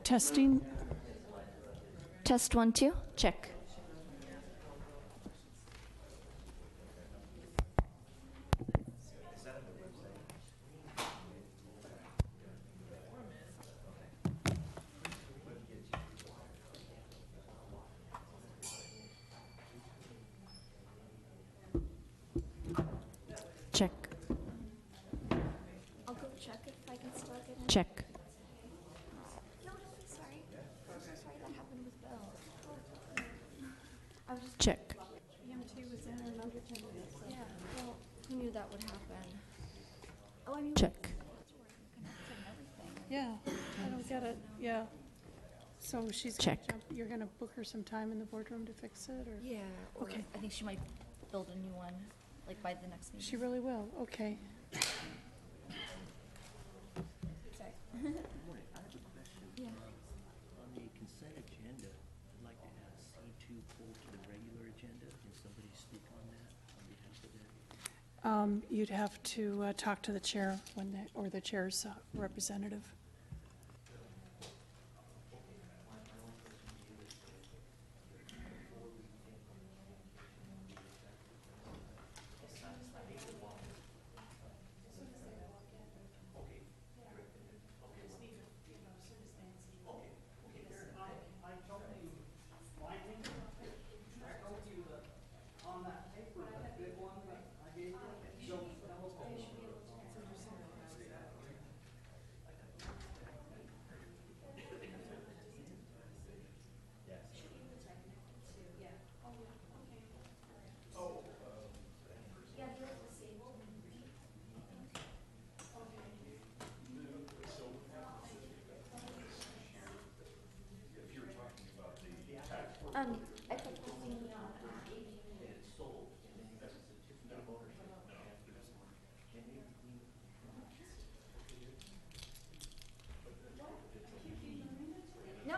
Testing. Test 1, 2. Check. Check. I'll go check if I can still get in. Check. No, don't be sorry. I'm so sorry that happened with Bill. I was just Check. EMT was in another 10 minutes. yeah. Well, who knew that would happen? Oh, I mean, Check. Yeah, I don't get it. Yeah. So she's gonna Check. jump. You're gonna book her some time in the boardroom to fix it, or yeah. Or Okay. I think she might build a new one, like by the next meeting. she really will? Okay. Sorry. Morning, I have a question. Yeah. On the consent agenda, I'd like to have C2 pulled to the regular agenda. Can somebody speak on that, on behalf of that? You'd have to talk to the chair or the chair's representative. I put this in. No,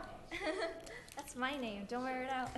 that's my name. Don't wear it out.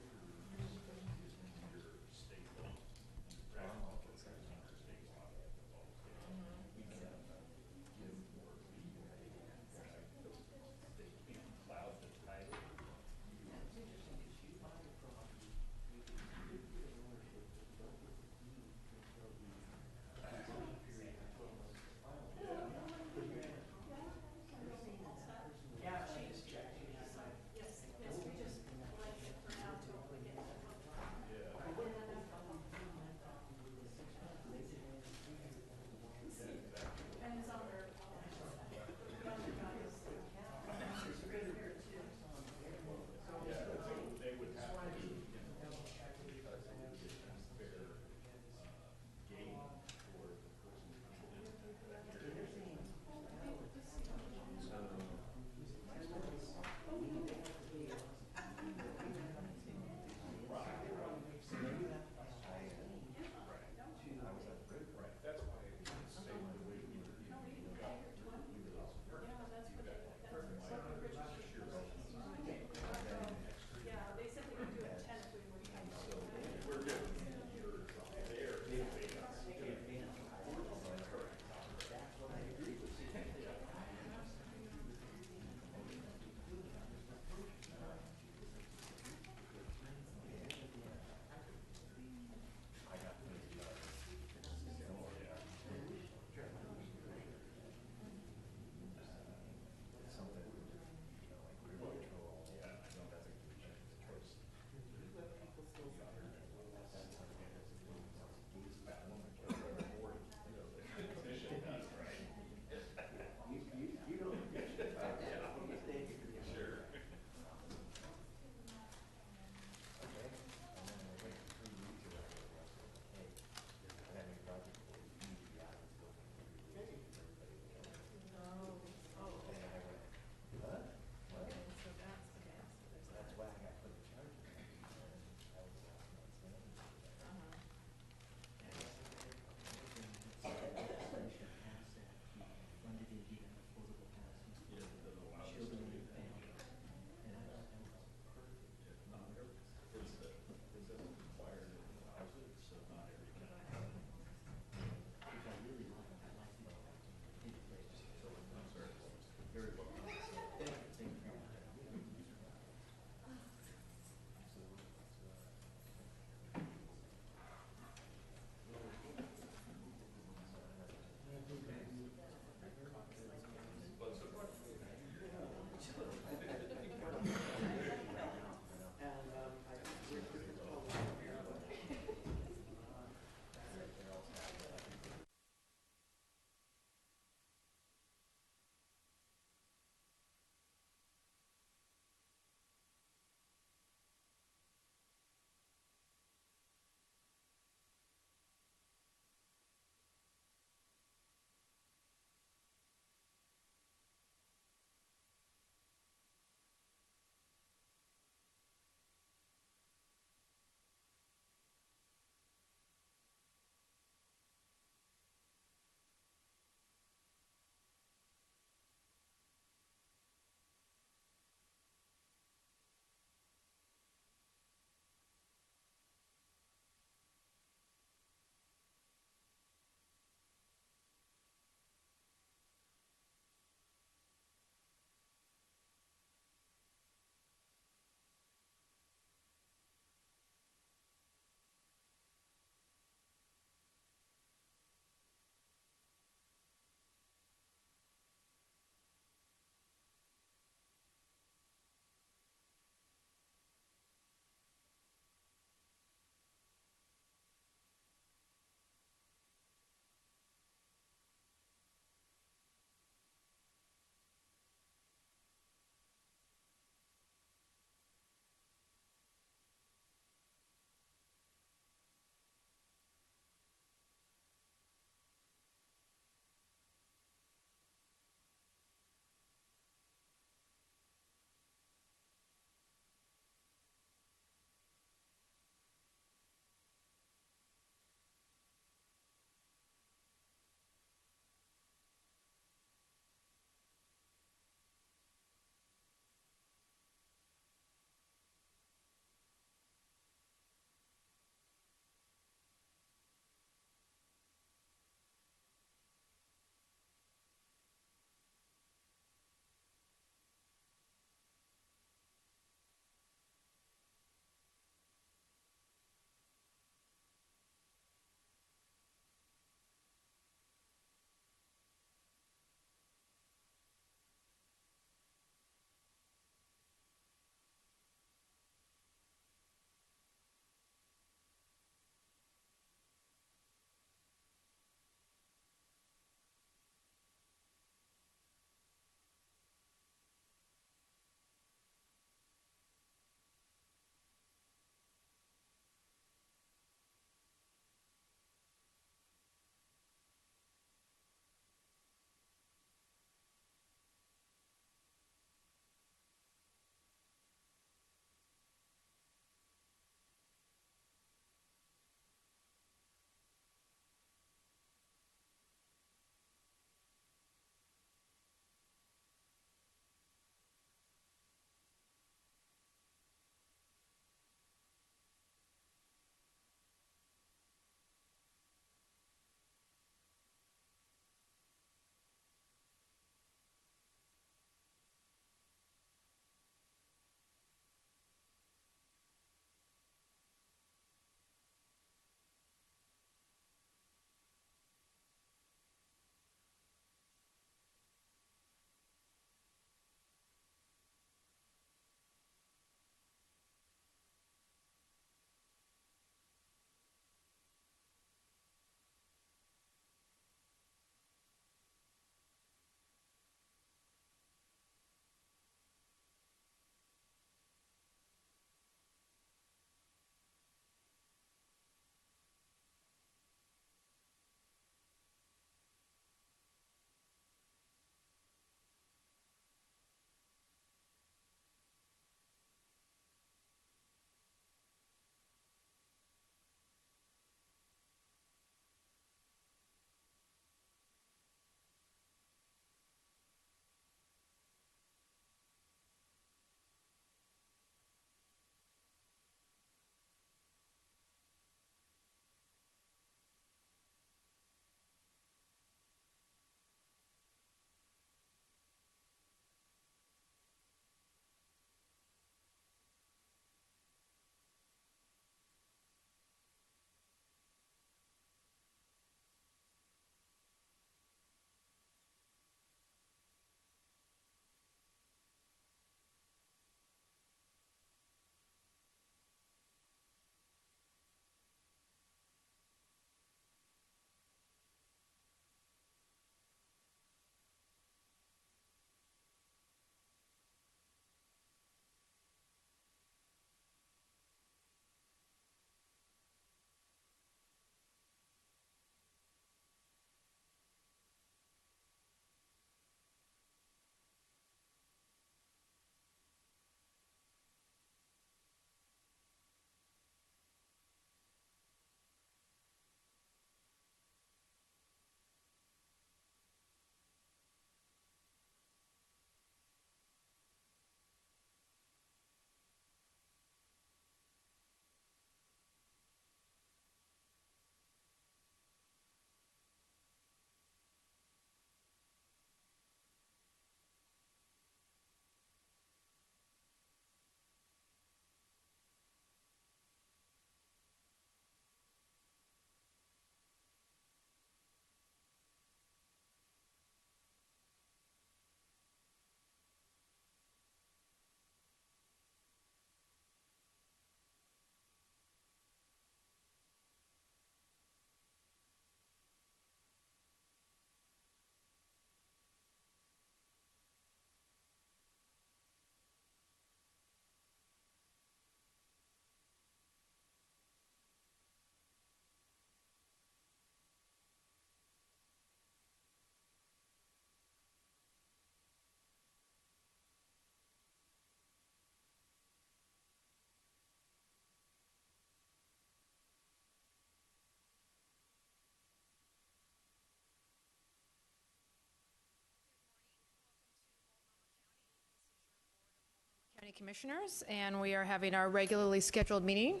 County Commissioners, and we are having our regularly scheduled meeting.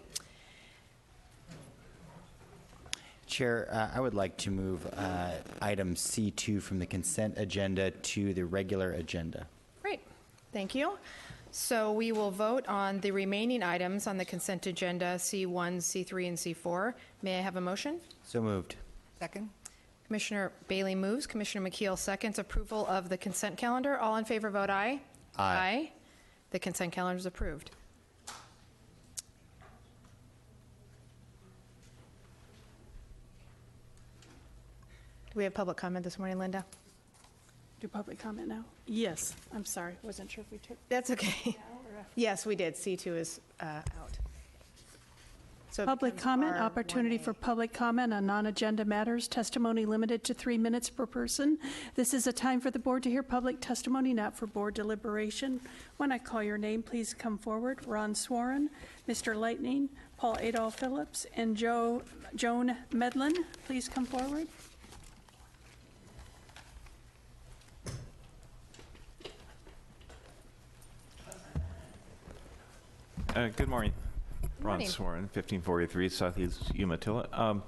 Chair, I would like to move item C2 from the consent agenda to the regular agenda. Great, thank you. So we will vote on the remaining items on the consent agenda, C1, C3, and C4. May I have a motion? So moved. Second? Commissioner Bailey moves, Commissioner McKeel seconds approval of the consent calendar. All in favor vote aye. Aye. The consent calendar is approved. Do we have public comment this morning, Linda? Do public comment now? Yes, I'm sorry, wasn't sure if we took. That's okay. Yes, we did. C2 is out. So it Public becomes comment, R1A. opportunity for public comment on non-agenda matters, testimony limited to 3 minutes per person. This is a time for the board to hear public testimony, not for board deliberation. When I call your name, please come forward. Ron Swarren, Mr. Lightning, Paul Adolph Phillips, and Joan Medlin, please come forward. Good morning. Ron morning. Swarren, 1543 Southeast Umatilla.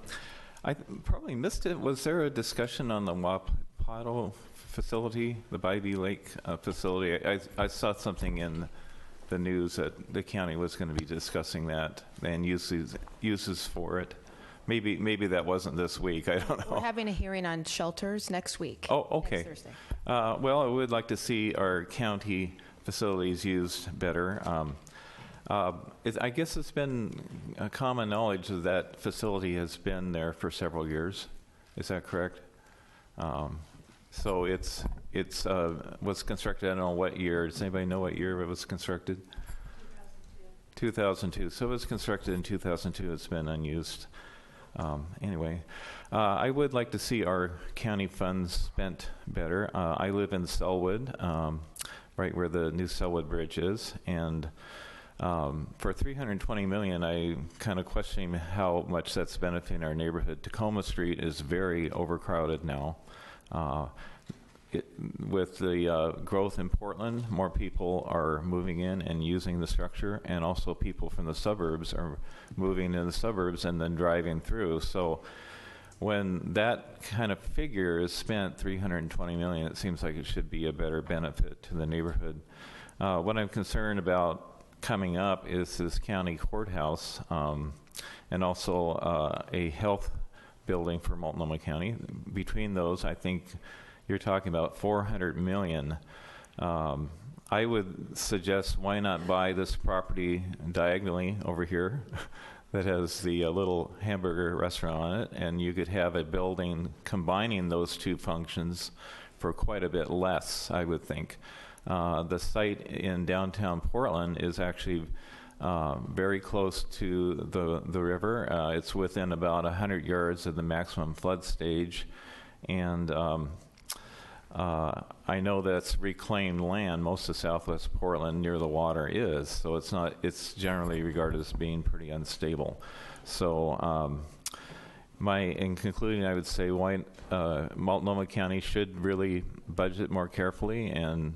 I probably missed it. Was there a discussion on the Wapato facility, the Bybee Lake facility? I saw something in the news that the county was going to be discussing that and uses for it. Maybe that wasn't this week. I don't know. We're having a hearing on shelters next week. Oh, okay. Next Thursday. Well, I would like to see our county facilities used better. I guess it's been common knowledge that that facility has been there for several years. Is that correct? So it's was constructed. I don't know what year. Does anybody know what year it was constructed? 2002. So it was constructed in 2002. It's been unused. Anyway, I would like to see our county funds spent better. I live in Selwood, right where the new Selwood Bridge is, and for $320 million, I kind of question how much that's benefiting our neighborhood. Tacoma Street is very overcrowded now. With the growth in Portland, more people are moving in and using the structure, and also people from the suburbs are moving in the suburbs and then driving through. So when that kind of figure is spent, $320 million, it seems like it should be a better benefit to the neighborhood. What I'm concerned about coming up is this county courthouse and also a health building for Multnomah County. Between those, I think you're talking about $400 million. I would suggest why not buy this property diagonally over here that has the little hamburger restaurant on it, and you could have a building combining those two functions for quite a bit less, I would think. The site in downtown Portland is actually very close to the river. It's within about 100 yards of the maximum flood stage, and I know that's reclaimed land. Most of Southwest Portland near the water is, so it's generally regarded as being pretty unstable. So in concluding, I would say Multnomah County should really budget more carefully and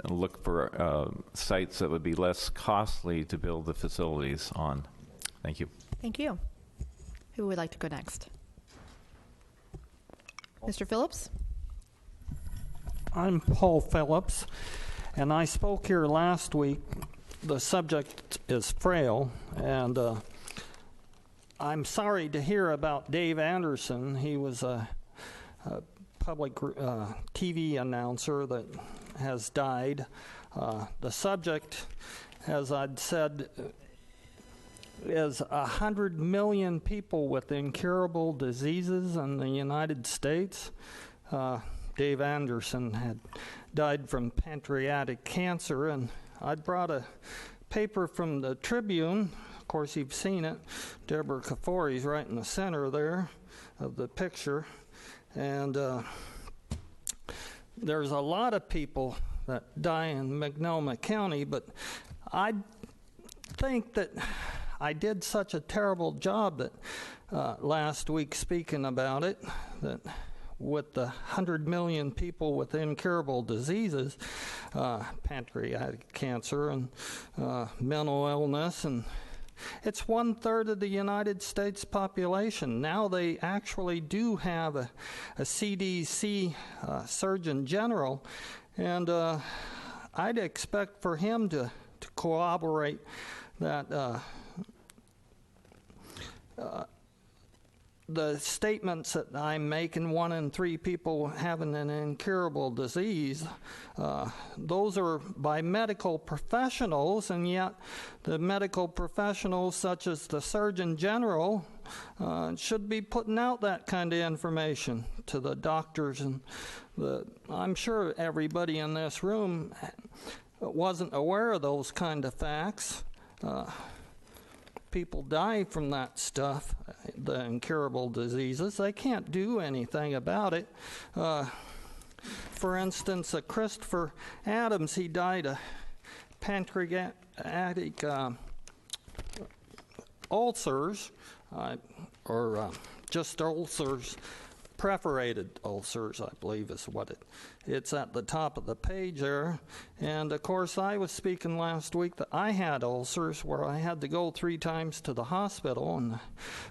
look for sites that would be less costly to build the facilities on. Thank you. Thank you. Who would like to go next? Mr. Phillips? I'm Paul Phillips, and I spoke here last week. The subject is frail, and I'm sorry to hear about Dave Anderson. He was a public TV announcer that has died. The subject, as I'd said, is 100 million people with incurable diseases in the United States. Dave Anderson had died from pancreatic cancer, and I brought a paper from the Tribune. Of course, you've seen it. Deborah Kafori's right in the center there of the picture. And there's a lot of people that die in Multnomah County, but I think that I did such a terrible job that last week speaking about it that with the 100 million people with incurable diseases, pancreatic cancer and mental illness, and it's 1/3 of the United States population. Now they actually do have a CDC Surgeon General, and I'd expect for him to corroborate that the statements that I'm making, 1 in 3 people having an incurable disease, those are by medical professionals, and yet the medical professionals such as the Surgeon General should be putting out that kind of information to the doctors. And I'm sure everybody in this room wasn't aware of those kind of facts. People die from that stuff, the incurable diseases. They can't do anything about it. For instance, Christopher Adams, he died of pancreatic ulcers, or just ulcers, perforated ulcers, I believe is what it's at the top of the page there. And of course, I was speaking last week that I had ulcers where I had to go 3 times to the hospital. And the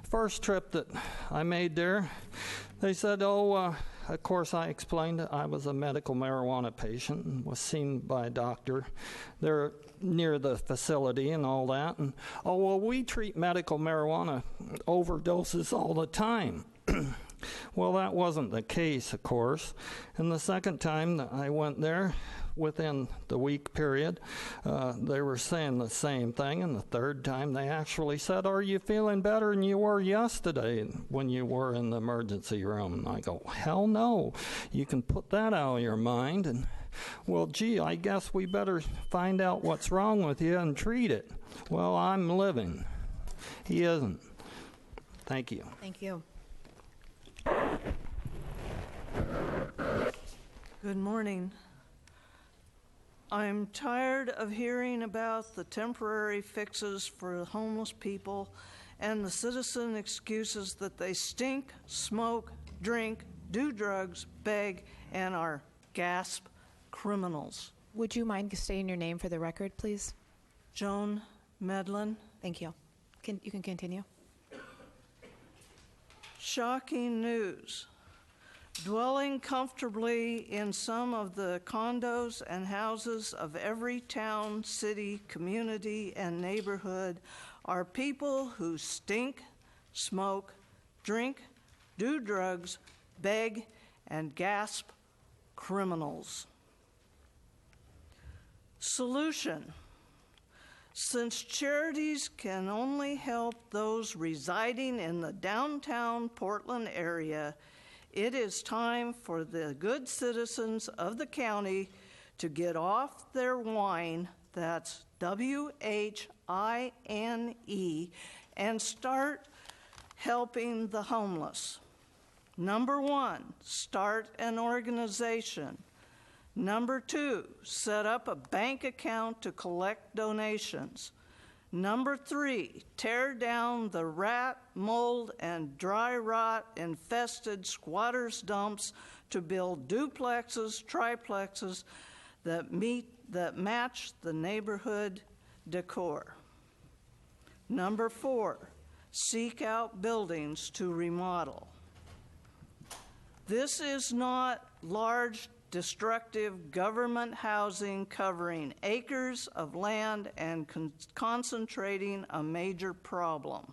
first trip that I made there, they said, of course, I explained that I was a medical marijuana patient and was seen by a doctor there near the facility and all that. And, we treat medical marijuana overdoses all the time. Well, that wasn't the case, of course. And the second time that I went there, within the week period, they were saying the same thing. And the third time, they actually said, "Are you feeling better than you were yesterday when you were in the emergency room?" And I go, "Hell no. You can put that out of your mind." And, well, gee, I guess we better find out what's wrong with you and treat it. Well, I'm living. He isn't. Thank you. Thank you. Good morning. I'm tired of hearing about the temporary fixes for homeless people and the citizen excuses that they stink, smoke, drink, do drugs, beg, and are, gasp, criminals. Would you mind stating your name for the record, please? Joan Medlin. Thank you. You can continue. Shocking news. Dwelling comfortably in some of the condos and houses of every town, city, community, and neighborhood are people who stink, smoke, drink, do drugs, beg, and gasp, criminals. Solution. Since charities can only help those residing in the downtown Portland area, it is time for the good citizens of the county to get off their whine, that's WHINE, and start helping the homeless. Number 1, start an organization. Number 2, set up a bank account to collect donations. Number 3, tear down the rat, mold, and dry rot infested squatters' dumps to build duplexes, triplexes that match the neighborhood decor. Number 4, seek out buildings to remodel. This is not large, destructive government housing covering acres of land and concentrating a major problem.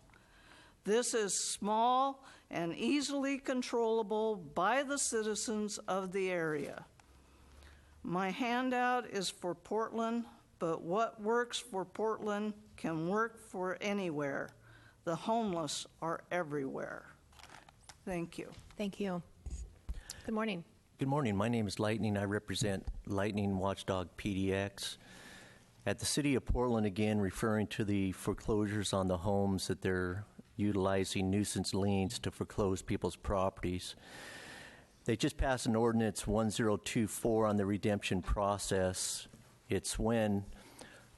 This is small and easily controllable by the citizens of the area. My handout is for Portland, but what works for Portland can work for anywhere. The homeless are everywhere. Thank you. Thank you. Good morning. Good morning. My name is Lightning. I represent Lightning Watchdog PDX. At the City of Portland, again, referring to the foreclosures on the homes that they're utilizing nuisance liens to foreclose people's properties. They just passed an ordinance 1024 on the redemption process. It's when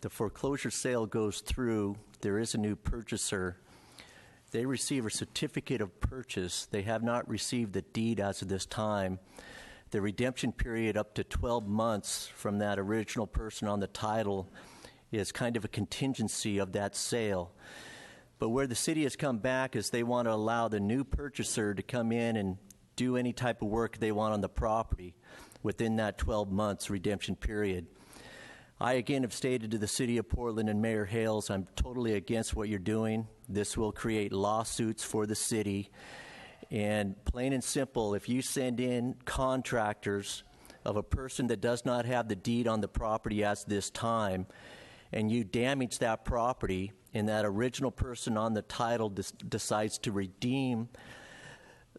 the foreclosure sale goes through, there is a new purchaser, they receive a certificate of purchase. They have not received the deed as of this time. The redemption period up to 12 months from that original person on the title is kind of a contingency of that sale. But where the city has come back is they want to allow the new purchaser to come in and do any type of work they want on the property within that 12 months redemption period. I again have stated to the City of Portland and Mayor Hales, I'm totally against what you're doing. This will create lawsuits for the city. And plain and simple, if you send in contractors of a person that does not have the deed on the property as this time, and you damage that property, and that original person on the title decides to redeem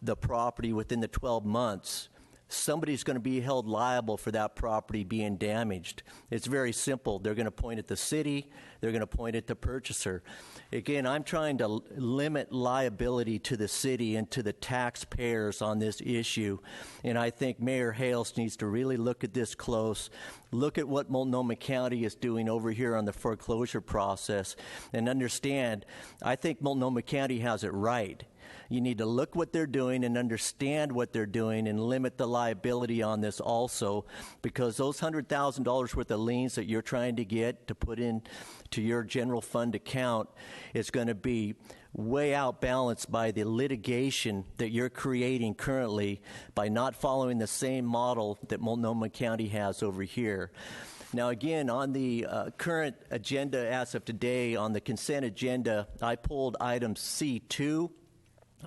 the property within the 12 months, somebody's going to be held liable for that property being damaged. It's very simple. They're going to point at the city. They're going to point at the purchaser. Again, I'm trying to limit liability to the city and to the taxpayers on this issue. And I think Mayor Hales needs to really look at this close, look at what Multnomah County is doing over here on the foreclosure process, and understand, I think Multnomah County has it right. You need to look what they're doing and understand what they're doing and limit the liability on this also, because those $100,000 worth of liens that you're trying to get to put in to your general fund account is going to be way outbalanced by the litigation that you're creating currently by not following the same model that Multnomah County has over here. Now, again, on the current agenda as of today, on the consent agenda, I pulled item C2.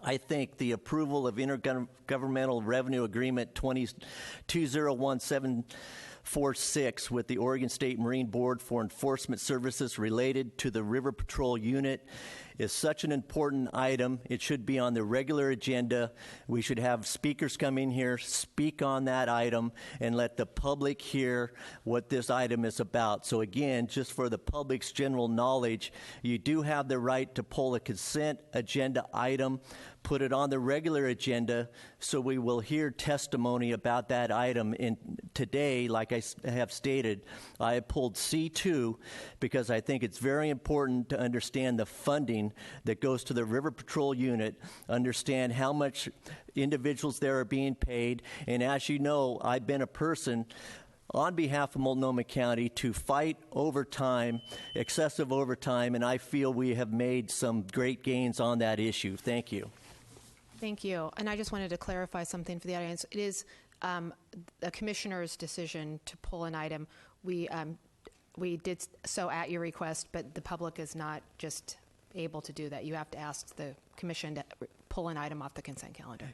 I think the approval of Intergovernmental Revenue Agreement 201746 with the Oregon State Marine Board for enforcement services related to the River Patrol Unit is such an important item. It should be on the regular agenda. We should have speakers come in here, speak on that item, and let the public hear what this item is about. So again, just for the public's general knowledge, you do have the right to pull a consent agenda item, put it on the regular agenda, so we will hear testimony about that item. And today, like I have stated, I have pulled C2 because I think it's very important to understand the funding that goes to the River Patrol Unit, understand how much individuals there are being paid. And as you know, I've been a person on behalf of Multnomah County to fight overtime, excessive overtime, and I feel we have made some great gains on that issue. Thank you. Thank you. And I just wanted to clarify something for the audience. It is a commissioner's decision to pull an item. We did so at your request, but the public is not just able to do that. You have to ask the commission to pull an item off the consent calendar.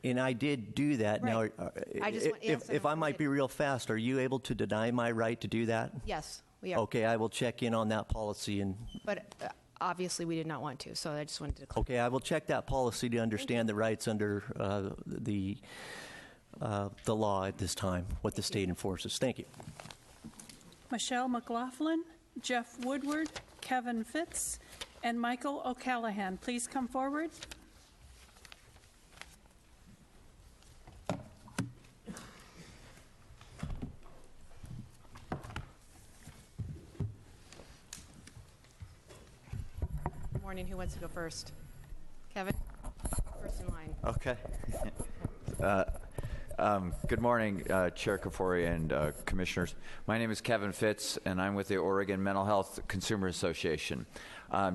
And I did do that. Right. Now, If I might be real fast, are you able to deny my right to do that? Yes, we are. Okay, I will check in on that policy. But obviously, we did not want to, so I just wanted to clarify. Okay, I will check that policy to understand the rights under the law at this time, what the state enforces. Thank you. Michelle McLaughlin, Jeff Woodward, Kevin Fitz, and Michael O'Callahan. Please come forward. Good morning. Who wants to go first? Kevin? First in line. Okay. Good morning, Chair Kafori and Commissioners. My name is Kevin Fitz, and I'm with the Oregon Mental Health Consumer Association. I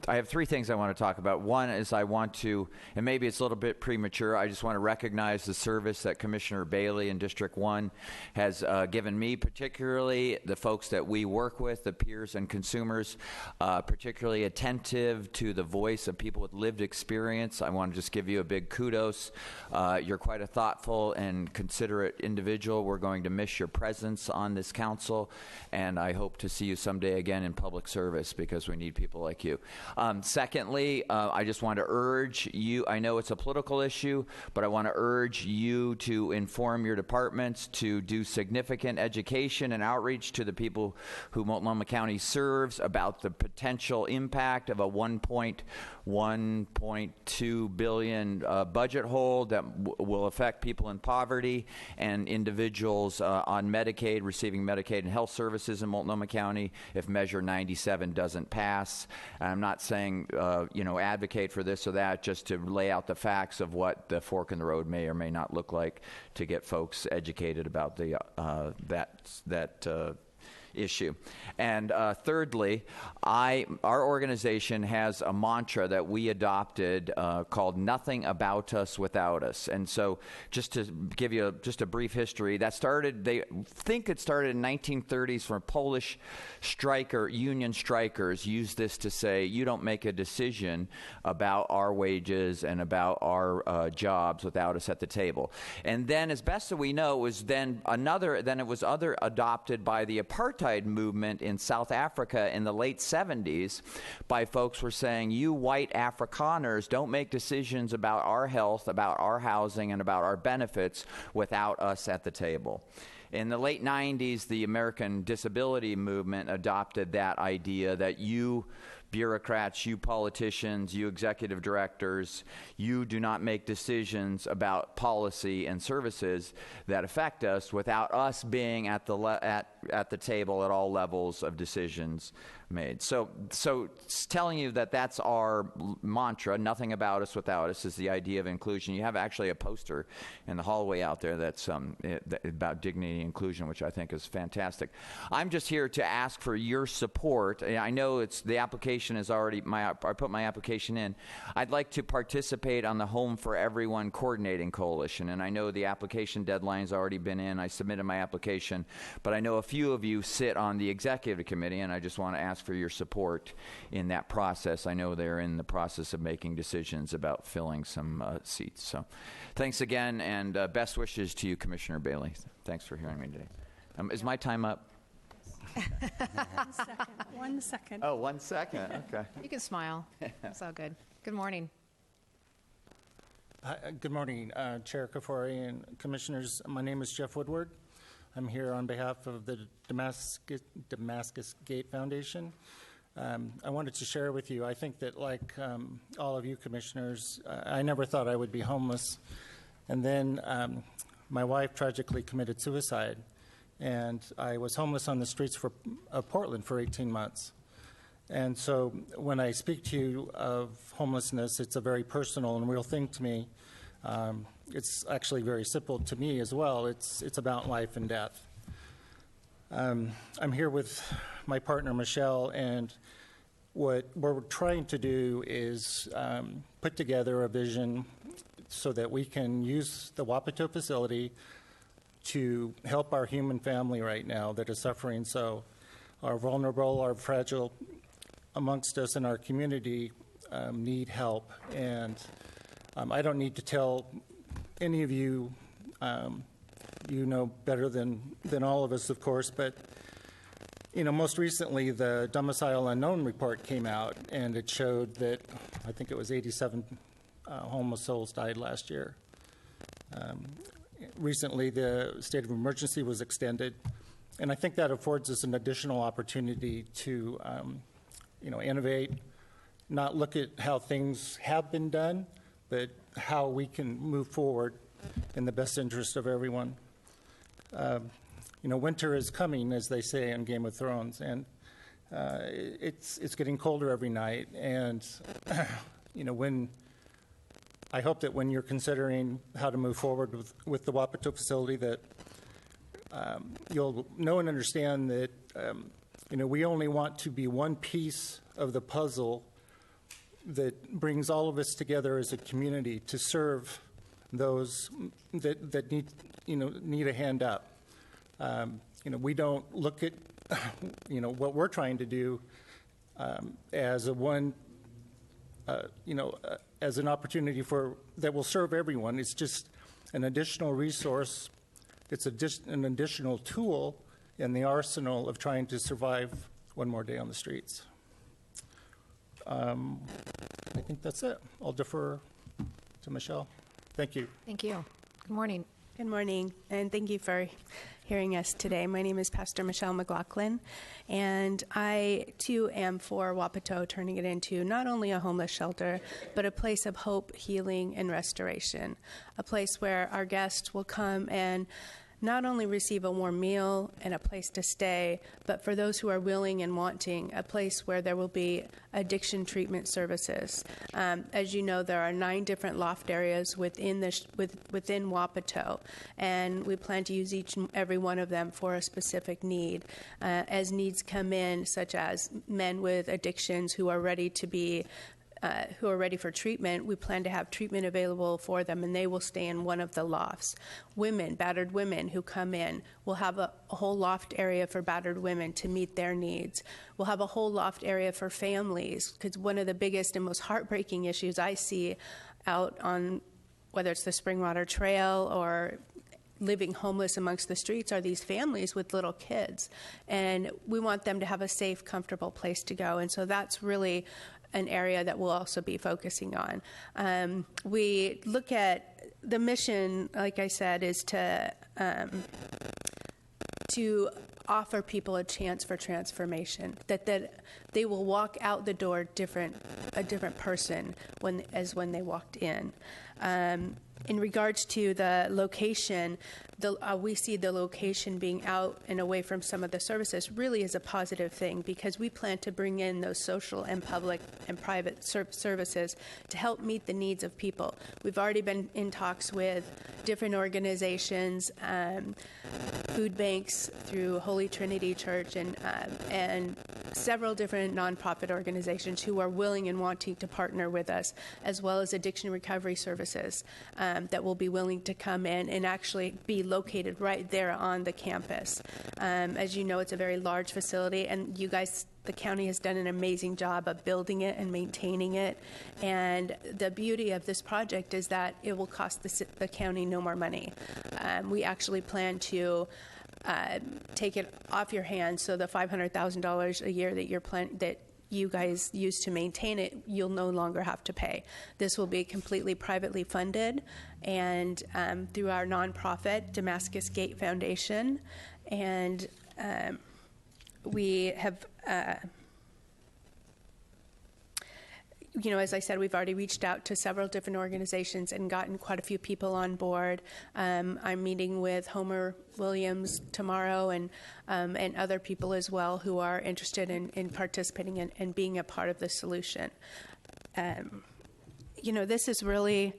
have three things I want to talk about. One is I want to, and maybe it's a little bit premature, I just want to recognize the service that Commissioner Bailey in District 1 has given me, particularly the folks that we work with, the peers and consumers, particularly attentive to the voice of people with lived experience. I want to just give you a big kudos. You're quite a thoughtful and considerate individual. We're going to miss your presence on this council, and I hope to see you someday again in public service, because we need people like you. Secondly, I just want to urge you, I know it's a political issue, but I want to urge you to inform your departments to do significant education and outreach to the people who Multnomah County serves about the potential impact of a $1.2 billion budget hole that will affect people in poverty and individuals on Medicaid, receiving Medicaid and health services in Multnomah County if Measure 97 doesn't pass. I'm not saying, advocate for this or that, just to lay out the facts of what the fork in the road may or may not look like to get folks educated about the that issue. And thirdly, our organization has a mantra that we adopted called "Nothing About Us Without Us." And so, just to give you just a brief history, that started. They think it started in 1930s from Polish union strikers used this to say, "You don't make a decision about our wages and about our jobs without us at the table." And then, as best as we know, it was then adopted by the apartheid movement in South Africa in the late 70s by folks who were saying, you white Afrikaners don't make decisions about our health, about our housing, and about our benefits without us at the table. In the late 90s, the American Disability Movement adopted that idea that you bureaucrats, you politicians, you executive directors, you do not make decisions about policy and services that affect us without us being at the table at all levels of decisions made. So it's telling you that that's our mantra, nothing about us without us, is the idea of inclusion. You have actually a poster in the hallway out there that's about dignity and inclusion, which I think is fantastic. I'm just here to ask for your support. I know the application is already, I put my application in. I'd like to participate on the Home for Everyone Coordinating Coalition, and I know the application deadline's already been in. I submitted my application, but I know a few of you sit on the executive committee, and I just want to ask for your support in that process. I know they're in the process of making decisions about filling some seats. So thanks again, and best wishes to you, Commissioner Bailey. Thanks for hearing me today. Is my time up? 1 second. Oh, 1 second. Okay. You can smile. It's all good. Good morning. Good morning, Chair Kafori and Commissioners. My name is Jeff Woodward. I'm here on behalf of the Damascus Gate Foundation. I wanted to share with you, I think that like all of you commissioners, I never thought I would be homeless. And then my wife tragically committed suicide. And I was homeless on the streets of Portland for 18 months. And so when I speak to you of homelessness, it's a very personal and real thing to me. It's actually very simple to me as well. It's about life and death. I'm here with my partner, Michelle, and what we're trying to do is put together a vision so that we can use the Wapato facility to help our human family right now that is suffering so. Our vulnerable, our fragile amongst us in our community need help. And I don't need to tell any of you, you know better than all of us, of course, but most recently the Domicile Unknown report came out, and it showed that I think it was 87 homeless souls died last year. Recently, the state of emergency was extended, and I think that affords us an additional opportunity to, innovate, not look at how things have been done, but how we can move forward in the best interest of everyone. Winter is coming, as they say in Game of Thrones, and it's getting colder every night. And I hope that when you're considering how to move forward with the Wapato facility, that you'll know and understand that we only want to be one piece of the puzzle that brings all of us together as a community to serve those that need a hand up. We don't look at what we're trying to do as as an opportunity that will serve everyone. It's just an additional resource. It's an additional tool in the arsenal of trying to survive one more day on the streets. I think that's it. I'll defer to Michelle. Thank you. Thank you. Good morning. Good morning, and thank you for hearing us today. My name is Pastor Michelle McLaughlin, and I, too, am for Wapato turning it into not only a homeless shelter, but a place of hope, healing, and restoration, a place where our guests will come and not only receive a warm meal and a place to stay, but for those who are willing and wanting, a place where there will be addiction treatment services. As you know, there are 9 different loft areas within Wapato, and we plan to use each and every one of them for a specific need. As needs come in, such as men with addictions who are ready for treatment, we plan to have treatment available for them, and they will stay in one of the lofts. Women, battered women who come in, will have a whole loft area for battered women to meet their needs. We'll have a whole loft area for families, because one of the biggest and most heartbreaking issues I see out on, whether it's the Springwater Trail or living homeless amongst the streets, are these families with little kids. And we want them to have a safe, comfortable place to go. And so that's really an area that we'll also be focusing on. We look at the mission, like I said, is to offer people a chance for transformation, that they will walk out the door a different person as when they walked in. In regards to the location, we see the location being out and away from some of the services really is a positive thing, because we plan to bring in those social and public and private services to help meet the needs of people. We've already been in talks with different organizations, food banks through Holy Trinity Church, and several different nonprofit organizations who are willing and wanting to partner with us, as well as addiction recovery services that will be willing to come in and actually be located right there on the campus. As you know, it's a very large facility, and you guys, the county has done an amazing job of building it and maintaining it. And the beauty of this project is that it will cost the county no more money. We actually plan to take it off your hands, so the $500,000 a year that you guys use to maintain it, you'll no longer have to pay. This will be completely privately funded, and through our nonprofit, Damascus Gate Foundation. And we have, as I said, we've already reached out to several different organizations and gotten quite a few people on board. I'm meeting with Homer Williams tomorrow, and other people as well who are interested in participating and being a part of the solution. This is really,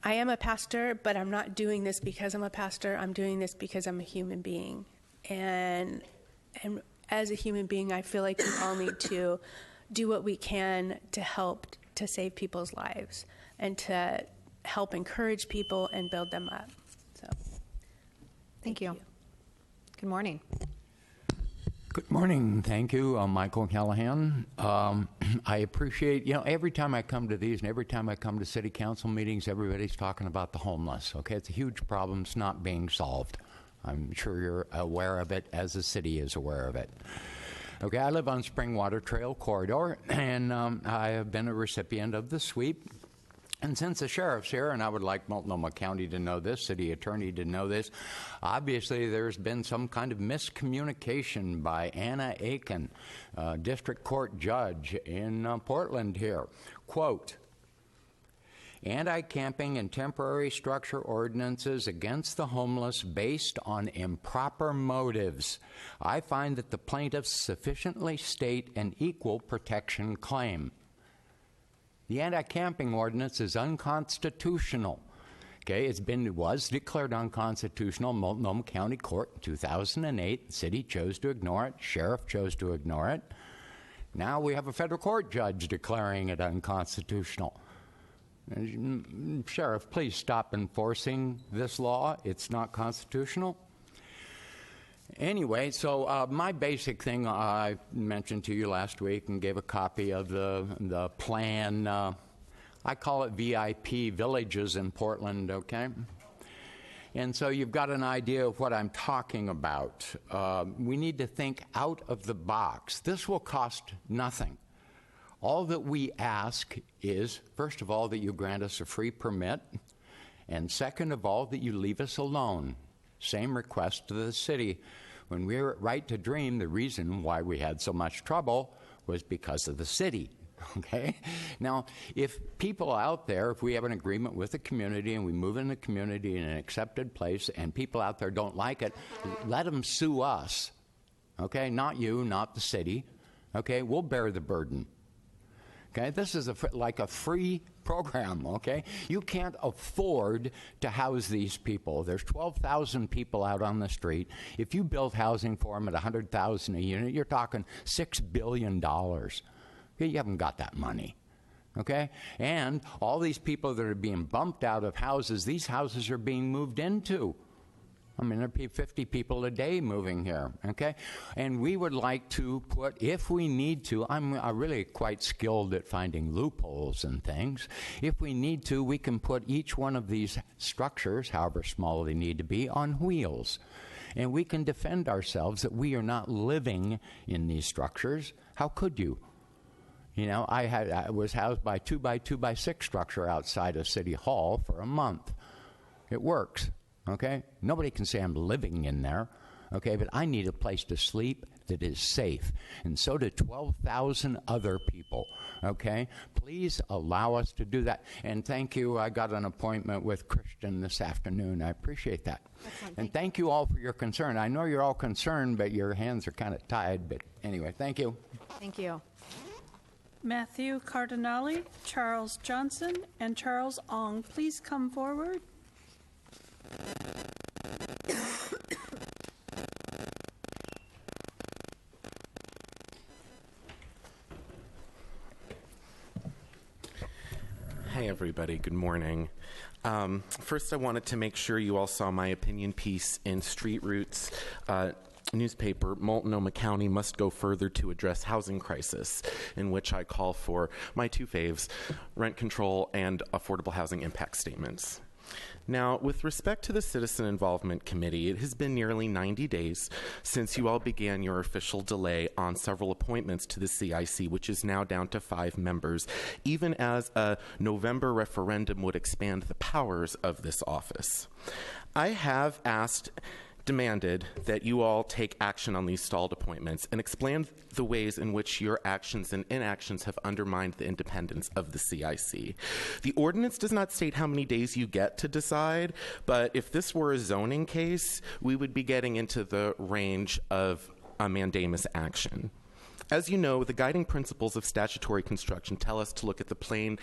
I am a pastor, but I'm not doing this because I'm a pastor. I'm doing this because I'm a human being. And as a human being, I feel like we all need to do what we can to help to save people's lives and to help encourage people and build them up. So, thank you. Good morning. Good morning. Thank you. I'm Michael Callahan. I appreciate, every time I come to these and every time I come to city council meetings, everybody's talking about the homeless. Okay, it's a huge problem. It's not being solved. I'm sure you're aware of it, as the city is aware of it. Okay, I live on Springwater Trail Corridor, and I have been a recipient of the sweep. And since the sheriff's here, and I would like Multnomah County to know this, city attorney to know this, obviously there's been some kind of miscommunication by Anna Aiken, district court judge in Portland here. Quote, anti-camping and temporary structure ordinances against the homeless based on improper motives. I find that the plaintiffs sufficiently state an equal protection claim. The anti-camping ordinance is unconstitutional. Okay, it was declared unconstitutional in Multnomah County Court in 2008. The city chose to ignore it. Sheriff chose to ignore it. Now we have a federal court judge declaring it unconstitutional. Sheriff, please stop enforcing this law. It's not constitutional. Anyway, so my basic thing I mentioned to you last week and gave a copy of the plan. I call it VIP Villages in Portland, okay? And so you've got an idea of what I'm talking about. We need to think out of the box. This will cost nothing. All that we ask is, first of all, that you grant us a free permit, And second of all, that you leave us alone. Same request to the city. When we were at Right to Dream, the reason why we had so much trouble was because of the city. Okay? Now, if people out there, if we have an agreement with the community and we move in the community in an accepted place and people out there don't like it, let them sue us. Okay? Not you, not the city. Okay? We'll bear the burden. Okay? This is like a free program, okay? You can't afford to house these people. There's 12,000 people out on the street. If you build housing for them at $100,000 a unit, you're talking $6 billion. Okay, you haven't got that money, okay? And all these people that are being bumped out of houses, these houses are being moved into. I mean, there'd be 50 people a day moving here, okay? And we would like to put, if we need to, I'm really quite skilled at finding loopholes and things. If we need to, we can put each one of these structures, however small they need to be, on wheels. And we can defend ourselves that we are not living in these structures. How could you? You know, I was housed by a 2x2x6 structure outside of City Hall for a month. It works. Okay? Nobody can say I'm living in there, okay? But I need a place to sleep that is safe. And so do 12,000 other people, okay? Please allow us to do that. And thank you. I got an appointment with Christian this afternoon. I appreciate that. Excellent. And thank you all for your concern. I know you're all concerned, but your hands are kind of tied. But anyway, thank you. Thank you. Matthew Cardinale, Charles Johnson, and Charles Ong, please come forward. Hi, everybody. Good morning. First, I wanted to make sure you all saw my opinion piece in Street Roots newspaper, Multnomah County must go further to address housing crisis, in which I call for my two faves, rent control and affordable housing impact statements. Now, with respect to the Citizen Involvement Committee, it has been nearly 90 days since you all began your official delay on several appointments to the CIC, which is now down to 5 members, even as a November referendum would expand the powers of this office. I have demanded that you all take action on these stalled appointments and explain the ways in which your actions and inactions have undermined the independence of the CIC. The ordinance does not state how many days you get to decide, but if this were a zoning case, we would be getting into the range of a mandamus action. As you know, the guiding principles of statutory construction tell us to look at the plain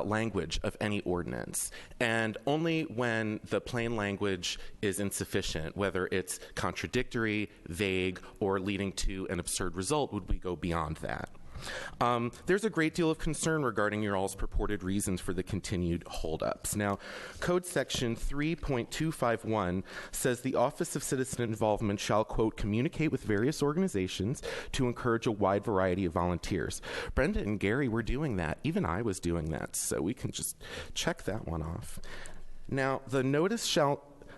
language of any ordinance, and only when the plain language is insufficient, whether it's contradictory, vague, or leading to an absurd result, would we go beyond that. There's a great deal of concern regarding your all's purported reasons for the continued holdups. Now, Code Section 3.251 says the Office of Citizen Involvement shall, quote, communicate with various organizations to encourage a wide variety of volunteers. Brenda and Gary were doing that. Even I was doing that, so we can just check that one off. Now,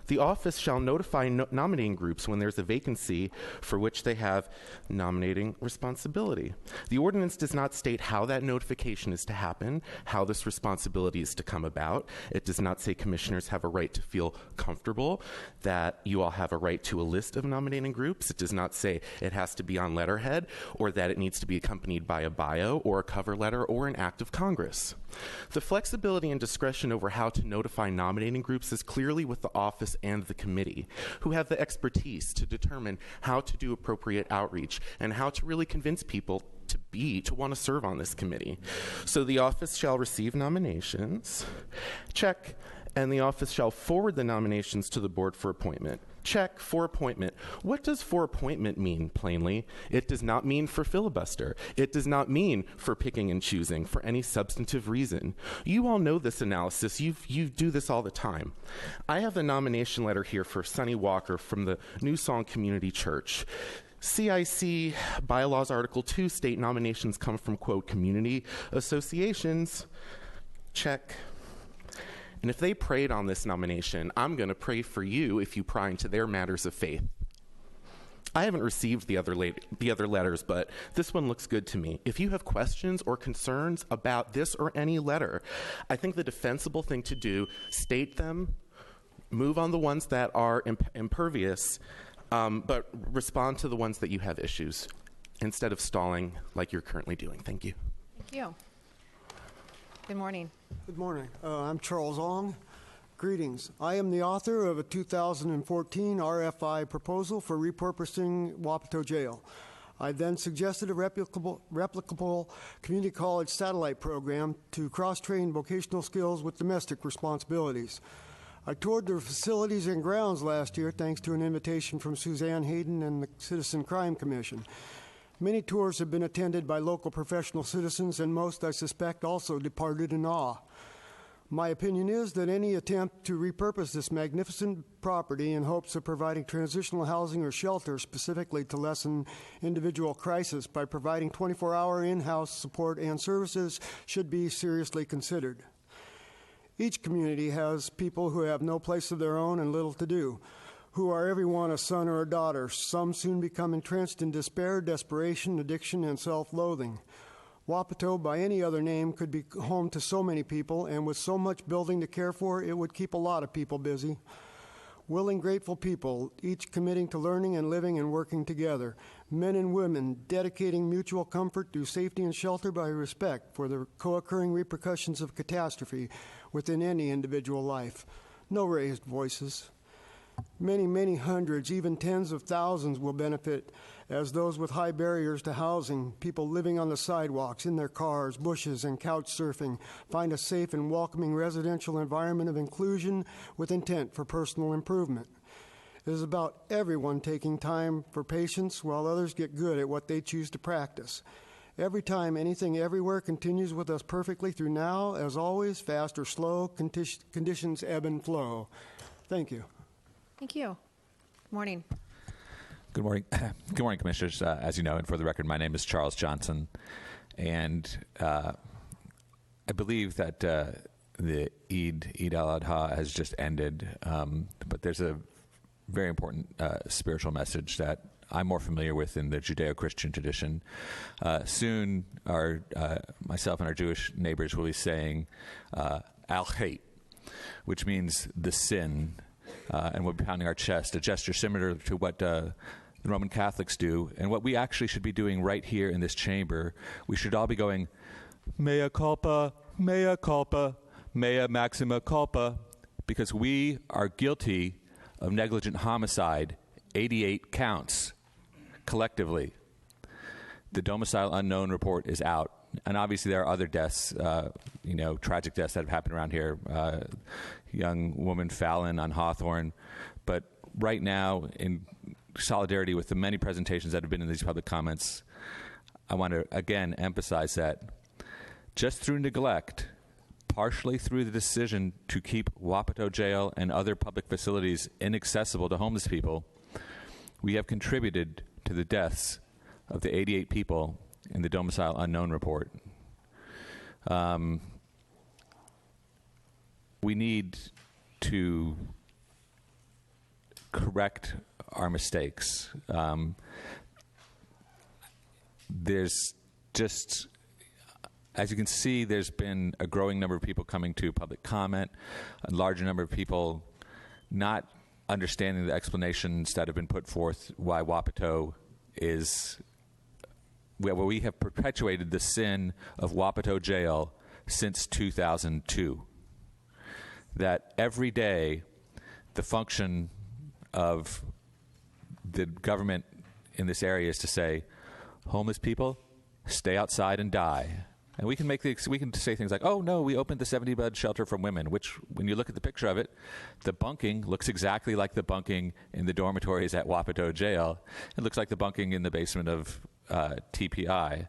the office shall notify nominating groups when there's a vacancy for which they have nominating responsibility. The ordinance does not state how that notification is to happen, how this responsibility is to come about. It does not say commissioners have a right to feel comfortable, that you all have a right to a list of nominating groups. It does not say it has to be on letterhead, or that it needs to be accompanied by a bio or a cover letter or an act of Congress. The flexibility and discretion over how to notify nominating groups is clearly with the office and the committee, who have the expertise to determine how to do appropriate outreach and how to really convince people to want to serve on this committee. So the office shall receive nominations, check, and the office shall forward the nominations to the board for appointment. Check, for appointment. What does for appointment mean, plainly? It does not mean for filibuster. It does not mean for picking and choosing for any substantive reason. You all know this analysis. You do this all the time. I have a nomination letter here for Sonny Walker from the New Song Community Church. CIC bylaws Article 2 state nominations come from, quote, community associations. Check. And if they prayed on this nomination, I'm going to pray for you if you pry into their matters of faith. I haven't received the other letters, but this one looks good to me. If you have questions or concerns about this or any letter, I think the defensible thing to do, state them, move on the ones that are impervious, but respond to the ones that you have issues instead of stalling like you're currently doing. Thank you. Thank you. Good morning. Good morning. I'm Charles Ong. Greetings. I am the author of a 2014 RFI proposal for repurposing Wapato Jail. I then suggested a replicable community college satellite program to cross-train vocational skills with domestic responsibilities. I toured the facilities and grounds last year thanks to an invitation from Suzanne Hayden and the Citizen Crime Commission. Many tours have been attended by local professional citizens, and most, I suspect, also departed in awe. My opinion is that any attempt to repurpose this magnificent property in hopes of providing transitional housing or shelter specifically to lessen individual crisis by providing 24-hour in-house support and services should be seriously considered. Each community has people who have no place of their own and little to do, who are every one a son or a daughter. Some soon become entrenched in despair, desperation, addiction, and self-loathing. Wapato, by any other name, could be home to so many people, and with so much building to care for, it would keep a lot of people busy. Willing, grateful people, each committing to learning and living and working together. Men and women dedicating mutual comfort through safety and shelter by respect for the co-occurring repercussions of catastrophe within any individual life. No raised voices. Many, many hundreds, even tens of thousands will benefit as those with high barriers to housing, people living on the sidewalks, in their cars, bushes, and couch surfing, find a safe and welcoming residential environment of inclusion with intent for personal improvement. It is about everyone taking time for patience while others get good at what they choose to practice. Every time, anything, everywhere continues with us perfectly through now, as always, fast or slow, conditions ebb and flow. Thank you. Thank you. Good morning. Good morning. Good morning, Commissioners. As you know, and for the record, my name is Charles Johnson, and I believe that the Eid al-Adha has just ended, but there's a very important spiritual message that I'm more familiar with in the Judeo-Christian tradition. Soon, myself and our Jewish neighbors will be saying al-Chet, which means the sin. And we'll be pounding our chest, a gesture similar to what the Roman Catholics do. And what we actually should be doing right here in this chamber, we should all be going, mea culpa, mea maxima culpa, because we are guilty of negligent homicide, 88 counts, collectively. The domicile unknown report is out. And obviously there are other deaths, tragic deaths that have happened around here. Young woman Fallon on Hawthorne. But right now, in solidarity with the many presentations that have been in these public comments, I want to again emphasize that just through neglect, partially through the decision to keep Wapato Jail and other public facilities inaccessible to homeless people, we have contributed to the deaths of the 88 people in the domicile unknown report. We need to correct our mistakes. There's just, as you can see, there's been a growing number of people coming to public comment, a larger number of people not understanding the explanations that have been put forth why Wapato is, where we have perpetuated the sin of Wapato Jail since 2002. That every day the function of the government in this area is to say, homeless people, stay outside and die. And we can say things like, oh no, we opened the 70-bed shelter for women, which when you look at the picture of it, the bunking looks exactly like the bunking in the dormitories at Wapato Jail. It looks like the bunking in the basement of TPI.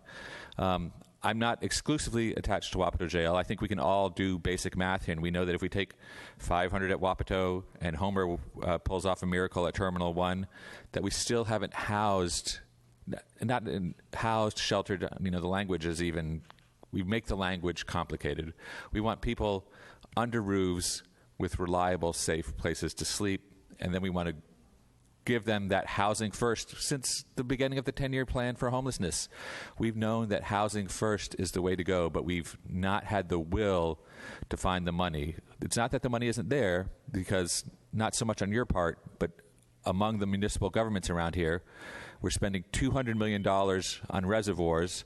I'm not exclusively attached to Wapato Jail. I think we can all do basic math here, and we know that if we take 500 at Wapato and Homer pulls off a miracle at Terminal 1, that we still haven't housed, sheltered, the language is even, we make the language complicated. We want people under roofs with reliable, safe places to sleep, and then we want to give them that housing first since the beginning of the 10-year plan for homelessness. We've known that housing first is the way to go, but we've not had the will to find the money. It's not that the money isn't there, because not so much on your part, but among the municipal governments around here, we're spending $200 million on reservoirs,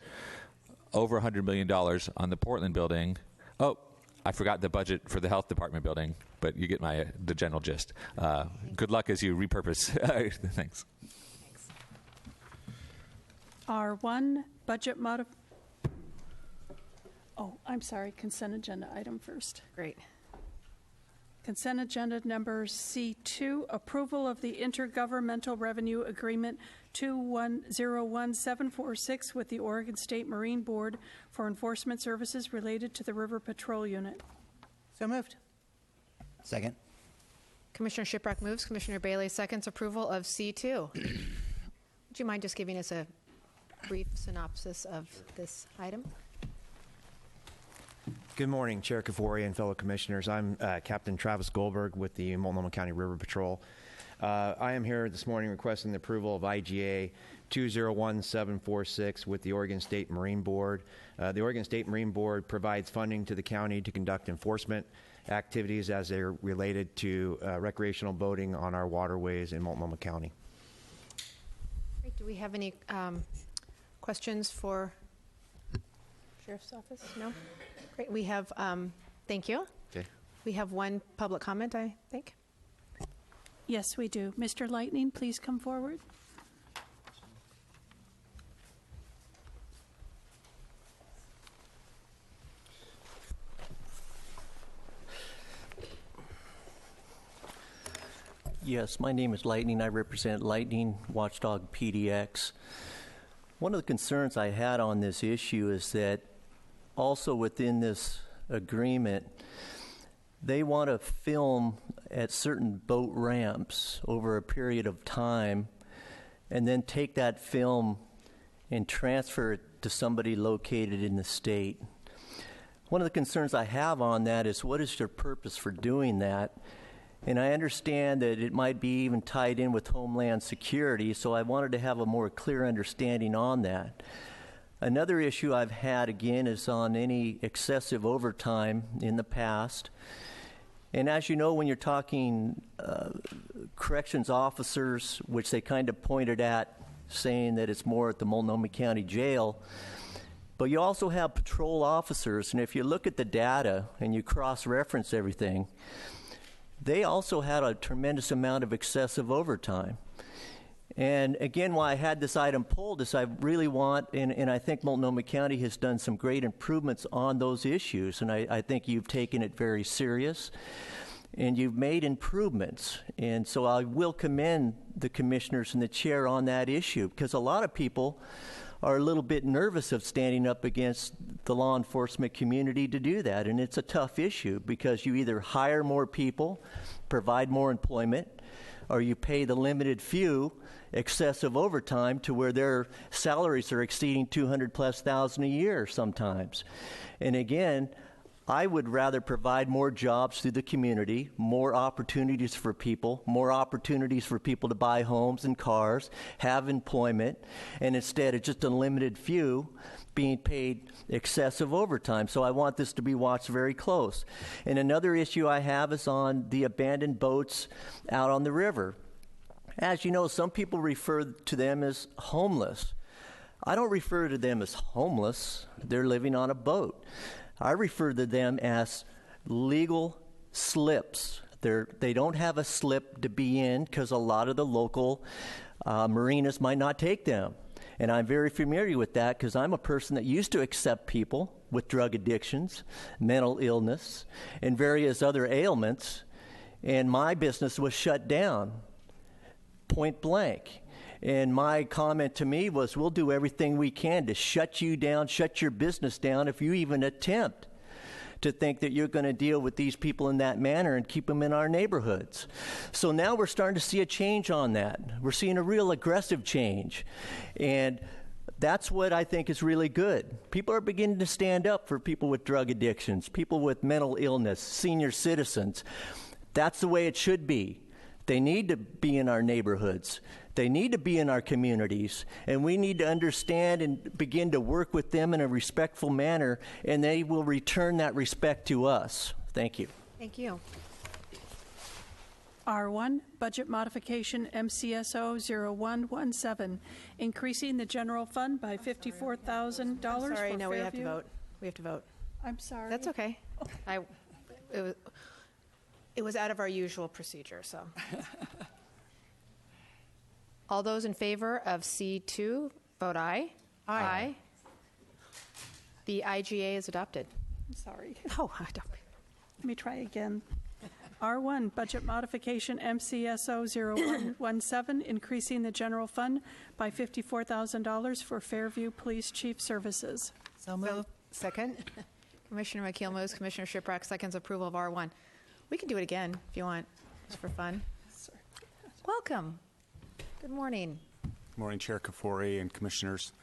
over $100 million on the Portland building. Oh, I forgot the budget for the health department building, but you get the general gist. Good luck as you repurpose. Thanks. R1, budget Oh, I'm sorry, consent agenda item first. Great. Consent agenda number C2, approval of the Intergovernmental Revenue Agreement 2101746 with the Oregon State Marine Board for enforcement services related to the River Patrol Unit. So moved. Second. Commissioner Shiprock moves. Commissioner Bailey seconds approval of C2. Would you mind just giving us a brief synopsis of this item? Good morning, Chair Kafori and fellow commissioners. I'm Captain Travis Goldberg with the Multnomah County River Patrol. I am here this morning requesting the approval of IGA 201746 with the Oregon State Marine Board. The Oregon State Marine Board provides funding to the county to conduct enforcement activities as they're related to recreational boating on our waterways in Multnomah County. Great. Do we have any questions for Sheriff's Office? No? Great. We have, thank you. Okay. We have one public comment, I think. Yes, we do. Mr. Lightning, please come forward. Yes, my name is Lightning. I represent Lightning Watchdog PDX. One of the concerns I had on this issue is that also within this agreement, they want to film at certain boat ramps over a period of time and then take that film and transfer it to somebody located in the state. One of the concerns I have on that is, what is their purpose for doing that? And I understand that it might be even tied in with Homeland Security, so I wanted to have a more clear understanding on that. Another issue I've had, again, is on any excessive overtime in the past. And as you know, when you're talking corrections officers, which they kind of pointed at, saying that it's more at the Multnomah County Jail, but you also have patrol officers, and if you look at the data and you cross-reference everything, they also had a tremendous amount of excessive overtime. And again, why I had this item pulled is I really want, and I think Multnomah County has done some great improvements on those issues, and I think you've taken it very serious, and you've made improvements. And so I will commend the commissioners and the chair on that issue, because a lot of people are a little bit nervous of standing up against the law enforcement community to do that, and it's a tough issue because you either hire more people, provide more employment, or you pay the limited few excessive overtime to where their salaries are exceeding $200,000+ a year sometimes. And again, I would rather provide more jobs through the community, more opportunities for people to buy homes and cars, have employment, and instead of just a limited few being paid excessive overtime. So I want this to be watched very close. And another issue I have is on the abandoned boats out on the river. As you know, some people refer to them as homeless. I don't refer to them as homeless. They're living on a boat. I refer to them as legal slips. They don't have a slip to be in because a lot of the local marinas might not take them. And I'm very familiar with that because I'm a person that used to accept people with drug addictions, mental illness, and various other ailments, and my business was shut down, point blank. And my comment to me was, we'll do everything we can to shut you down, shut your business down if you even attempt to think that you're going to deal with these people in that manner and keep them in our neighborhoods. So now we're starting to see a change on that. We're seeing a real aggressive change. And that's what I think is really good. People are beginning to stand up for people with drug addictions, people with mental illness, senior citizens. That's the way it should be. They need to be in our neighborhoods. They need to be in our communities, and we need to understand and begin to work with them in a respectful manner, and they will return that respect to us. Thank you. Thank you. R1, budget modification MCSO 0117, increasing the general fund by $54,000 for Sorry, no, we have to Fairview. vote. We have to vote. I'm sorry. That's okay. It was out of our usual procedure, so. All those in favor of C2, vote aye. Aye. The IGA is adopted. I'm sorry. Oh, I don't. Let me try again. R1, budget modification MCSO 0117, increasing the general fund by $54,000 for Fairview Police Chief Services. So moved. Second. Commissioner McKeel moves, Commissioner Shiprock seconds approval of R1. We can do it again if you want, just for fun. Welcome. Good morning. Good morning, Chair Kafori and Commissioners.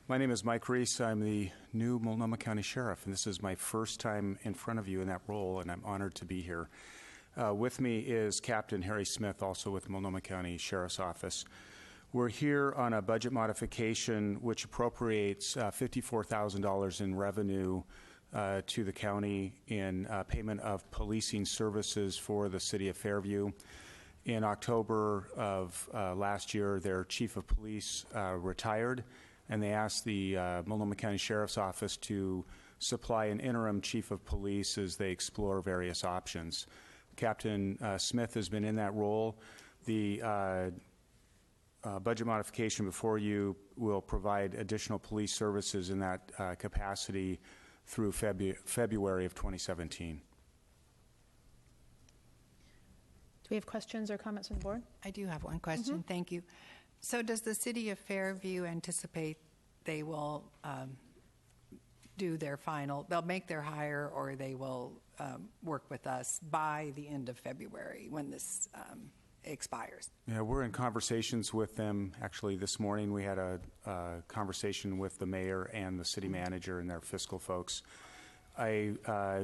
My name is Mike Reese. I'm the new Multnomah County Sheriff, and this is my first time in front of you in that role, and I'm honored to be here. With me is Captain Harry Smith, also with Multnomah County Sheriff's Office. We're here on a budget modification which appropriates $54,000 in revenue to the county in payment of policing services for the city of Fairview. In October of last year, their chief of police retired, and they asked the Multnomah County Sheriff's Office to supply an interim chief of police as they explore various options. Captain Smith has been in that role. The budget modification before you will provide additional police services in that capacity through February of 2017. Do we have questions or comments from the board? I do have one question. Thank you. So does the city of Fairview anticipate they will do their final, they'll make their hire, or they will work with us by the end of February when this expires? Yeah, we're in conversations with them. Actually, this morning we had a conversation with the mayor and the city manager and their fiscal folks. I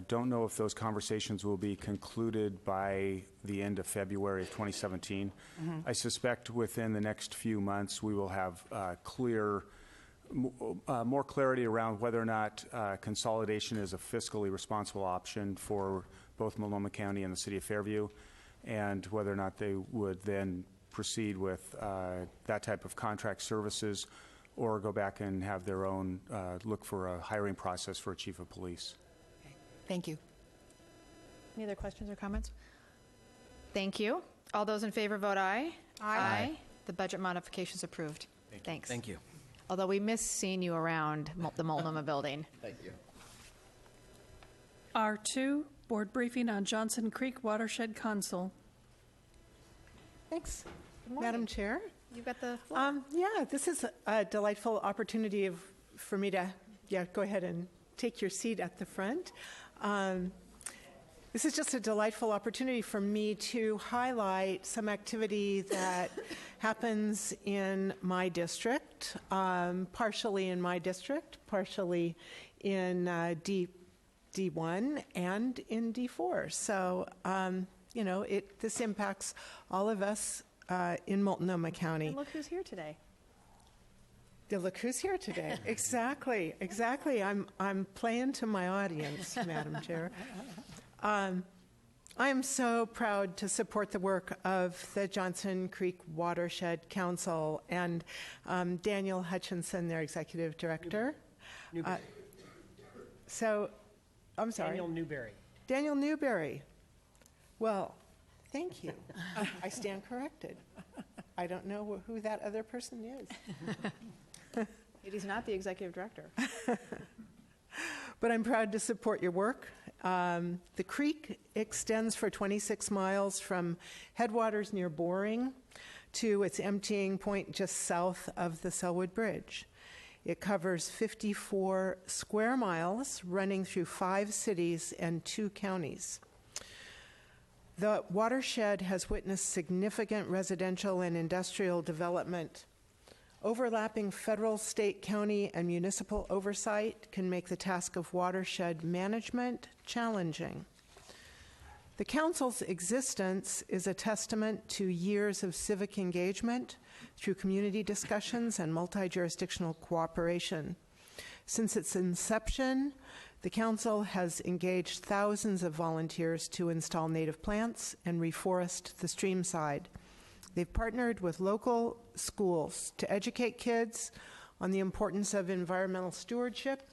don't know if those conversations will be concluded by the end of February of 2017. I suspect within the next few months we will have more clarity around whether or not consolidation is a fiscally responsible option for both Multnomah County and the city of Fairview, and whether or not they would then proceed with that type of contract services or go back and have their own look for a hiring process for a chief of police. Thank you. Any other questions or comments? Thank you. All those in favor vote aye. Aye. The budget modification is approved. Thanks. Thank you. Although we miss seeing you around the Multnomah building. Thank you. R2, board briefing on Johnson Creek Watershed Council. Thanks, Madam Chair. You've got the floor. Yeah, this is a delightful opportunity for me to go ahead and take your seat at the front. This is just a delightful opportunity for me to highlight some activity that happens in my district, partially in my district, partially in D1 and in D4. So, this impacts all of us in Multnomah County. And look who's here today. Look who's here today. Exactly. I'm playing to my audience, Madam Chair. I am so proud to support the work of the Johnson Creek Watershed Council and Daniel Hutchinson, their executive director. I'm sorry. Daniel Newberry. Daniel Newberry. Well, thank you. I stand corrected. I don't know who that other person is. He's not the executive director. But I'm proud to support your work. The creek extends for 26 miles from headwaters near Boring to its emptying point just south of the Selwood Bridge. It covers 54 square miles running through 5 cities and 2 counties. The watershed has witnessed significant residential and industrial development. Overlapping federal, state, county, and municipal oversight can make the task of watershed management challenging. The Council's existence is a testament to years of civic engagement through community discussions and multi-jurisdictional cooperation. Since its inception, the Council has engaged thousands of volunteers to install native plants and reforest the streamside. They've partnered with local schools to educate kids on the importance of environmental stewardship,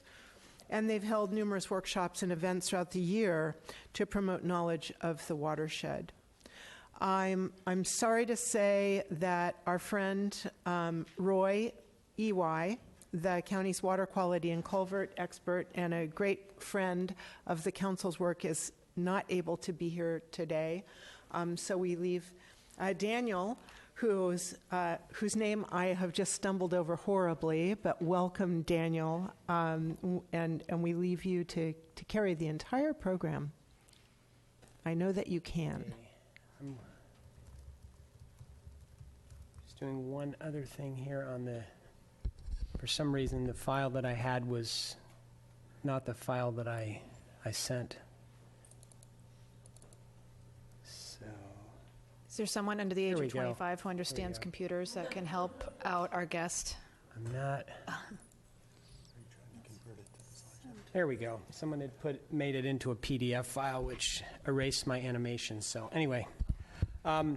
and they've held numerous workshops and events throughout the year to promote knowledge of the watershed. I'm sorry to say that our friend Roy EY, the county's water quality and culvert expert and a great friend of the Council's work, is not able to be here today. So we leave Daniel, whose name I have just stumbled over horribly, but welcome, Daniel, and we leave you to carry the entire program. I know that you can. I'm just doing one other thing here on the, for some reason the file that I had was not the file that I sent. Is there someone under the age There of we go. 25 who understands computers that can help out our guest? I'm not. There we go. Someone had made it into a PDF file, which erased my animation. So anyway, so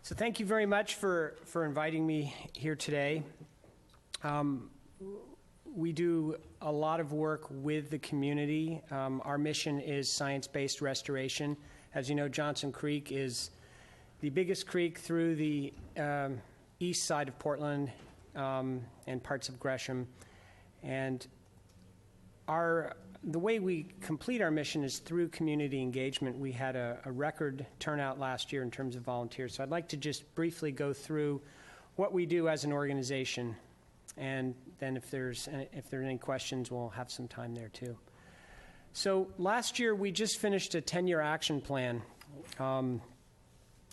thank you very much for inviting me here today. We do a lot of work with the community. Our mission is science-based restoration. As you know, Johnson Creek is the biggest creek through the east side of Portland and parts of Gresham. And the way we complete our mission is through community engagement. We had a record turnout last year in terms of volunteers. So I'd like to just briefly go through what we do as an organization. And then if there's any questions, we'll have some time there too. So last year, we just finished a 10-year action plan.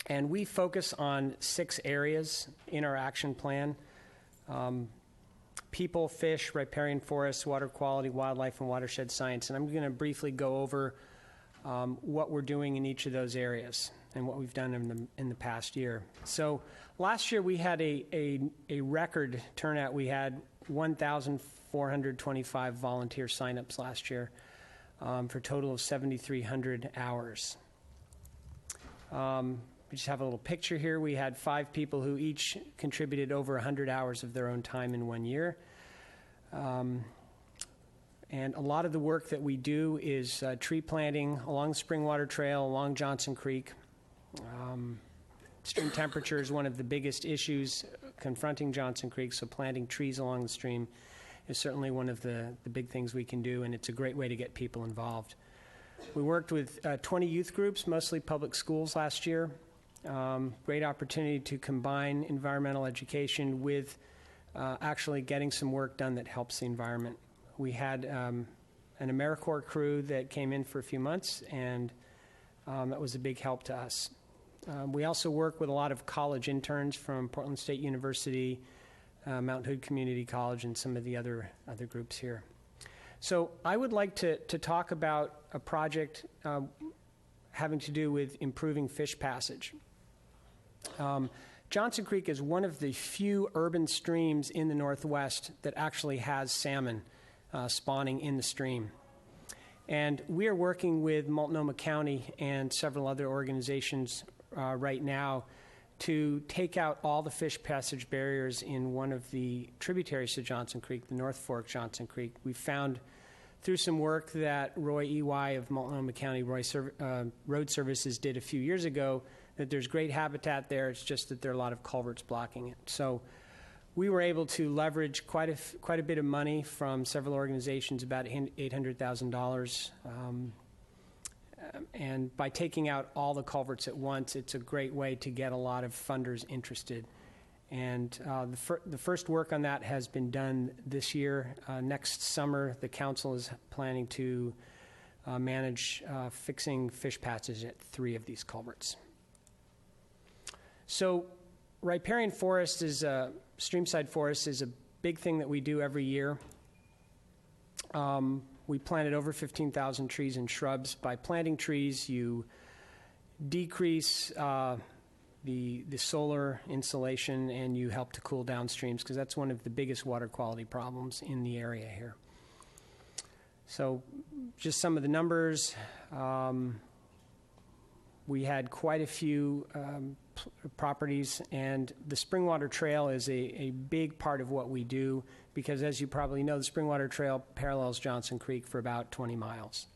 And we focus on 6 areas in our action plan: people, fish, riparian forests, water quality, wildlife, and watershed science. And I'm going to briefly go over what we're doing in each of those areas and what we've done in the past year. So last year we had a record turnout. We had 1,425 volunteer signups last year for a total of 7,300 hours. We just have a little picture here. We had 5 people who each contributed over 100 hours of their own time in 1 year. And a lot of the work that we do is tree planting along the Springwater Trail, along Johnson Creek. Stream temperature is one of the biggest issues confronting Johnson Creek, so planting trees along the stream is certainly one of the big things we can do, and it's a great way to get people involved. We worked with 20 youth groups, mostly public schools last year. Great opportunity to combine environmental education with actually getting some work done that helps the environment. We had an AmeriCorps crew that came in for a few months, and that was a big help to us. We also work with a lot of college interns from Portland State University, Mount Hood Community College, and some of the other groups here. So I would like to talk about a project having to do with improving fish passage. Johnson Creek is one of the few urban streams in the Northwest that actually has salmon spawning in the stream. And we are working with Multnomah County and several other organizations right now to take out all the fish passage barriers in one of the tributaries to Johnson Creek, the North Fork Johnson Creek. We found through some work that Roy EY of Multnomah County Road Services did a few years ago that there's great habitat there. It's just that there are a lot of culverts blocking it. So we were able to leverage quite a bit of money from several organizations, about $800,000. And by taking out all the culverts at once, it's a great way to get a lot of funders interested. And the first work on that has been done this year. Next summer, the council is planning to manage fixing fish passage at 3 of these culverts. So riparian forest streamside forest is a big thing that we do every year. We planted over 15,000 trees and shrubs. By planting trees, you decrease the solar insulation, and you help to cool down streams, because that's one of the biggest water quality problems in the area here. So just some of the numbers. We had quite a few properties, and the Springwater Trail is a big part of what we do, because as you probably know, the Springwater Trail parallels Johnson Creek for about 20 miles.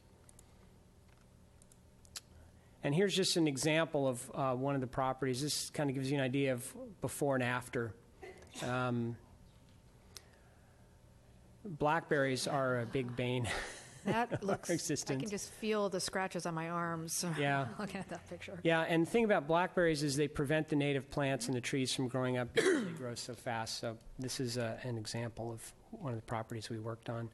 And here's just an example of one of the properties. This kind of gives you an idea of before and after. Blackberries are a big bane. That looks, existence. I can just feel the scratches on my arms. Yeah. Looking at that picture. Yeah, and the thing about blackberries is they prevent the native plants and the trees from growing up because they grow so fast. So this is an example of one of the properties we worked on.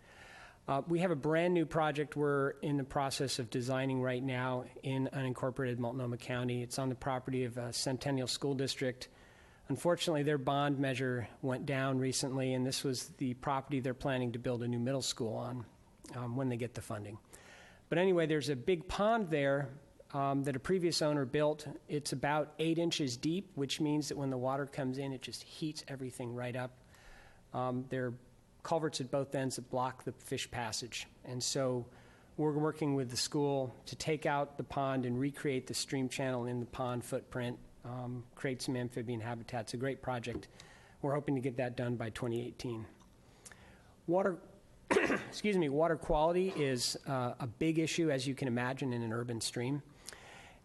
We have a brand new project we're in the process of designing right now in unincorporated Multnomah County. It's on the property of Centennial School District. Unfortunately, their bond measure went down recently, and this was the property they're planning to build a new middle school on. When they get the funding. But anyway, there's a big pond there that a previous owner built. It's about 8 inches deep, which means that when the water comes in, it just heats everything right up. There are culverts at both ends that block the fish passage. And so we're working with the school to take out the pond and recreate the stream channel in the pond footprint, create some amphibian habitat. It's a great project. We're hoping to get that done by 2018. Water quality is a big issue, as you can imagine, in an urban stream.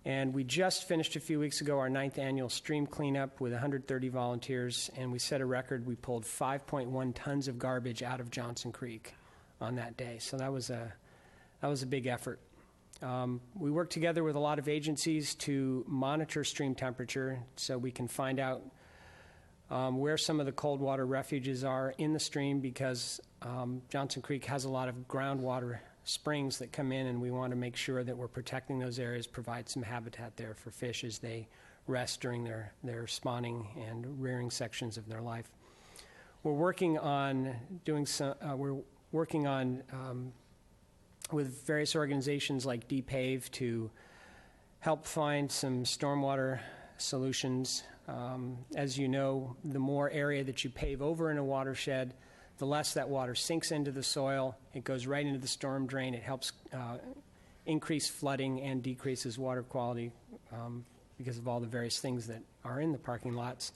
And we just finished a few weeks ago our 9th annual stream cleanup with 130 volunteers, and we set a record. We pulled 5.1 tons of garbage out of Johnson Creek on that day. So that was a big effort. We work together with a lot of agencies to monitor stream temperature so we can find out where some of the cold water refuges are in the stream, because Johnson Creek has a lot of groundwater springs that come in, and we want to make sure that we're protecting those areas, provide some habitat there for fish as they rest during their spawning and rearing sections of their life. We're working on with various organizations like DPAVE to help find some stormwater solutions. As you know, the more area that you pave over in a watershed, the less that water sinks into the soil. It goes right into the storm drain. It helps increase flooding and decreases water quality because of all the various things that are in the parking lots.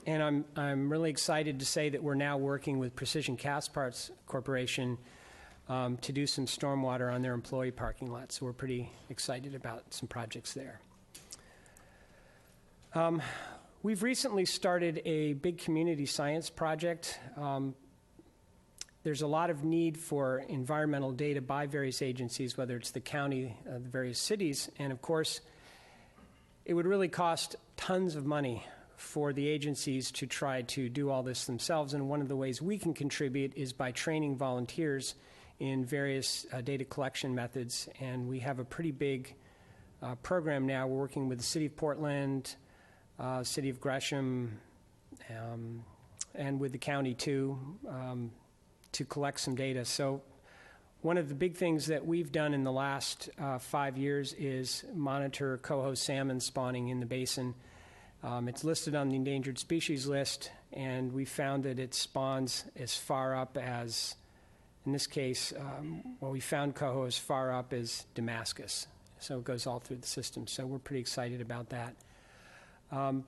And I'm really excited to say that we're now working with Precision Cast Parts Corporation to do some stormwater on their employee parking lots. So we're pretty excited about some projects there. We've recently started a big community science project. There's a lot of need for environmental data by various agencies, whether it's the county, the various cities, and of course, it would really cost tons of money for the agencies to try to do all this themselves, and one of the ways we can contribute is by training volunteers in various data collection methods, and we have a pretty big program now. We're working with the City of Portland, City of Gresham, and with the county too, to collect some data. So one of the big things that we've done in the last 5 years is monitor coho salmon spawning in the basin. It's listed on the endangered species list, and we found that it spawns as far up as, in this case, we found coho as far up as Damascus. So it goes all through the system. So we're pretty excited about that.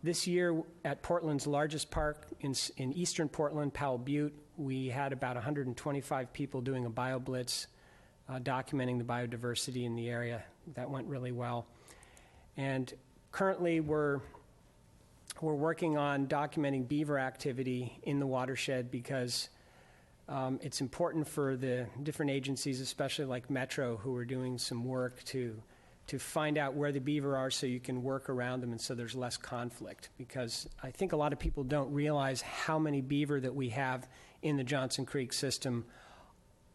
This year at Portland's largest park in eastern Portland, Powell Butte, we had about 125 people doing a BioBlitz, documenting the biodiversity in the area. That went really well. And currently we're working on documenting beaver activity in the watershed, because it's important for the different agencies, especially like Metro, who are doing some work to find out where the beaver are so you can work around them and so there's less conflict. Because I think a lot of people don't realize how many beaver that we have in the Johnson Creek system,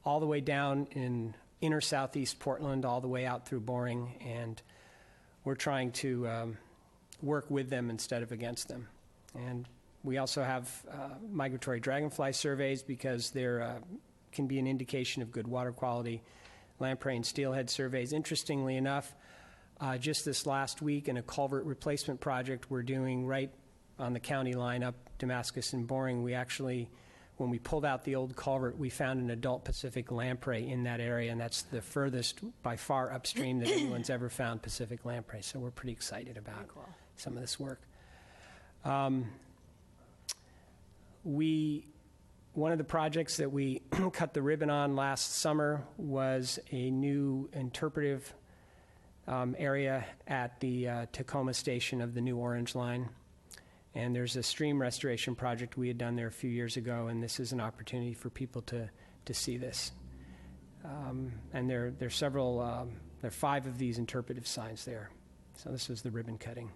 all the way down in inner southeast Portland, all the way out through Boring, and we're trying to work with them instead of against them. And we also have migratory dragonfly surveys, because there can be an indication of good water quality. Lamprey and steelhead surveys. Interestingly enough, just this last week in a culvert replacement project we're doing right on the county line up Damascus and Boring. We actually, when we pulled out the old culvert, we found an adult Pacific lamprey in that area, and that's the furthest by far upstream that anyone's ever found Pacific lamprey. So we're pretty excited about some of this work. One of the projects that we cut the ribbon on last summer was a new interpretive area at the Tacoma station of the new Orange Line. And there's a stream restoration project we had done there a few years ago, and this is an opportunity for people to see this. And there are several, there are 5 of these interpretive signs there. So this was the ribbon cutting.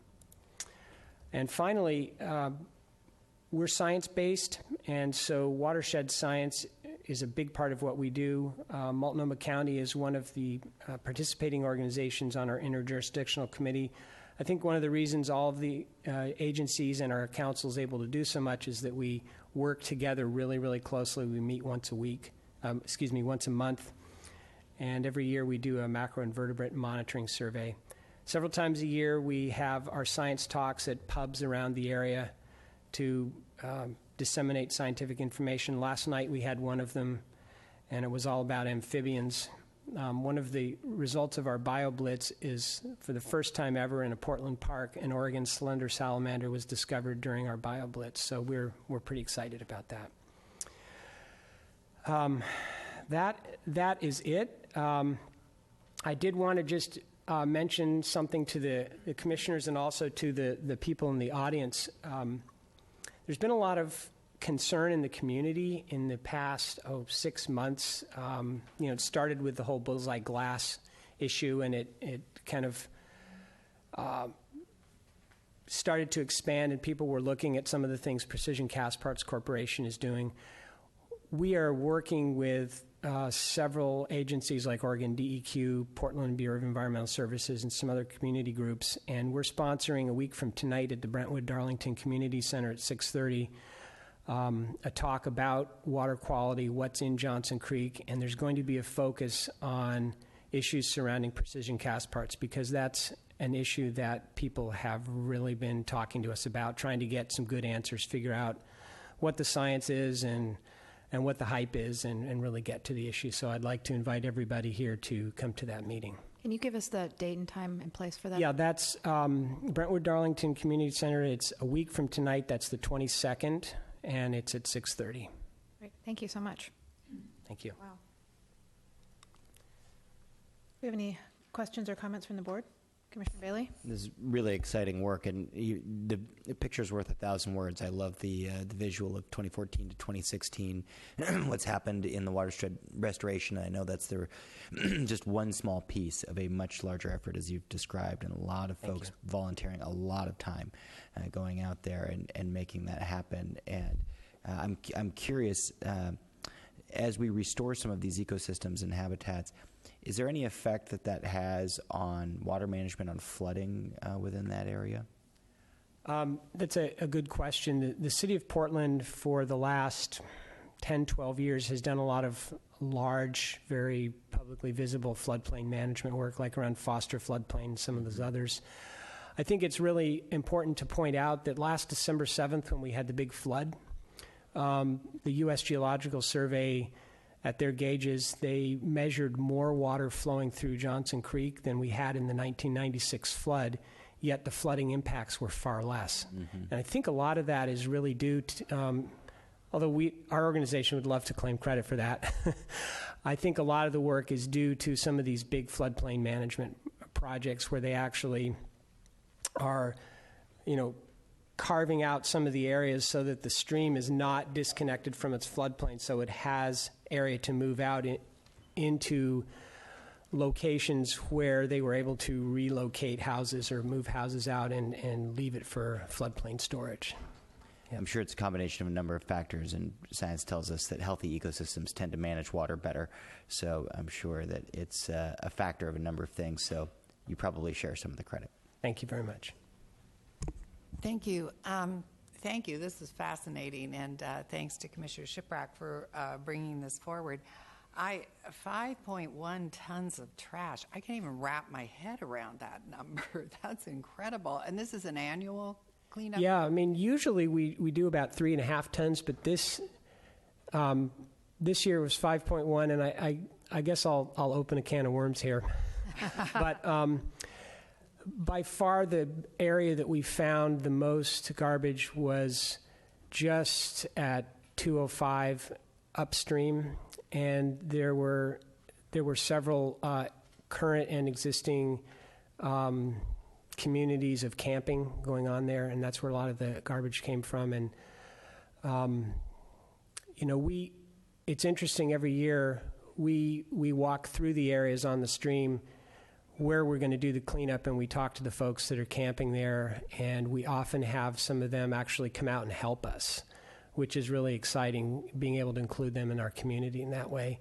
And finally, we're science-based, and so watershed science is a big part of what we do. Multnomah County is one of the participating organizations on our interjurisdictional committee. I think one of the reasons all of the agencies and our council is able to do so much is that we work together really, really closely. We meet once a month, and every year we do a macroinvertebrate monitoring survey. Several times a year we have our science talks at pubs around the area to disseminate scientific information. Last night we had one of them, and it was all about amphibians. One of the results of our BioBlitz is, for the first time ever in a Portland park, an Oregon slender salamander was discovered during our BioBlitz. So we're pretty excited about that. That is it. I did want to just mention something to the commissioners and also to the people in the audience. There's been a lot of concern in the community in the past 6 months. It started with the whole bullseye glass issue, and it kind of started to expand, and people were looking at some of the things Precision Cast Parts Corporation is doing. We are working with several agencies like Oregon DEQ, Portland Bureau of Environmental Services, and some other community groups, and we're sponsoring a week from tonight at the Brentwood Darlington Community Center at 6:30 a talk about water quality, what's in Johnson Creek, and there's going to be a focus on issues surrounding precision cast parts, because that's an issue that people have really been talking to us about, trying to get some good answers, figure out what the science is and what the hype is, and really get to the issue. So I'd like to invite everybody here to come to that meeting. Can you give us the date and time and place for that? Yeah, that's Brentwood Darlington Community Center. It's a week from tonight. That's the 22nd, and it's at 6:30. Great. Thank you so much. Thank you. Wow. Do we have any questions or comments from the board? Commissioner Bailey? This is really exciting work, and the picture's worth 1,000 words. I love the visual of 2014 to 2016, what's happened in the watershed restoration. I know that's just one small piece of a much larger effort, as you've described, and a lot of folks volunteering a lot of time going out there and making that happen. And I'm curious, as we restore some of these ecosystems and habitats, is there any effect that has on water management, on flooding within that area? That's a good question. The city of Portland for the last 10, 12 years has done a lot of large, very publicly visible floodplain management work, like around Foster floodplain and some of those others. I think it's really important to point out that last December 7th, when we had the big flood, the U.S. Geological Survey, at their gauges, they measured more water flowing through Johnson Creek than we had in the 1996 flood, yet the flooding impacts were far less. Mm-hmm. And I think a lot of that is really due to, although our organization would love to claim credit for that, I think a lot of the work is due to some of these big floodplain management projects where they actually are, carving out some of the areas so that the stream is not disconnected from its floodplain, so it has area to move out into locations where they were able to relocate houses or move houses out and leave it for floodplain storage. Yeah. I'm sure it's a combination of a number of factors, and science tells us that healthy ecosystems tend to manage water better, so I'm sure that it's a factor of a number of things, so you probably share some of the credit. Thank you very much. Thank you. Thank you. This is fascinating, and thanks to Commissioner Shiprock for bringing this forward. 5.1 tons of trash. I can't even wrap my head around that number. That's incredible. And this is an annual cleanup? Yeah, I mean, usually we do about 3.5 tons, but this year was 5.1, and I guess I'll open a can of worms here. But by far the area that we found the most garbage was just at 205 upstream, and there were several current and existing communities of camping going on there, and that's where a lot of the garbage came from. And it's interesting, every year we walk through the areas on the stream where we're going to do the cleanup, and we talk to the folks that are camping there, and we often have some of them actually come out and help us, which is really exciting, being able to include them in our community in that way.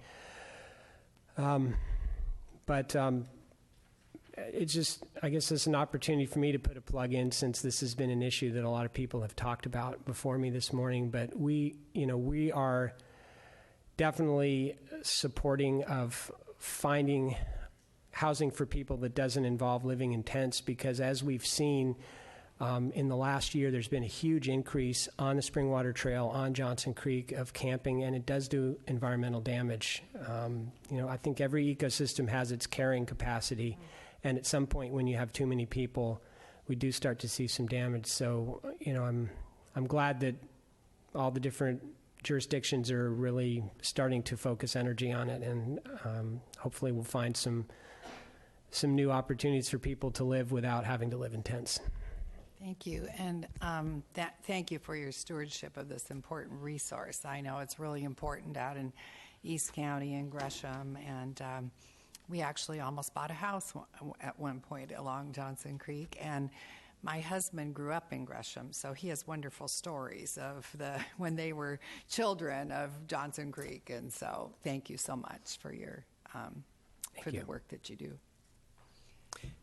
It's just, I guess it's an opportunity for me to put a plug in, since this has been an issue that a lot of people have talked about before me this morning. But we are definitely supporting of finding housing for people that doesn't involve living in tents, because as we've seen in the last year, there's been a huge increase on the Springwater Trail, on Johnson Creek, of camping, and it does do environmental damage. I think every ecosystem has its carrying capacity, and at some point when you have too many people, we do start to see some damage. So, I'm glad that all the different jurisdictions are really starting to focus energy on it, and hopefully we'll find some new opportunities for people to live without having to live in tents. Thank you. And thank you for your stewardship of this important resource. I know it's really important out in East County and Gresham, and we actually almost bought a house at one point along Johnson Creek, and my husband grew up in Gresham, so he has wonderful stories of when they were children of Johnson Creek, and so thank you so much for your the work that you do.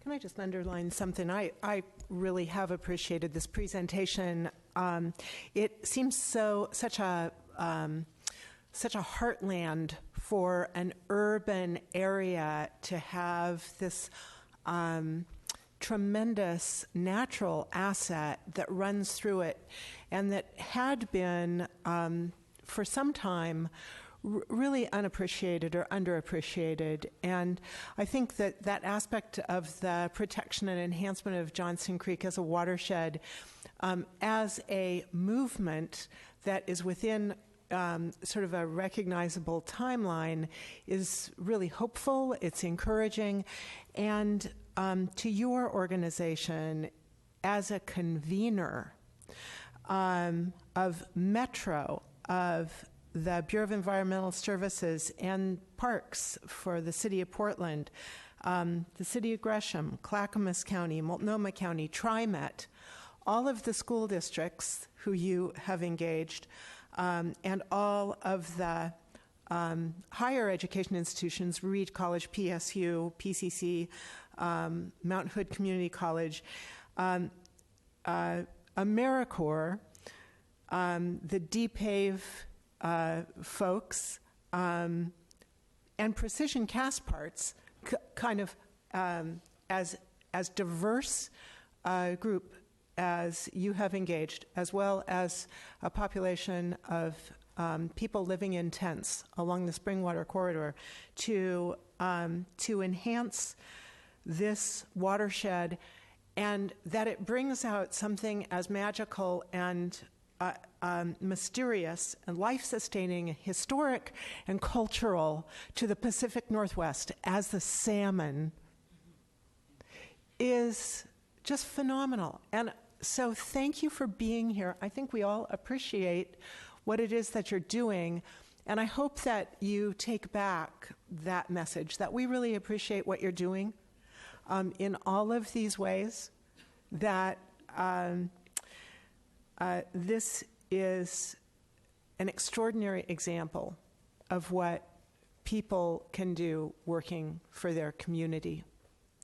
Can I just underline something? I really have appreciated this presentation. It seems such a heartland for an urban area to have this tremendous natural asset that runs through it, and that had been for some time really unappreciated or underappreciated. And I think that that of the protection and enhancement of Johnson Creek as a watershed, as a movement that is within sort of a recognizable timeline, is really hopeful, it's encouraging. And to your organization as a convener of Metro, of the Bureau of Environmental Services and Parks for the City of Portland, the City of Gresham, Clackamas County, Multnomah County, TriMet, all of the school districts who you have engaged, and all of the higher education institutions, Reed College, PSU, PCC, Mount Hood Community College, AmeriCorps, the DPAVE folks, and Precision Cast Parts, kind of as diverse a group as you have engaged, as well as a population of people living in tents along the Springwater corridor, to enhance this watershed, and that it brings out something as magical and mysterious and life-sustaining, historic and cultural to the Pacific Northwest as the salmon is just phenomenal. And so thank you for being here. I think we all appreciate what it is that you're doing, and I hope that you take back that message, that we really appreciate what you're doing in all of these ways, that this is an extraordinary example of what people can do working for their community.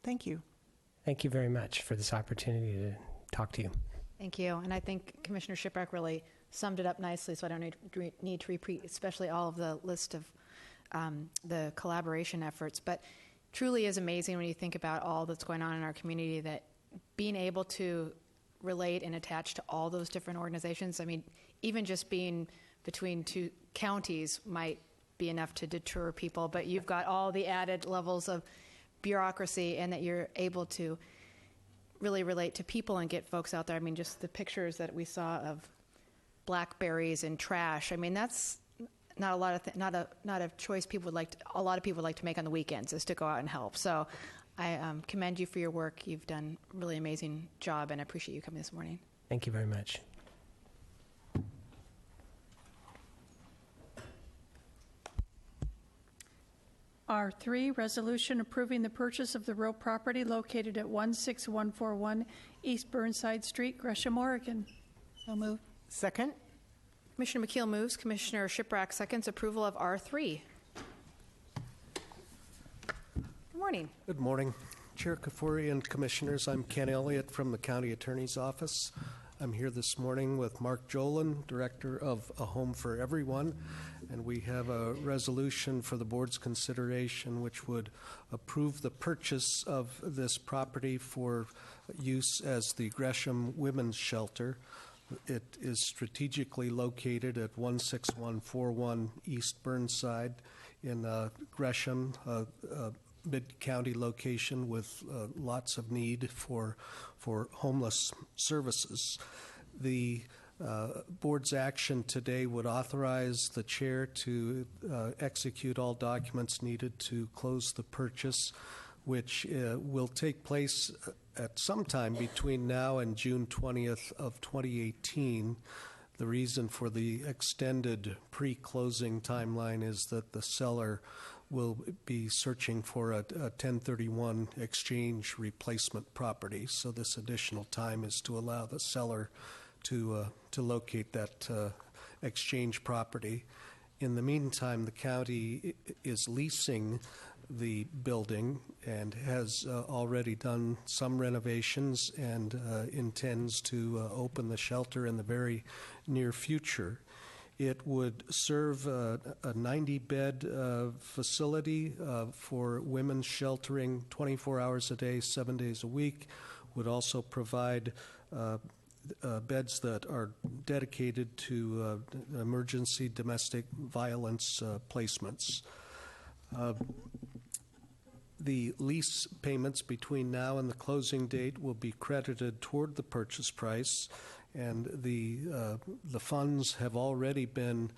Thank you. Thank you very much for this opportunity to talk to you. Thank you. And I think Commissioner Shipwreck really summed it up nicely, so I don't need to repeat, especially all of the list of the collaboration efforts. But truly is amazing when you think about all that's going on in our community, that being able to relate and attach to all those different organizations. I mean, even just being between two counties might be enough to deter people, but you've got all the added levels of bureaucracy, and that you're able to really relate to people and get folks out there. I mean, just the pictures that we saw of blackberries and trash. I mean, that's not a lot of not a choice people would like to, a lot of people would like to make on the weekends, is to go out and help. So I commend you for your work. You've done a really amazing job, and I appreciate you coming this morning. Thank you very much. R3, resolution approving the purchase of the real property located at 16141 East Burnside Street, Gresham, Oregon. So moved. Second. Commissioner McKeel moves. Commissioner Shiprack seconds approval of R3. Good morning. Good morning. Chair Kafuri and Commissioners, I'm Ken Elliott from the County Attorney's Office. I'm here this morning with Mark Jolan, Director of A Home for Everyone, and we have a resolution for the board's consideration which would approve the purchase of this property for use as the Gresham Women's Shelter. It is strategically located at 16141 East Burnside in Gresham, a mid-county location with lots of need for homeless services. The board's action today would authorize the chair to execute all documents needed to close the purchase, which will take place at some time between now and June 20th of 2018. The reason for the extended pre-closing timeline is that the seller will be searching for a 1031 exchange replacement property. So this additional time is to allow the seller to locate that exchange property. In the meantime, the county is leasing the building and has already done some renovations and intends to open the shelter in the very near future. It would serve a 90-bed facility for women's sheltering 24 hours a day, 7 days a week. Would also provide beds that are dedicated to emergency domestic violence placements. The lease payments between now and the closing date will be credited toward the purchase price, and the funds have already been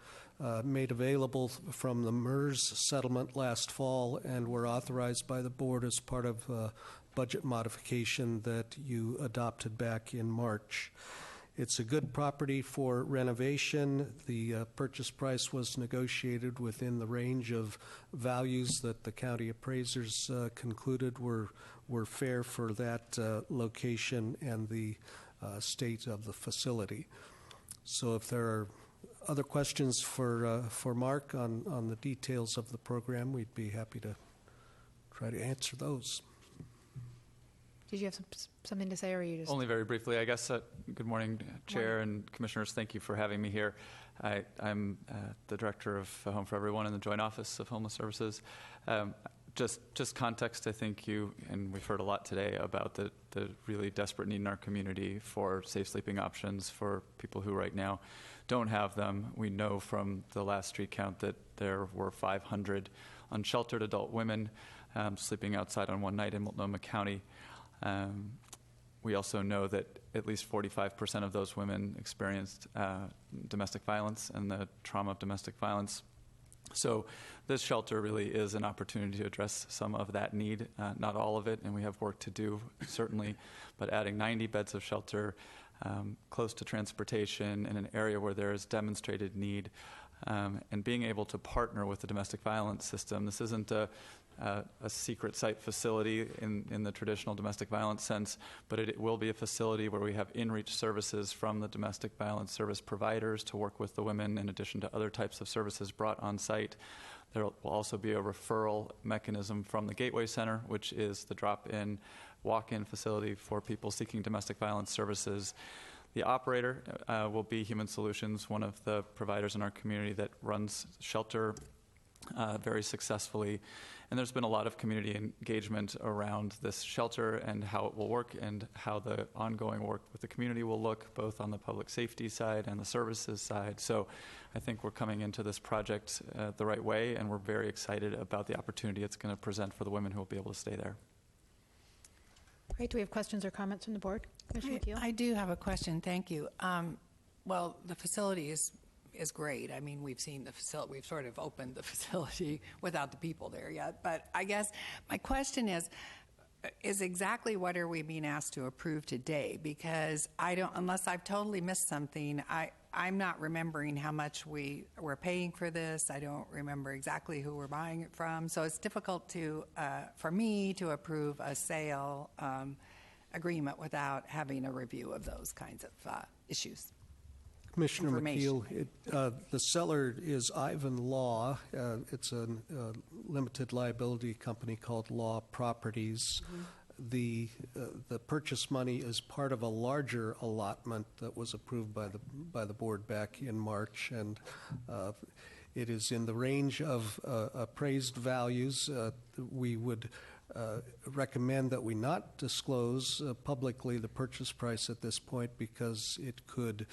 made available from the MERS settlement last fall and were authorized by the board as part of a budget modification that you adopted back in March. It's a good property for renovation. The purchase price was negotiated within the range of values that the county appraisers concluded were fair for that location and the state of the facility. So if there are other questions for Mark on the details of the program, we'd be happy to try to answer those. Did you have something to say, or are you just... Only very briefly, I guess. Good morning, Chair and Commissioners. Thank you for having me here. I'm the Director of Home for Everyone in the Joint Office of Homeless Services. Just context, I think and we've heard a lot today about the really desperate need in our community for safe sleeping options for people who right now don't have them. We know from the last street count that there were 500 unsheltered adult women sleeping outside on one night in Multnomah County. We also know that at least 45% of those women experienced domestic violence and the trauma of domestic violence. So this shelter really is an opportunity to address some of that need, not all of it, and we have work to do, certainly, but adding 90 beds of shelter close to transportation in an area where there is demonstrated need, and being able to partner with the domestic violence system. This isn't a secret site facility in the traditional domestic violence sense, but it will be a facility where we have in-reach services from the domestic violence service providers to work with the women in addition to other types of services brought on site. There will also be a referral mechanism from the Gateway Center, which is the drop-in, walk-in facility for people seeking domestic violence services. The operator will be Human Solutions, one of the providers in our community that runs shelter very successfully. And there's been a lot of community engagement around this shelter and how it will work and how the ongoing work with the community will look, both on the public safety side and the services side. So I think we're coming into this project the right way, and we're very excited about the opportunity it's going to present for the women who will be able to stay there. Great. Do we have questions or comments from the board? Commissioner McKeel? I do have a question. Thank you. Well, the facility is great. I mean, we've seen the facility. We've sort of opened the facility without the people there yet. But I guess my question is exactly what are we being asked to approve today? Because I don't, unless I've totally missed something, I'm not remembering how much we're paying for this. I don't remember exactly who we're buying it from. So it's difficult for me to approve a sale agreement without having a review of those kinds of issues. Commissioner McKeel, the seller is Ivan Law. It's a limited liability company called Law Properties. The purchase money is part of a larger allotment that was approved by the board back in March, and it is in the range of appraised values. We would recommend that we not disclose publicly the purchase price at this point because it could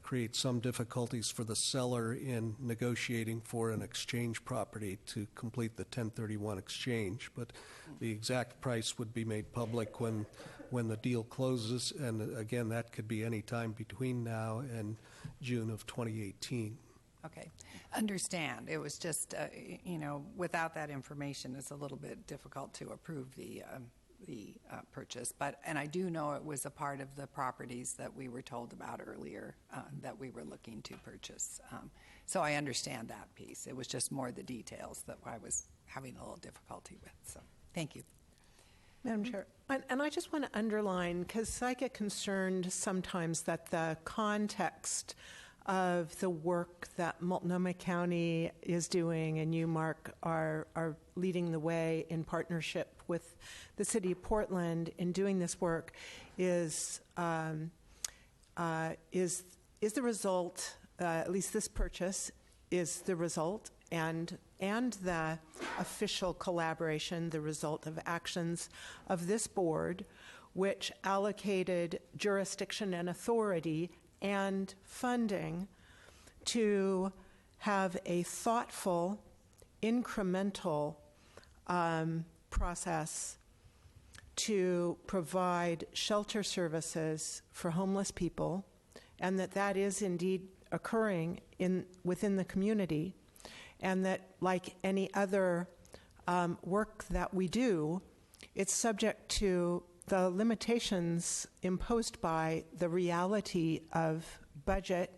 create some difficulties for the seller in negotiating for an exchange property to complete the 1031 exchange. But the exact price would be made public when the deal closes, and again, that could be any time between now and June of 2018. Okay. Understand. It was just, without that information, it's a little bit difficult to approve the purchase. And I do know it was a part of the properties that we were told about earlier that we were looking to purchase. So I understand that piece. It was just more the details that I was having a little difficulty with. So thank you. Madam Chair, and I just want to underline, because I get concerned sometimes that the context of the work that Multnomah County is doing and you, Mark, are leading the way in partnership with the City of Portland in doing this work is the result, at least this purchase is the result, and the official collaboration, the result of actions of this board, which allocated jurisdiction and authority and funding to have a thoughtful, incremental process to provide shelter services for homeless people, and that is indeed occurring within the community, and that, like any other work that we do, it's subject to the limitations imposed by the reality of budget,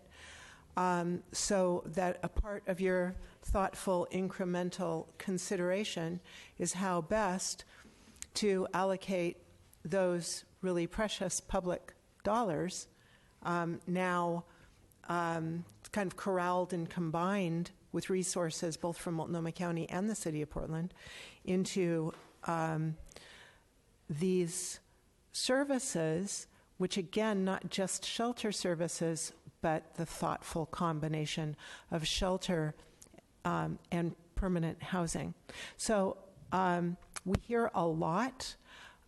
so that a part of your thoughtful, incremental consideration is how best to allocate those really precious public dollars, now kind of corralled and combined with resources both from Multnomah County and the City of Portland into these services, which again, not just shelter services, but the thoughtful combination of shelter and permanent housing. So we hear a lot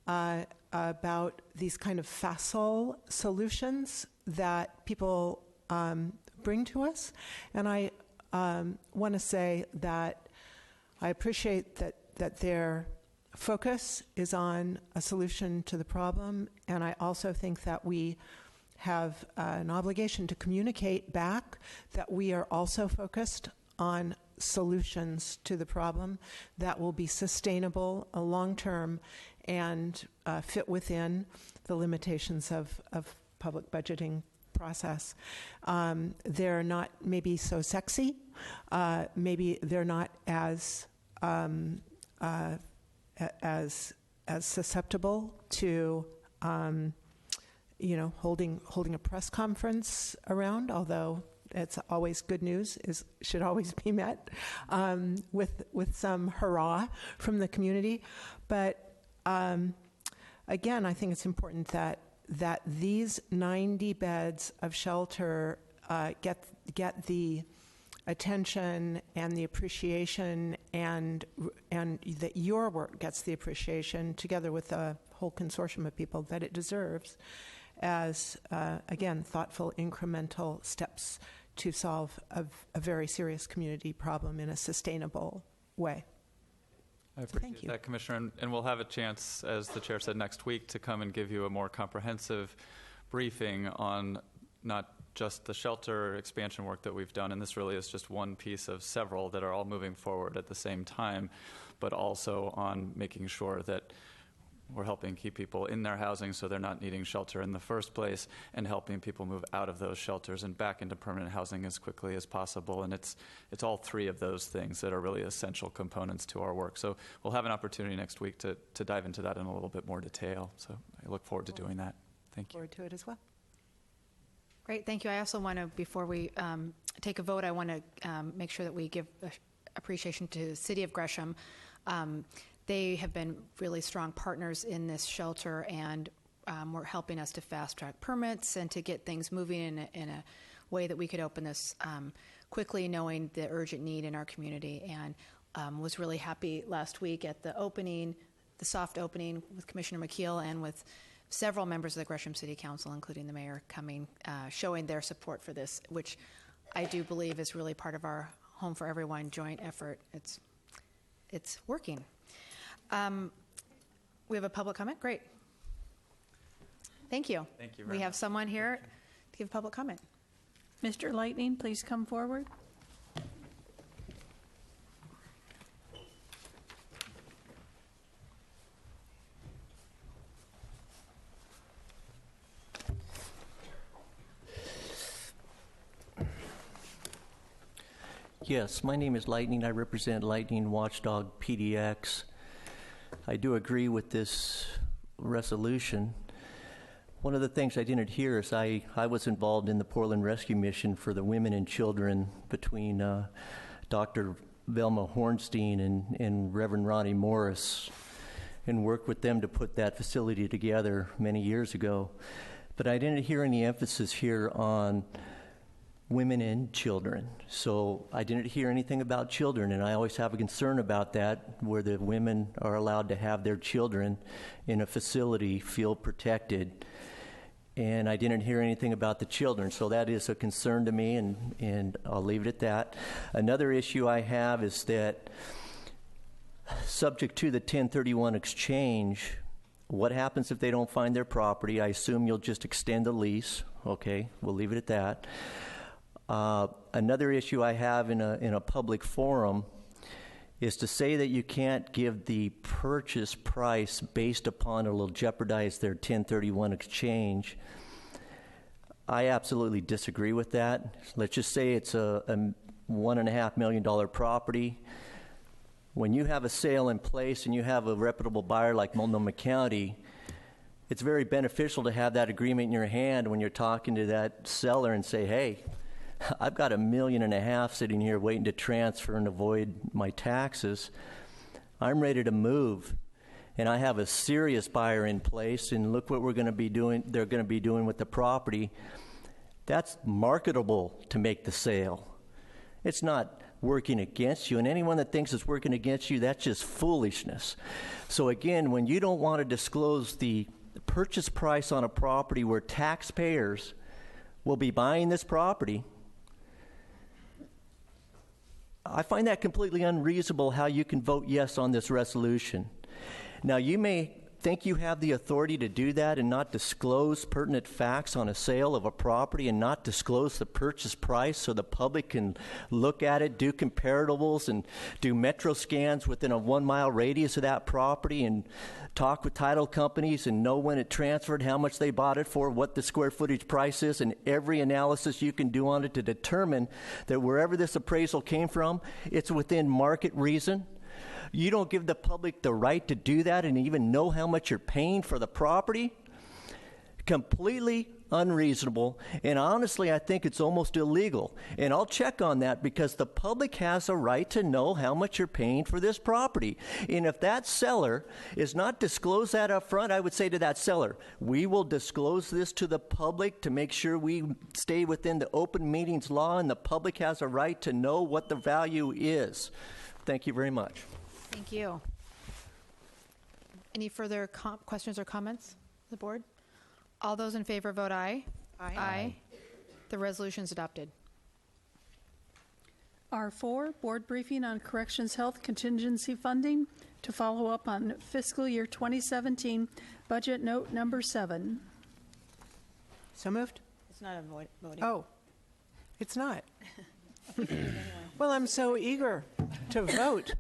about these kind of facile solutions that people bring to us, and I want to say that I appreciate that their focus is on a solution to the problem, and I also think that we have an obligation to communicate back that we are also focused on solutions to the problem that will be sustainable, long-term, and fit within the limitations of public budgeting process. They're not maybe so sexy. Maybe they're not as susceptible to holding a press conference around, although it's always good news, should always be met with some hurrah from the community. But again, I think it's important that these 90 beds of shelter get the attention and the appreciation, and that your work gets the appreciation together with a whole consortium of people that it deserves as, again, thoughtful, incremental steps to solve a very serious community problem in a sustainable way. I appreciate that, Commissioner, and we'll have a chance, as the chair said, next week to come and give you a more comprehensive briefing on not just the shelter expansion work that we've done, and this really is just one piece of several that are all moving forward at the same time, but also on making sure that we're helping keep people in their housing so they're not needing shelter in the first place, and helping people move out of those shelters and back into permanent housing as quickly as possible. And it's all three of those things that are really essential components to our work. So we'll have an opportunity next week to dive into that in a little bit more detail. So I look forward to doing that. Thank you. Forward to it as well. Great, thank you. I also want to, before we take a vote, I want to make sure that we give appreciation to the City of Gresham. They have been really strong partners in this shelter, and were helping us to fast-track permits and to get things moving in a way that we could open this quickly, knowing the urgent need in our community. And was really happy last week at the opening, the soft opening with Commissioner McKeel and with several members of the Gresham City Council, including the mayor, coming, showing their support for this, which I do believe is really part of our Home for Everyone joint effort. It's working. We have a public comment? Great. Thank you. Thank you very We have much. someone here to give public comment. Mr. Lightning, please come forward. Yes, my name is Lightning. I represent Lightning Watchdog PDX. I do agree with this resolution. One of the things I didn't hear is I was involved in the Portland Rescue Mission for the women and children between Dr. Velma Hornstein and Reverend Ronnie Morris, and worked with them to put that facility together many years ago. But I didn't hear any emphasis here on women and children. So I didn't hear anything about children, and I always have a concern about that, where the women are allowed to have their children in a facility, feel protected. And I didn't hear anything about the children, so that is a concern to me, and I'll leave it at that. Another issue I have is that, subject to the 1031 exchange, what happens if they don't find their property? I assume you'll just extend the lease. Okay, we'll leave it at that. Another issue I have in a public forum is to say that you can't give the purchase price based upon it will jeopardize their 1031 exchange. I absolutely disagree with that. Let's just say it's a $1.5 million property. When you have a sale in place and you have a reputable buyer like Multnomah County, it's very beneficial to have that agreement in your hand when you're talking to that seller and say, hey, I've got $1.5 million sitting here waiting to transfer and avoid my taxes. I'm ready to move, and I have a serious buyer in place, and look what we're going to be doing. They're going to be doing with the property. That's marketable to make the sale. It's not working against you, and anyone that thinks it's working against you, that's just foolishness. So again, when you don't want to disclose the purchase price on a property where taxpayers will be buying this property, I find that completely unreasonable how you can vote yes on this resolution. Now, you may think you have the authority to do that and not disclose pertinent facts on a sale of a property and not disclose the purchase price so the public can look at it, do comparables, and do metro scans within a 1 mile radius of that property and talk with title companies and know when it transferred, how much they bought it for, what the square footage price is, and every analysis you can do on it to determine that wherever this appraisal came from, it's within market reason. You don't give the public the right to do that and even know how much you're paying for the property? completely unreasonable, and honestly, I think it's almost illegal. And I'll check on that because the public has a right to know how much you're paying for this property. And if that seller is not disclosed that up front, I would say to that seller, we will disclose this to the public to make sure we stay within the open meetings law, and the public has a right to know what the value is. Thank you very much. Thank you. Any further questions or comments, the board? All those in favor vote aye. Aye. Aye. The resolution is adopted. R4, board briefing on corrections health contingency funding to follow up on fiscal year 2017 budget note number 7. So moved? It's not a voting. Oh, it's not. Well, I'm so eager to vote.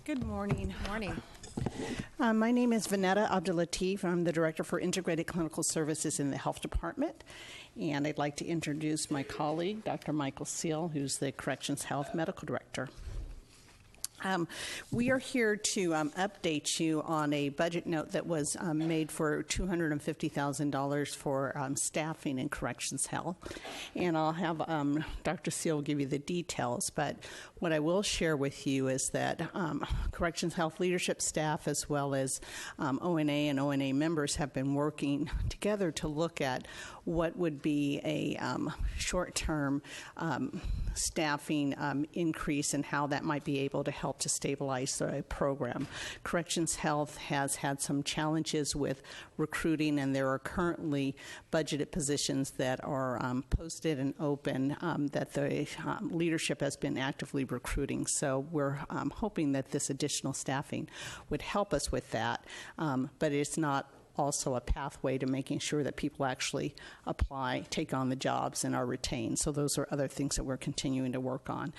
Good morning. Morning. My name is Vanetta Abdulatif. I'm the Director for Integrated Clinical Services in the Health Department. And I'd like to introduce my colleague, Dr. Michael Seal, who's the Corrections Health Medical Director. We are here to update you on a budget note that was made for $250,000 for staffing in corrections health. And I'll have Dr. Seal give you the details. But what I will share with you is that corrections health leadership staff, as well as ONA and ONA members, have been working together to look at what would be a short-term staffing increase and how that might be able to help to stabilize the program. Corrections Health has had some challenges with recruiting, and there are currently budgeted positions that are posted and open that the leadership has been actively recruiting. So we're hoping that this additional staffing would help us with that, but it's not also a pathway to making sure that people actually apply, take on the jobs, and are retained. So those are other things that we're continuing to work on.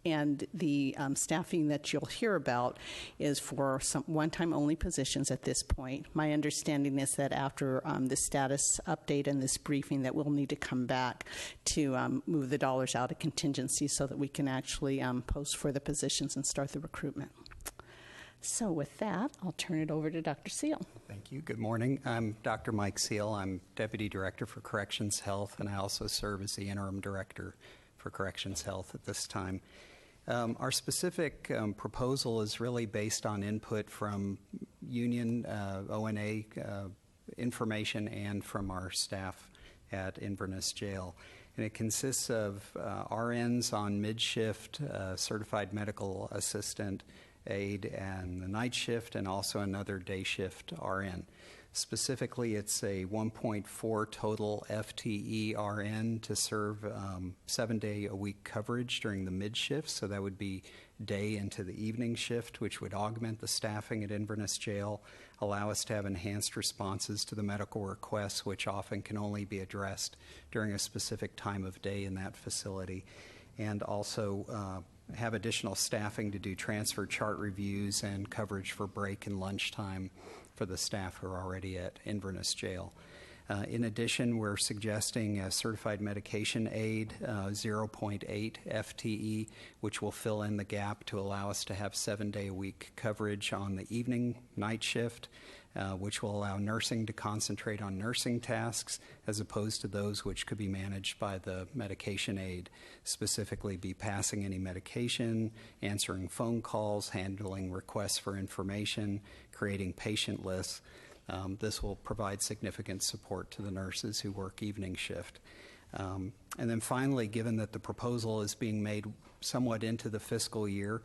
And the staffing that you'll hear about is for some one-time only positions at this point. My understanding is that after the status update and this briefing that we'll need to come back to move the dollars out of contingency so that we can actually post for the positions and start the recruitment. So with that, I'll turn it over to Dr. Seal. Thank you. Good morning. I'm Dr. Mike Seal. I'm Deputy Director for Corrections Health, and I also serve as the Interim Director for Corrections Health at this time. Our specific proposal is really based on input from union ONA information and from our staff at Inverness Jail. And it consists of RNs on mid-shift, certified medical assistant, aide, and the night shift, and also another day shift RN. Specifically, it's a 1.4 total FTE RN to serve 7-day-a-week coverage during the mid-shift, so that would be day into the evening shift, which would augment the staffing at Inverness Jail, allow us to have enhanced responses to the medical requests, which often can only be addressed during a specific time of day in that facility, and also have additional staffing to do transfer chart reviews and coverage for break and lunchtime for the staff who are already at Inverness Jail. In addition, we're suggesting a certified medication aid, 0.8 FTE, which will fill in the gap to allow us to have 7-day-a-week coverage on the evening night shift, which will allow nursing to concentrate on nursing tasks as opposed to those which could be managed by the medication aid, specifically be passing any medication, answering phone calls, handling requests for information, creating patient lists. This will provide significant support to the nurses who work evening shift. And then finally, given that the proposal is being made somewhat into the fiscal year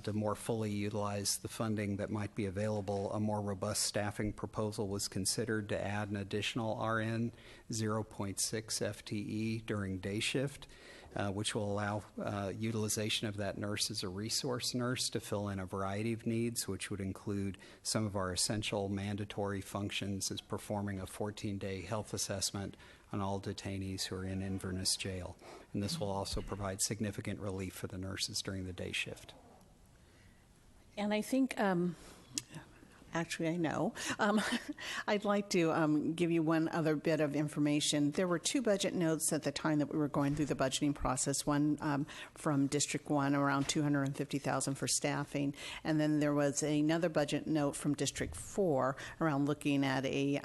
to more fully utilize the funding that might be available, a more robust staffing proposal was considered to add an additional RN 0.6 FTE during day shift, which will allow utilization of that nurse as a resource nurse to fill in a variety of needs, which would include some of our essential mandatory functions as performing a 14-day health assessment on all detainees who are in Inverness Jail. And this will also provide significant relief for the nurses during the day shift. And I think Actually, I know. I'd like to give you one other bit of information. There were two budget notes at the time that we were going through the budgeting process. One from District 1, around $250,000 for staffing, and then there was another budget note from District 4 around looking at a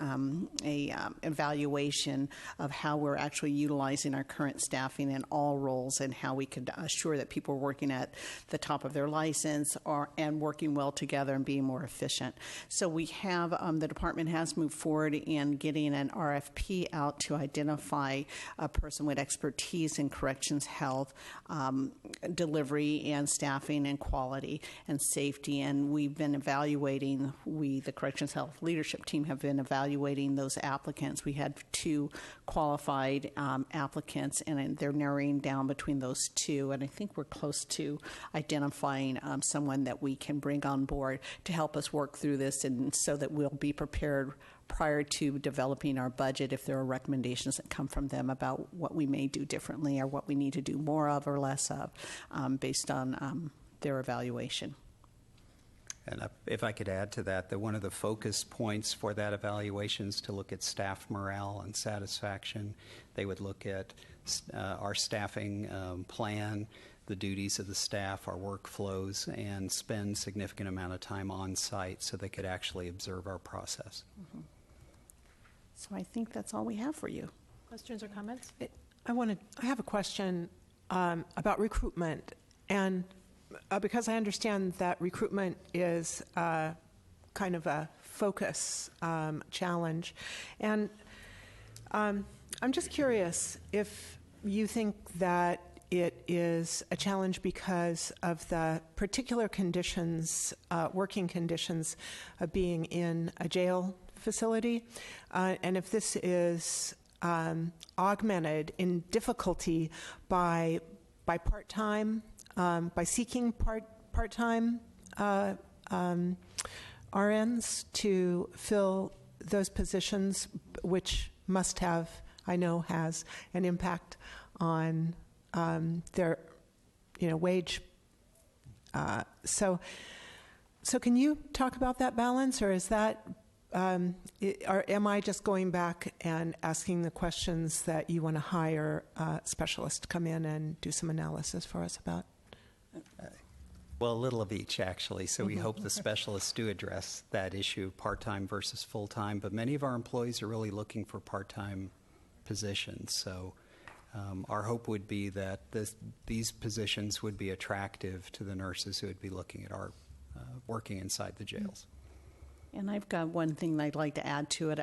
evaluation of how we're actually utilizing our current staffing in all roles and how we could assure that people are working at the top of their license and working well together and being more efficient. So we have, the department has moved forward in getting an RFP out to identify a person with expertise in corrections health, delivery and staffing and quality and safety. And we've been evaluating, the corrections health leadership team have been evaluating those applicants. We had 2 qualified applicants, and they're narrowing down between those 2. And I think we're close to identifying someone that we can bring on board to help us work through this, and so that we'll be prepared prior to developing our budget if there are recommendations that come from them about what we may do differently or what we need to do more of or less of based on their evaluation. And if I could add to that, one of the focus points for that evaluation is to look at staff morale and satisfaction. They would look at our staffing plan, the duties of the staff, our workflows, and spend significant amount of time on site so they could actually observe our process. Mm-hmm. So I think that's all we have for you. Questions or comments? I have a question about recruitment, and because I understand that recruitment is kind of a focus challenge, and I'm just curious if you think that it is a challenge because of the particular conditions, working conditions of being in a jail facility, and if this is augmented in difficulty by part-time, by seeking part-time RNs to fill those positions, which must have, I know, has an impact on their, wage. So can you talk about that balance, or is that, or am I just going back and asking the questions that you want to hire a specialist to come in and do some analysis for us about? Well, a little of each, actually. So we hope the specialists do address that issue, part-time versus full-time. But many of our employees are really looking for part-time positions. So our hope would be that these positions would be attractive to the nurses who would be looking at our working inside the jails. And I've got one thing I'd like to add to it.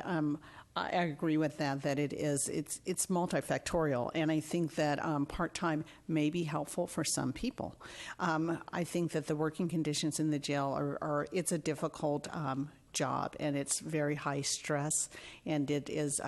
I agree with that it's multifactorial, and I think that part-time may be helpful for some people. I think that the working conditions in the jail it's a difficult job, and it's very high stress, and it is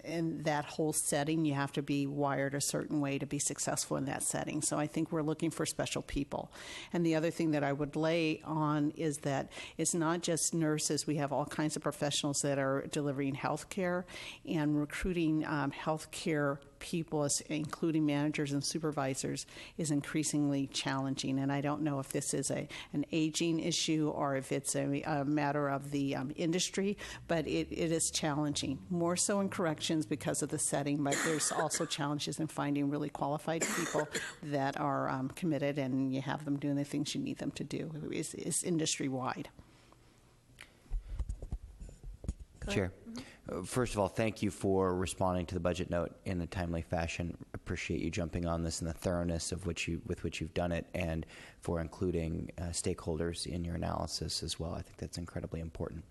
in that whole setting you have to be wired a certain way to be successful in that setting. So I think we're looking for special people. And the other thing that I would lay on is that it's not just nurses. We have all kinds of professionals that are delivering health care, and recruiting health care people, including managers and supervisors, is increasingly challenging. And I don't know if this is an aging issue or if it's a matter of the industry, but it is challenging, more so in corrections because of the setting, but there's also challenges in finding really qualified people that are committed, and you have them doing the things you need them to do. It's industry-wide. Chair. First of all, thank you for responding to the budget note in a timely fashion. Appreciate you jumping on this and the thoroughness with which you've done it, and for including stakeholders in your analysis as well. I think that's incredibly important.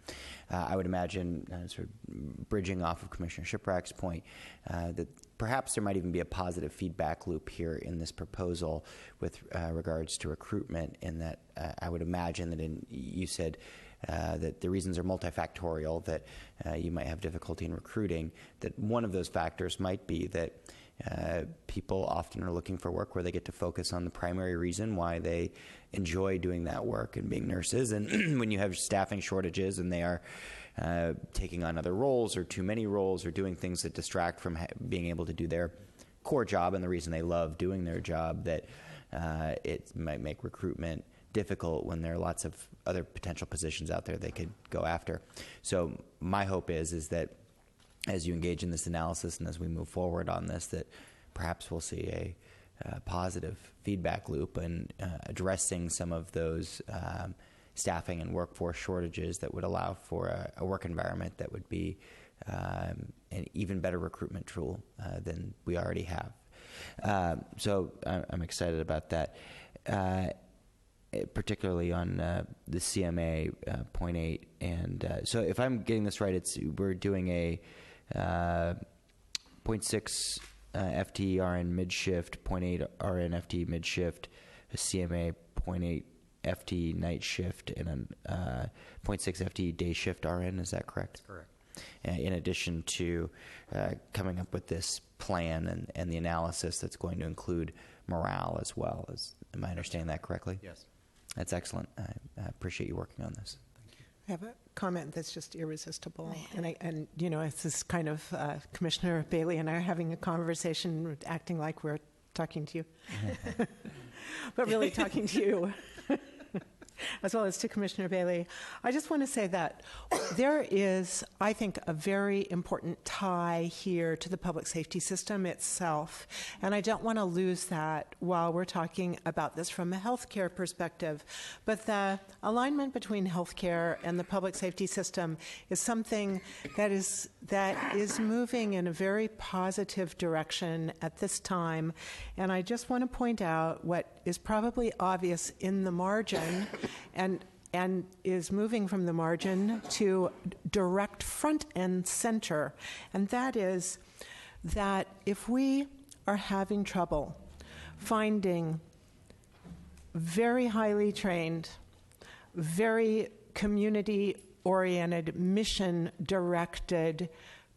I would imagine, sort of bridging off of Commissioner Shiprack's point, that perhaps there might even be a positive feedback loop here in this proposal with regards to recruitment, in that I would imagine that you said that the reasons are multifactorial, that you might have difficulty in recruiting, that one of those factors might be that people often are looking for work where they get to focus on the primary reason why they enjoy doing that work and being nurses. And when you have staffing shortages and they are taking on other roles or too many roles or doing things that distract from being able to do their core job and the reason they love doing their job, that it might make recruitment difficult when there are lots of other potential positions out there they could go after. So my hope is that as you engage in this analysis and as we move forward on this, that perhaps we'll see a positive feedback loop and addressing some of those staffing and workforce shortages that would allow for a work environment that would be an even better recruitment tool than we already have. So I'm excited about that, particularly on the CMA 0.8. And so if I'm getting this right, we're doing a 0.6 FTE RN mid-shift, 0.8 RN FTE mid-shift, a CMA 0.8 FTE night shift, and a 0.6 FTE day shift RN. Is that correct? That's correct. In addition to coming up with this plan and the analysis that's going to include morale as well. Am I understanding that correctly? Yes. That's excellent. I appreciate you working on this. I have a comment that's just irresistible, and it's this kind of Commissioner Bailey and I are having a conversation, acting like we're talking to you, but really talking to you, as well as to Commissioner Bailey. I just want to say that there is, I think, a very important tie here to the public safety system itself, and I don't want to lose that while we're talking about this from a healthcare perspective. But the alignment between healthcare and the public safety system is something that is moving in a very positive direction at this time, and I just want to point out what is probably obvious in the margin and is moving from the margin to direct front and center. And that is that if we are having trouble finding very highly trained, very community-oriented, mission-directed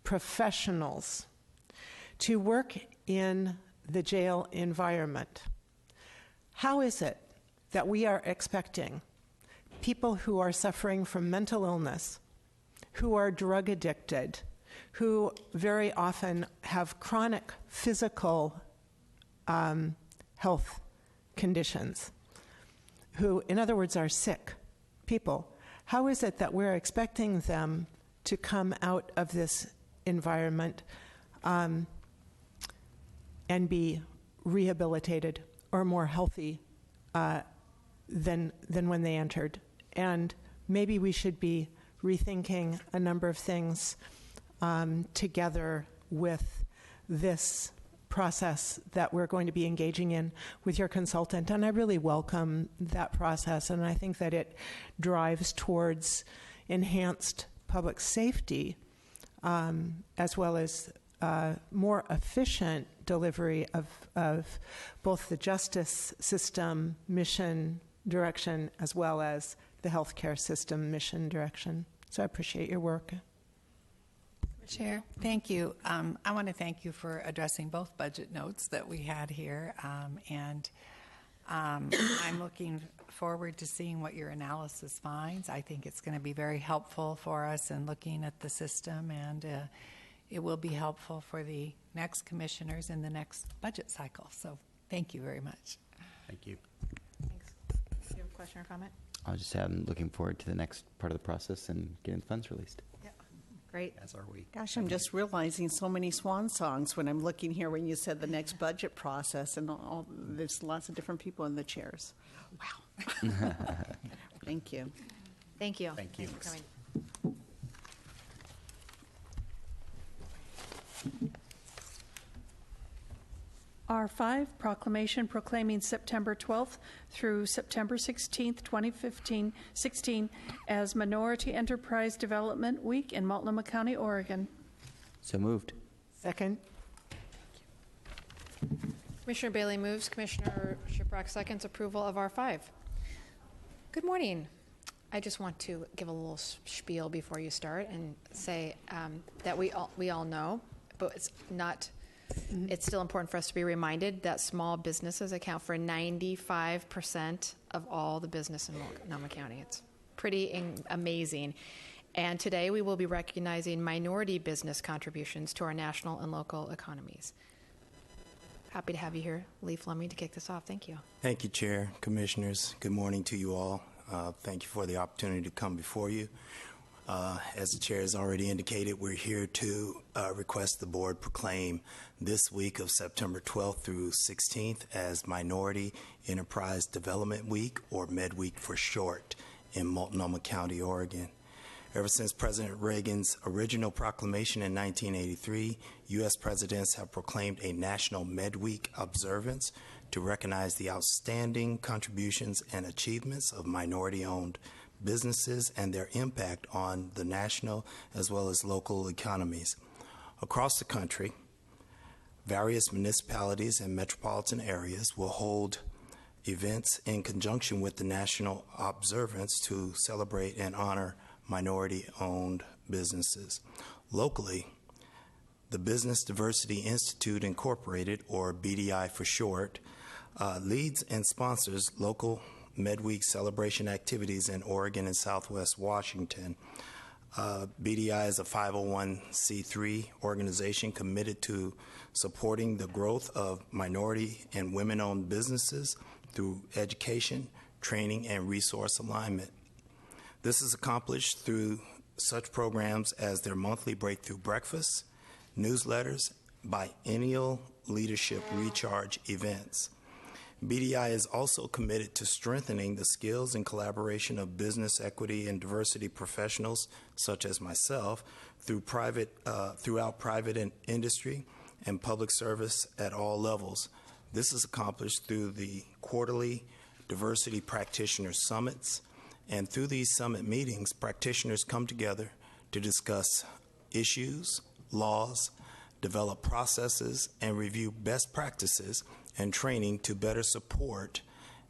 professionals to work in the jail environment, how is it that we are expecting people who are suffering from mental illness, who are drug addicted, who very often have chronic physical health conditions, who, in other words, are sick people, how is it that we're expecting them to come out of this environment and be rehabilitated or more healthy than when they entered? And maybe we should be rethinking a number of things together with this process that we're going to be engaging in with your consultant. And I really welcome that process, and I think that it drives towards enhanced public safety as well as more efficient delivery of both the justice system mission direction as well as the healthcare system mission direction. So I appreciate your work. Chair, thank you. I want to thank you for addressing both budget notes that we had here, and I'm looking forward to seeing what your analysis finds. I think it's going to be very helpful for us in looking at the system, and it will be helpful for the next commissioners in the next budget cycle. So thank you very much. Thank you. Thanks. Do you have a question or comment? I'll just say I'm looking forward to the next part of the process and getting the funds released. Great. As are we. Gosh, I'm just realizing so many swan songs when I'm looking here when you said the next budget process, and there's lots of different people in the chairs. Wow. Thank you. Thank you. Thank you. Thanks for coming. R5, proclamation proclaiming September 12th through September 16th, 2016 as Minority Enterprise Development Week in Multnomah County, Oregon. So moved. Second. Commissioner Bailey moves. Commissioner Shiprock seconds approval of R5. Good morning. I just want to give a little spiel before you start and say that we all know, but it's not. It's still important for us to be reminded that small businesses account for 95% of all the business in Multnomah County. It's pretty amazing. And today we will be recognizing minority business contributions to our national and local economies. happy to have you here, Lee Fleming, to kick this off. Thank you. Thank you, Chair, Commissioners. Good morning to you all. Thank you for the opportunity to come before you. As the Chair has already indicated, we're here to request the Board proclaim this week of September 12th through 16th as Minority Enterprise Development Week, or MedWeek for short, in Multnomah County, Oregon. Ever since President Reagan's original proclamation in 1983, U.S. presidents have proclaimed a National MedWeek observance to recognize the outstanding contributions and achievements of minority-owned businesses and their impact on the national as well as local economies. Across the country, various municipalities and metropolitan areas will hold events in conjunction with the national observance to celebrate and honor minority-owned businesses. Locally, the Business Diversity Institute Incorporated, or BDI for short, leads and sponsors local MedWeek celebration activities in Oregon and Southwest Washington. BDI is a 501c3 organization committed to supporting the growth of minority and women-owned businesses through education, training, and resource alignment. This is accomplished through such programs as their monthly breakthrough breakfasts, newsletters, biennial leadership recharge events. BDI is also committed to strengthening the skills and collaboration of business equity and diversity professionals, such as myself, throughout private industry and public service at all levels. This is accomplished through the quarterly diversity practitioner summits. And through these summit meetings, practitioners come together to discuss issues, laws, develop processes, and review best practices and training to better support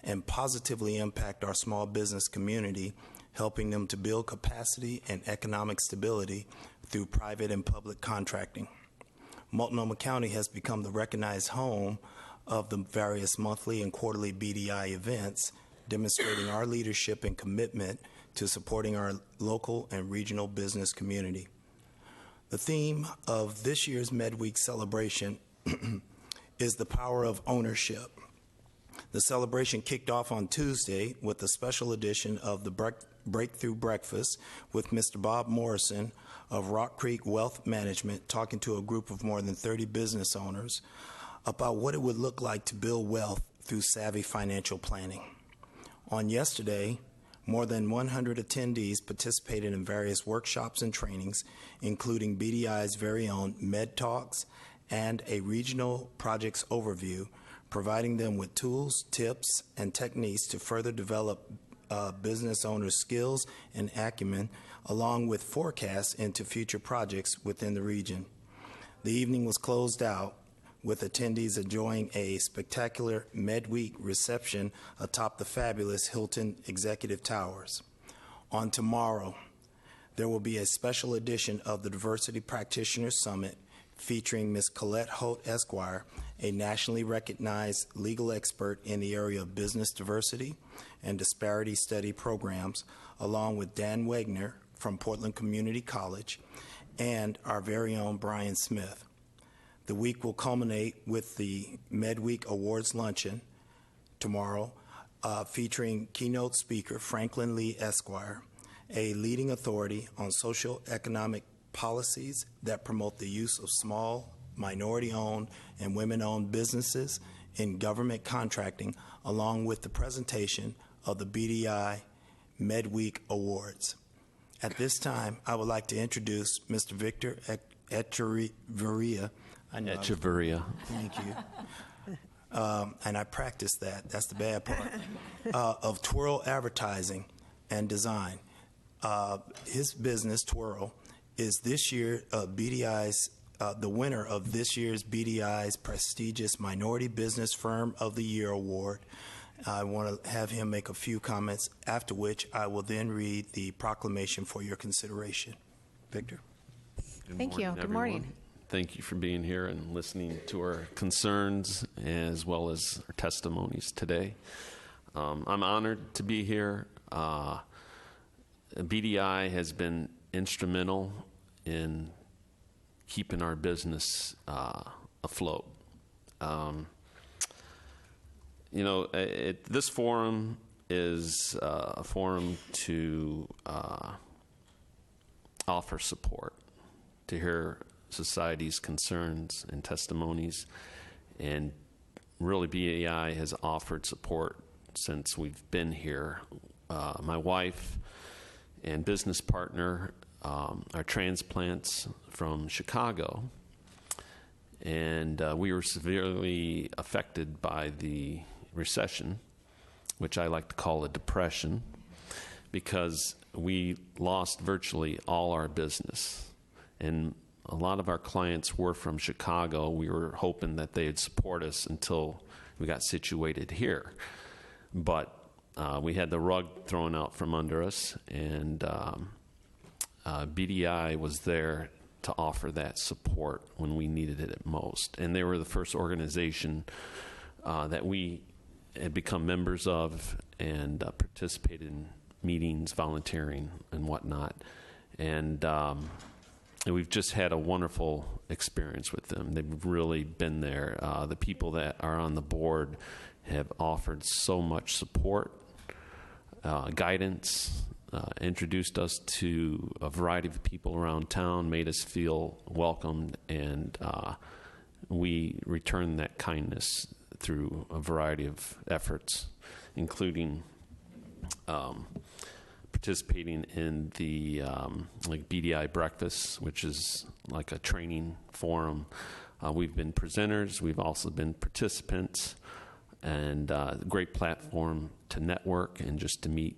and positively impact our small business community, helping them to build capacity and economic stability through private and public contracting. Multnomah County has become the recognized home of the various monthly and quarterly BDI events, demonstrating our leadership and commitment to supporting our local and regional business community. The theme of this year's MedWeek celebration is the power of ownership. The celebration kicked off on Tuesday with a special edition of the Breakthrough Breakfast with Mr. Bob Morrison of Rock Creek Wealth Management talking to a group of more than 30 business owners about what it would look like to build wealth through savvy financial planning. On yesterday, more than 100 attendees participated in various workshops and trainings, including BDI's very own Med Talks and a regional projects overview, providing them with tools, tips, and techniques to further develop business owners' skills and acumen, along with forecasts into future projects within the region. The evening was closed out with attendees enjoying a spectacular MedWeek reception atop the fabulous Hilton Executive Towers. On tomorrow, there will be a special edition of the Diversity Practitioners Summit featuring Ms. Colette Holt Esquire, a nationally recognized legal expert in the area of business diversity and disparity study programs, along with Dan Wegner from Portland Community College and our very own Brian Smith. The week will culminate with the MedWeek Awards Luncheon tomorrow, featuring keynote speaker Franklin Lee Esquire, a leading authority on social economic policies that promote the use of small, minority-owned, and women-owned businesses in government contracting, along with the presentation of the BDI MedWeek Awards. At this time, I would like to introduce Mr. Victor Echeverria. Echeverria. Thank you. And I practiced that. That's the bad part. Of Twirl Advertising and Design. His business, Twirl, is this year BDI's the winner of this year's BDI's prestigious Minority Business Firm of the Year award. I want to have him make a few comments, after which I will then read the proclamation for your consideration. Victor. Thank you. Good morning. Thank you for being here and listening to our concerns as well as our testimonies today. I'm honored to be here. BDI has been instrumental in keeping our business afloat. this forum is a forum to offer support, to hear society's concerns and testimonies, and really BAI has offered support since we've been here. My wife and business partner are transplants from Chicago, and we were severely affected by the recession, which I like to call a depression, because we lost virtually all our business. And a lot of our clients were from Chicago. We were hoping that they'd support us until we got situated here. But we had the rug thrown out from under us, and BDI was there to offer that support when we needed it at most. And they were the first organization that we had become members of and participated in meetings, volunteering, and whatnot. And we've just had a wonderful experience with them. They've really been there. The people that are on the board have offered so much support, guidance, introduced us to a variety of people around town, made us feel welcomed, and we return that kindness through a variety of efforts, including participating in the like BDI breakfast, which is like a training forum. We've been presenters. We've also been participants, and a great platform to network and just to meet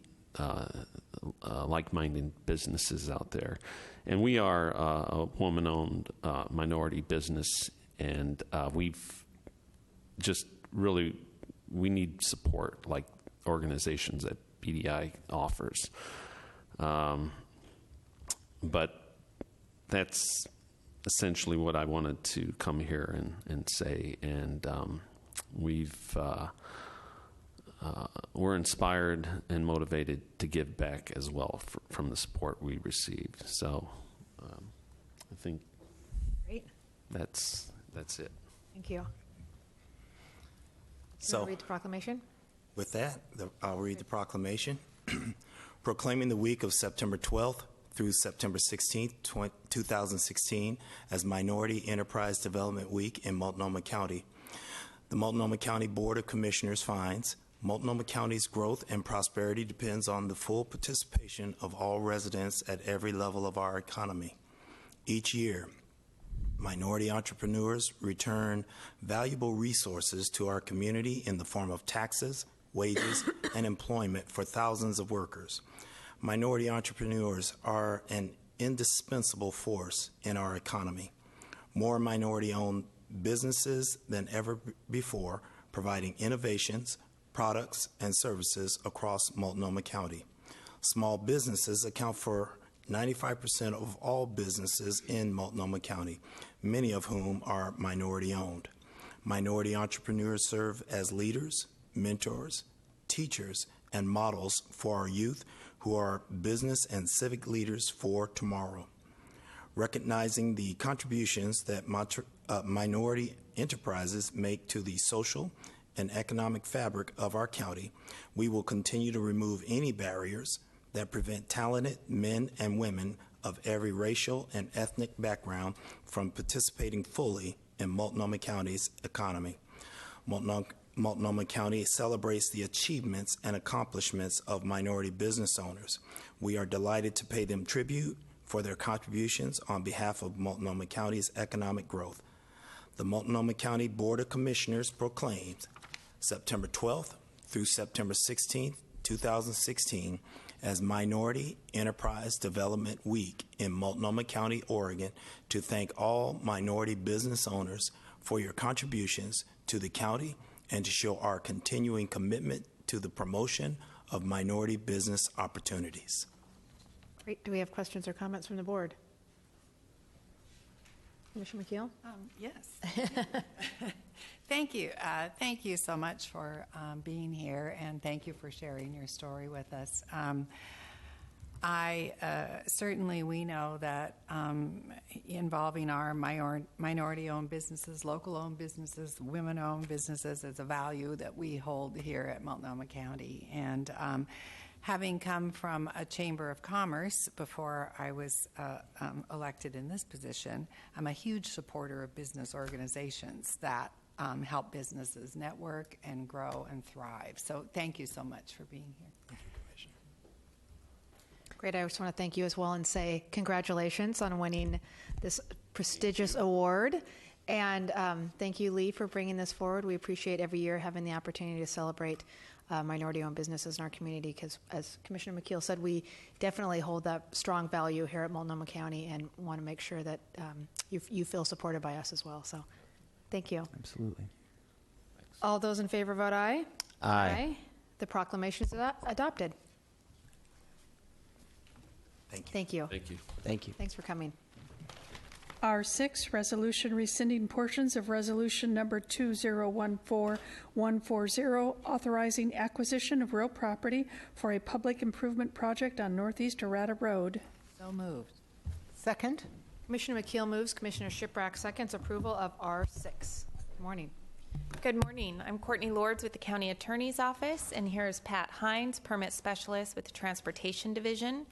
like-minded businesses out there. And we are a woman-owned minority business, and we've just really, we need support like organizations that BDI offers. But that's essentially what I wanted to come here and say. And we're inspired and motivated to give back as well from the support we received. So I think Great. That's it. Thank you. So, read the proclamation. With that, I'll read the proclamation. Proclaiming the week of September 12th through September 16th, 2016 as Minority Enterprise Development Week in Multnomah County. The Multnomah County Board of Commissioners finds Multnomah County's growth and prosperity depends on the full participation of all residents at every level of our economy. Each year, minority entrepreneurs return valuable resources to our community in the form of taxes, wages, and employment for thousands of workers. Minority entrepreneurs are an indispensable force in our economy. More minority-owned businesses than ever before, providing innovations, products, and services across Multnomah County. Small businesses account for 95% of all businesses in Multnomah County, many of whom are minority-owned. Minority entrepreneurs serve as leaders, mentors, teachers, and models for our youth who are business and civic leaders for tomorrow. Recognizing the contributions that minority enterprises make to the social and economic fabric of our county, we will continue to remove any barriers that prevent talented men and women of every racial and ethnic background from participating fully in Multnomah County's economy. Multnomah County celebrates the achievements and accomplishments of minority business owners. We are delighted to pay them tribute for their contributions on behalf of Multnomah County's economic growth. The Multnomah County Board of Commissioners proclaims September 12th through September 16th, 2016 as Minority Enterprise Development Week in Multnomah County, Oregon, to thank all minority business owners for your contributions to the county and to show our continuing commitment to the promotion of minority business opportunities. Great. Do we have questions or comments from the board? Commissioner McKeel? Yes. Thank you. Thank you so much for being here, and thank you for sharing your story with us. Certainly we know that involving our minority-owned businesses, local-owned businesses, women-owned businesses is a value that we hold here at Multnomah County. And having come from a Chamber of Commerce before I was elected in this position, I'm a huge supporter of business organizations that help businesses network and grow and thrive. So thank you so much for being here. Great. I just want to thank you as well and say congratulations on winning this prestigious award. And thank you, Lee, for bringing this forward. We appreciate every year having the opportunity to celebrate minority-owned businesses in our community because, as Commissioner McKeel said, we definitely hold that strong value here at Multnomah County and want to make sure that you feel supported by us as well. So thank you. Absolutely. All those in favor vote aye. Aye. The proclamation is adopted. Thank you. Thank you. Thank you. Thank you. Thanks for coming. R6, resolution rescinding portions of resolution number 2014140, authorizing acquisition of real property for a public improvement project on Northeast Arata Road. So moved. Second. Commissioner McKeel moves. Commissioner Shiprack seconds approval of R6. Good morning. Good morning. I'm Courtney Lords with the County Attorney's Office, and here's Pat Hines, Permit Specialist with the Transportation Division.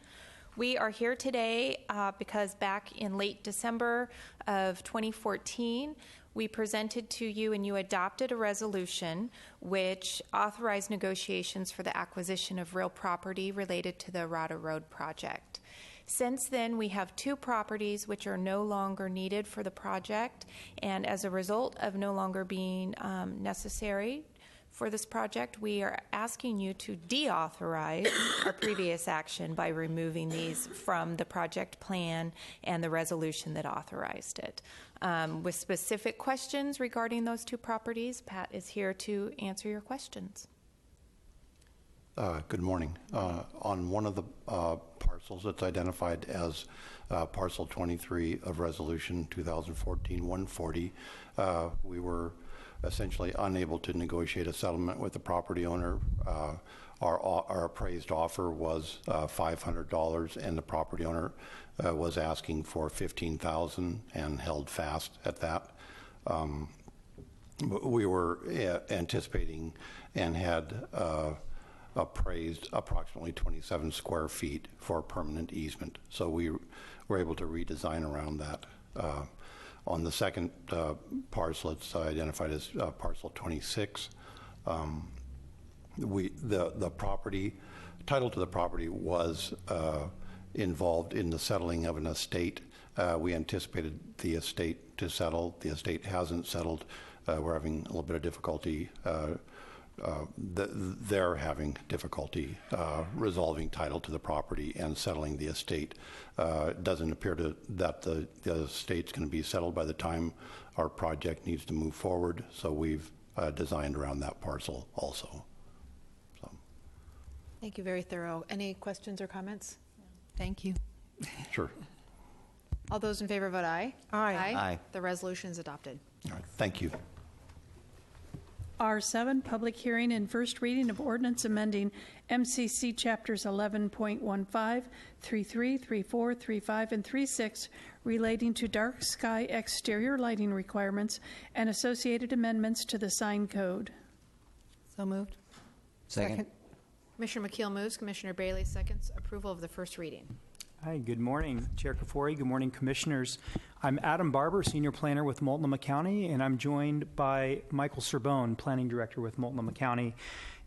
We are here today because back in late December of 2014, we presented to you and you adopted a resolution which authorized negotiations for the acquisition of real property related to the Arata Road project. Since then, we have 2 properties which are no longer needed for the project, and as a result of no longer being necessary for this project, we are asking you to deauthorize our previous action by removing these from the project plan and the resolution that authorized it. With specific questions regarding those 2 properties, Pat is here to answer your questions. Good morning. On one of the parcels that's identified as parcel 23 of resolution 2014-140, we were essentially unable to negotiate a settlement with the property owner. Our appraised offer was $500, and the property owner was asking for $15,000 and held fast at that. We were anticipating and had appraised approximately 27 square feet for permanent easement. So we were able to redesign around that. On the second parcel, it's identified as parcel 26. The property, title to the property was involved in the settling of an estate. We anticipated the estate to settle. The estate hasn't settled. We're having a little bit of difficulty. They're having difficulty resolving title to the property and settling the estate. It doesn't appear that the estate's going to be settled by the time our project needs to move forward, so we've designed around that parcel also. So. Thank you. Very thorough. Any questions or comments? Thank you. Sure. All those in favor vote aye. Aye. Aye. The resolution is adopted. All right. Thank you. R7, public hearing and first reading of ordinance amending MCC chapters 11.15, 33, 34, 35, and 36 relating to dark sky exterior lighting requirements and associated amendments to the sign code. So moved. Second. Commissioner McKeel moves. Commissioner Bailey seconds approval of the first reading. Hi, good morning, Chair Kafori. Good morning, Commissioners. I'm Adam Barber, Senior Planner with Multnomah County, and I'm joined by Michael Serbone, Planning Director with Multnomah County.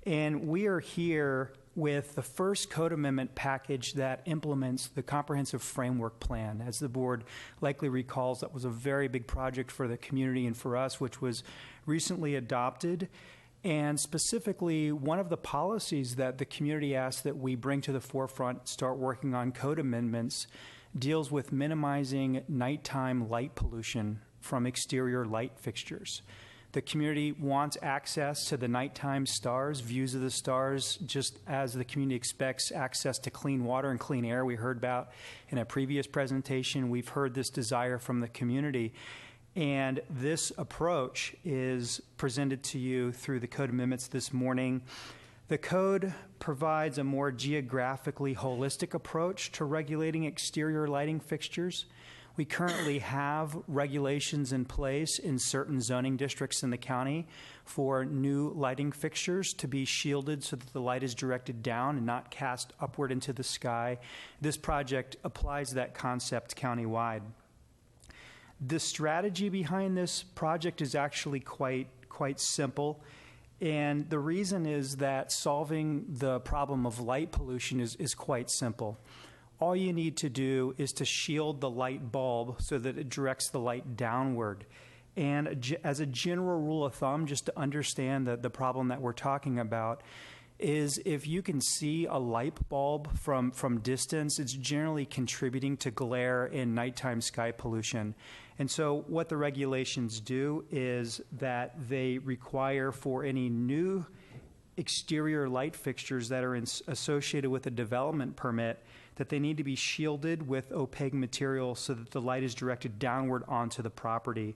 And we are here with the first code amendment package that implements the comprehensive framework plan. As the board likely recalls, that was a very big project for the community and for us, which was recently adopted. And specifically, one of the policies that the community asked that we bring to the forefront, start working on code amendments, deals with minimizing nighttime light pollution from exterior light fixtures. The community wants access to the nighttime stars, views of the stars, just as the community expects access to clean water and clean air we heard about in a previous presentation. We've heard this desire from the community. And this approach is presented to you through the code amendments this morning. The code provides a more geographically holistic approach to regulating exterior lighting fixtures. We currently have regulations in place in certain zoning districts in the county for new lighting fixtures to be shielded so that the light is directed down and not cast upward into the sky. This project applies that concept countywide. The strategy behind this project is actually quite simple. And the reason is that solving the problem of light pollution is quite simple. All you need to do is to shield the light bulb so that it directs the light downward. And as a general rule of thumb, just to understand the problem that we're talking about, is if you can see a light bulb from distance, it's generally contributing to glare and nighttime sky pollution. And so what the regulations do is that they require for any new exterior light fixtures that are associated with a development permit that they need to be shielded with opaque material so that the light is directed downward onto the property.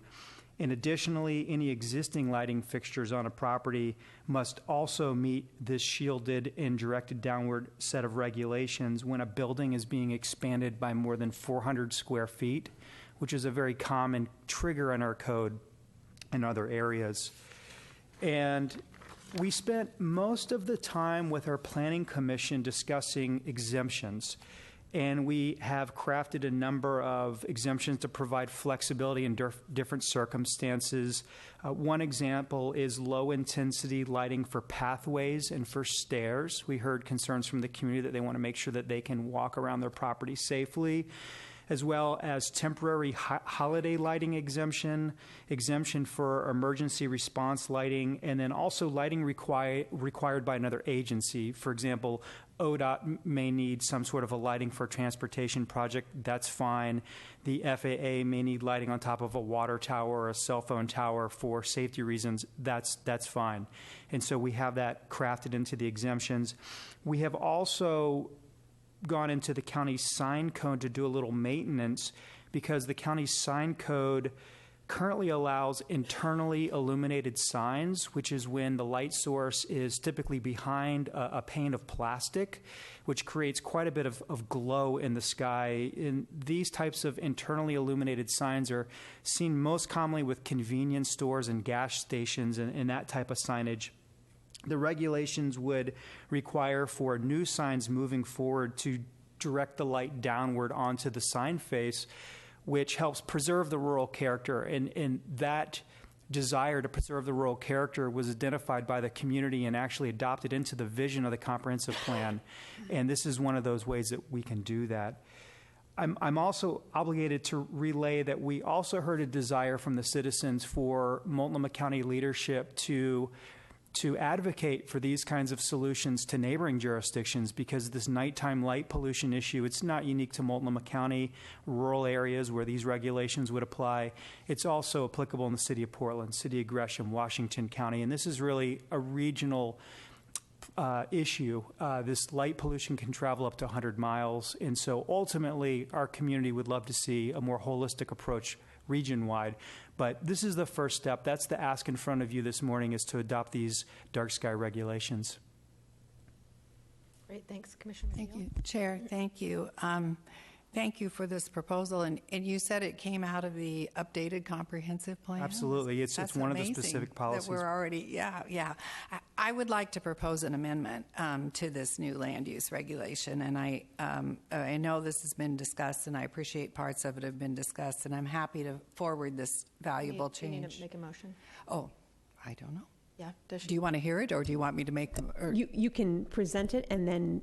And additionally, any existing lighting fixtures on a property must also meet this shielded and directed downward set of regulations when a building is being expanded by more than 400 square feet, which is a very common trigger in our code in other areas. And we spent most of the time with our Planning Commission discussing exemptions. And we have crafted a number of exemptions to provide flexibility in different circumstances. One example is low-intensity lighting for pathways and for stairs. We heard concerns from the community that they want to make sure that they can walk around their property safely, as well as temporary holiday lighting exemption for emergency response lighting, and then also lighting required by another agency. For example, ODOT may need some sort of a lighting for a transportation project. That's fine. The FAA may need lighting on top of a water tower or a cell phone tower for safety reasons. That's fine. And so we have that crafted into the exemptions. We have also gone into the county sign code to do a little maintenance because the county sign code currently allows internally illuminated signs, which is when the light source is typically behind a pane of plastic, which creates quite a bit of glow in the sky. And these types of internally illuminated signs are seen most commonly with convenience stores and gas stations and that type of signage. The regulations would require for new signs moving forward to direct the light downward onto the sign face, which helps preserve the rural character. And that desire to preserve the rural character was identified by the community and actually adopted into the vision of the comprehensive plan. And this is one of those ways that we can do that. I'm also obligated to relay that we also heard a desire from the citizens for Multnomah County leadership to advocate for these kinds of solutions to neighboring jurisdictions, because this nighttime light pollution issue, it's not unique to Multnomah County, rural areas where these regulations would apply. It's also applicable in the city of Portland, city of Gresham, Washington County, and this is really a regional issue. This light pollution can travel up to 100 miles, and so ultimately our community would love to see a more holistic approach region-wide. But this is the first step. That's the ask in front of you this morning, is to adopt these dark sky regulations. Great, thanks, Commissioner. Thank you, Chair. Thank you. Thank you for this proposal. And you said it came out of the updated comprehensive plan? Absolutely. It's one of the specific policies. That we're already, yeah. I would like to propose an amendment to this new land use regulation. And I know this has been discussed, and I appreciate parts of it have been discussed, and I'm happy to forward this valuable change. You need to make a motion? Oh, I don't know. Yeah. Do you want to hear it, or do you want me to make them? You can present it, and then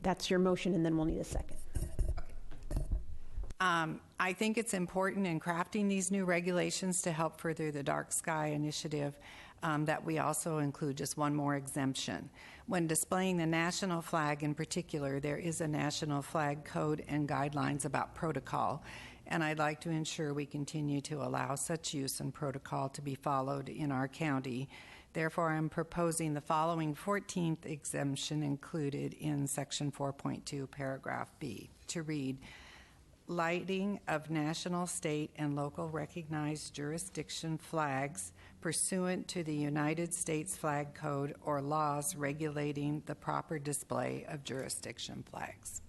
that's your motion, and then we'll need a second. I think it's important in crafting these new regulations to help further the dark sky initiative that we also include just one more exemption. When displaying the national flag in particular, there is a national flag code and guidelines about protocol, and I'd like to ensure we continue to allow such use and protocol to be followed in our county. Therefore, I'm proposing the following 14th exemption included in Section 4.2, Paragraph B, to read: lighting of national, state, and local recognized jurisdiction flags pursuant to the United States Flag Code or laws regulating the proper display of jurisdiction flags.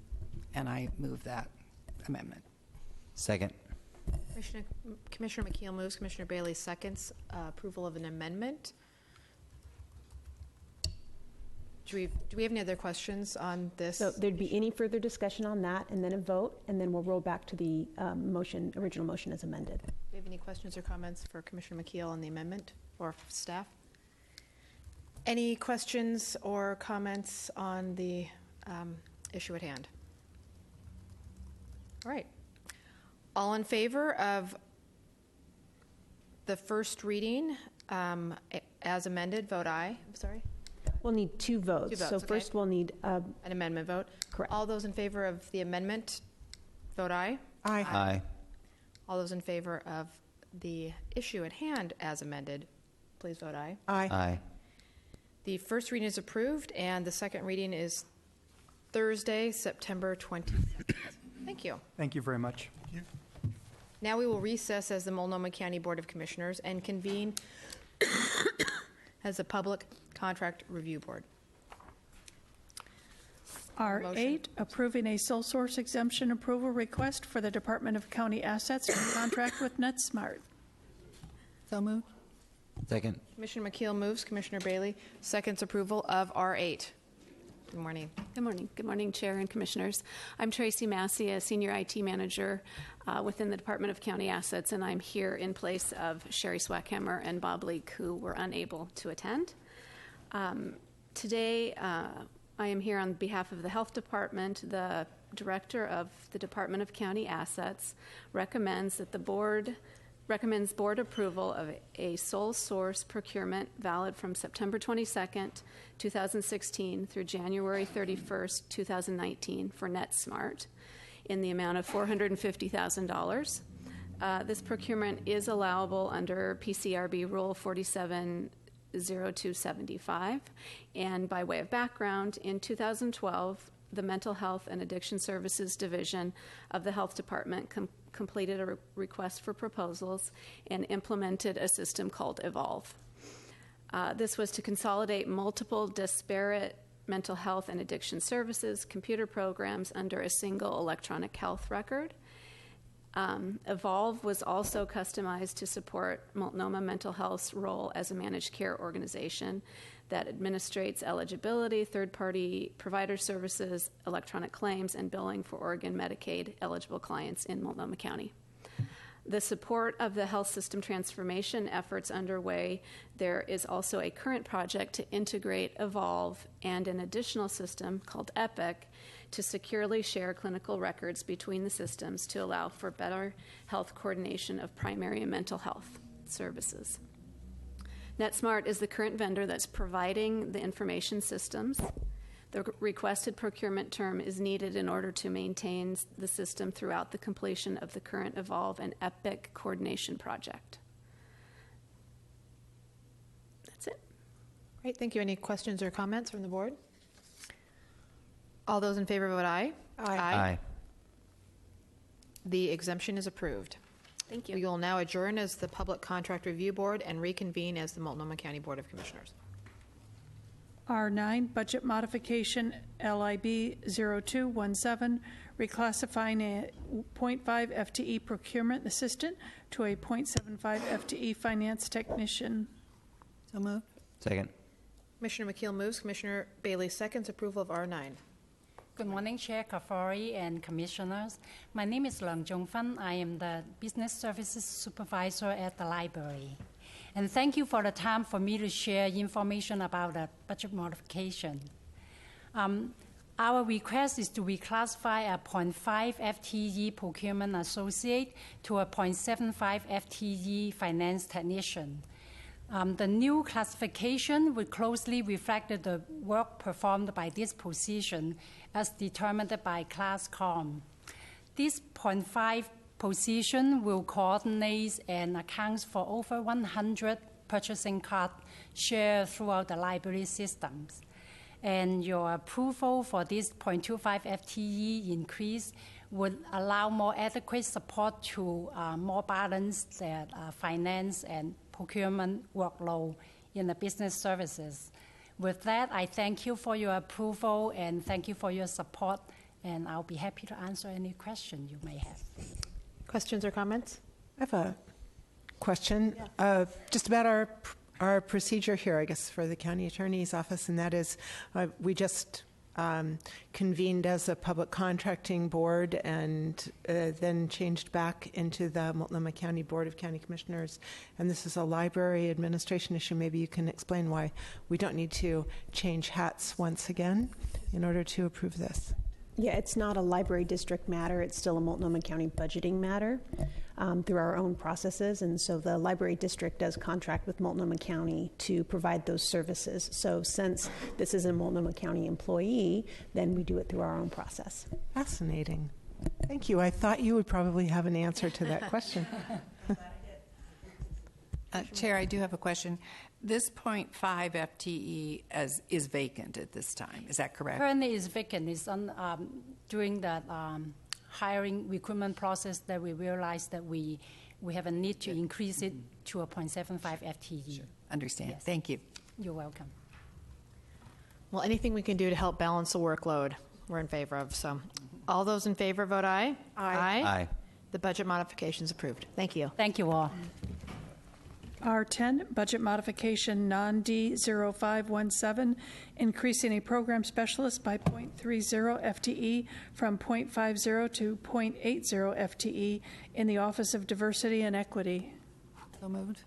And I move that amendment. Second. Commissioner McKeel moves, Commissioner Bailey seconds approval of an amendment. Do we have any other questions on this? So there'd be any further discussion on that, and then a vote, and then we'll roll back to the original motion as amended. Do you have any questions or comments for Commissioner McKeel on the amendment or staff? Any questions or comments on the issue at hand? All right. All in favor of the first reading as amended, vote aye. I'm sorry. We'll need two votes. 2 votes, So okay. first we'll need an amendment vote. Correct. All those in favor of the amendment, vote aye. Aye. Aye. All those in favor of the issue at hand as amended, please vote aye. Aye. Aye. The first reading is approved, and the second reading is Thursday, September 22nd. Thank you. Thank you very much. Now we will recess as the Multnomah County Board of Commissioners and convene as the Public Contract Review Board. R8, approving a sole source exemption approval request for the Department of County Assets for contract with NetSmart. So moved. Second. Commissioner McKeel moves, Commissioner Bailey seconds approval of R8. Good morning. Good morning. Good morning, Chair and Commissioners. I'm Tracy Massey, a Senior IT Manager within the Department of County Assets, and I'm here in place of Sherry Swackhammer and Bob Leake, who were unable to attend. Today, I am here on behalf of the Health Department. The Director of the Department of County Assets recommends board approval of a sole source procurement valid from September 22nd, 2016 through January 31st, 2019 for NetSmart in the amount of $450,000. This procurement is allowable under PCRB Rule 470275. And by way of background, in 2012, the Mental Health and Addiction Services Division of the Health Department completed a request for proposals and implemented a system called Evolve. This was to consolidate multiple disparate mental health and addiction services, computer programs under a single electronic health record. Evolve was also customized to support Multnomah Mental Health's role as a managed care organization that administrates eligibility, third-party provider services, electronic claims, and billing for Oregon Medicaid eligible clients in Multnomah County. The support of the health system transformation efforts underway, there is also a current project to integrate Evolve and an additional system called Epic to securely share clinical records between the systems to allow for better health coordination of primary and mental health services. NetSmart is the current vendor that's providing the information systems. The requested procurement term is needed in order to maintain the system throughout the completion of the current Evolve and Epic coordination project. That's it. Great, thank you. Any questions or comments from the board? All those in favor vote aye. Aye. Aye. The exemption is approved. Thank you. We will now adjourn as the Public Contract Review Board and reconvene as the Multnomah County Board of Commissioners. R9, budget modification LIB 0217, reclassifying a 0.5 FTE procurement assistant to a 0.75 FTE finance technician. So moved. Second. Commissioner McKeel moves, Commissioner Bailey seconds approval of R9. Good morning, Chair Kafori and Commissioners. My name is Leung Jung Fan. I am the Business Services Supervisor at the library. And thank you for the time for me to share information about the budget modification. Our request is to reclassify a 0.5 FTE procurement associate to a 0.75 FTE finance technician. The new classification would closely reflect the work performed by this position as determined by ClassCom. This 0.5 position will coordinate and account for over 100 purchasing cards shared throughout the library systems. And your approval for this 0.25 FTE increase would allow more adequate support to more balanced finance and procurement workload in the business services. With that, I thank you for your approval and thank you for your support, and I'll be happy to answer any question you may have. Questions or comments? I have a question just about our procedure here, I guess, for the county attorney's office, and that is we just convened as a public contracting board and then changed back into the Multnomah County Board of County Commissioners. And this is a library administration issue. Maybe you can explain why we don't need to change hats once again in order to approve this. Yeah, it's not a library district matter. It's still a Multnomah County budgeting matter through our own processes. And so the library district does contract with Multnomah County to provide those services. So since this is a Multnomah County employee, then we do it through our own process. Fascinating. Thank you. I thought you would probably have an answer to that question. Chair, I do have a question. This 0.5 FTE is vacant at this time. Is that correct? Currently, it's vacant. It's on during the hiring recruitment process that we realized that we have a need to increase it to a 0.75 FTE. Sure. Understand. Yes. Thank you. You're welcome. Well, anything we can do to help balance the workload, we're in favor of. So, all those in favor vote aye. Aye. Aye. The budget modification is approved. Thank you. Thank you all. R10, budget modification non-D 0517, increasing a program specialist by 0.30 FTE from 0.50 to 0.80 FTE in the Office of Diversity and Equity. So moved.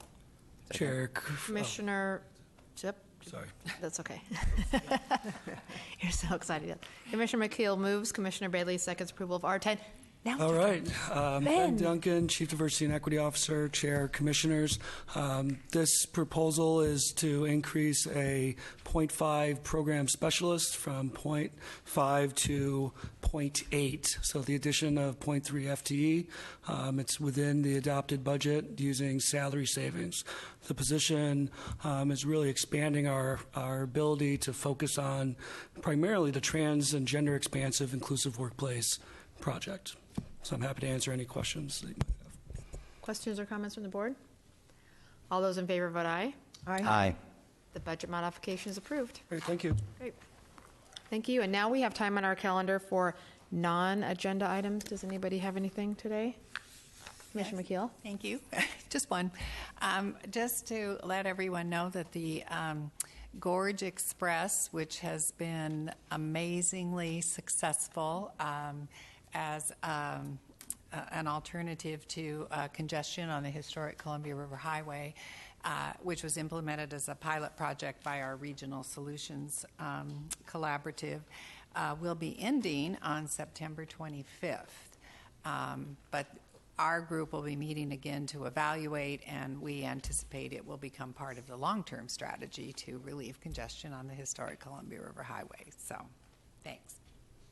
Chair. Commissioner Chip? Sorry. That's okay. You're so excited. Commissioner McKeel moves. Commissioner Bailey seconds approval of R10. Now All right. Ben Duncan, Chief Diversity and Equity Officer, Chair, Commissioners. This proposal is to increase a 0.5 program specialist from 0.5 to 0.8. So the addition of 0.3 FTE. It's within the adopted budget using salary savings. The position is really expanding our ability to focus on primarily the trans and gender expansive inclusive workplace project. So I'm happy to answer any questions that you might have. Questions or comments from the board? All those in favor vote aye. Aye. Aye. The budget modification is approved. Great, thank you. Great. Thank you. And now we have time on our calendar for non-agenda items. Does anybody have anything today? Commissioner McKeel? Thank you. Just one. Just to let everyone know that the Gorge Express, which has been amazingly successful as an alternative to congestion on the historic Columbia River Highway, which was implemented as a pilot project by our Regional Solutions Collaborative, will be ending on September 25th. But our group will be meeting again to evaluate, and we anticipate it will become part of the long-term strategy to relieve congestion on the historic Columbia River Highway. So, thanks.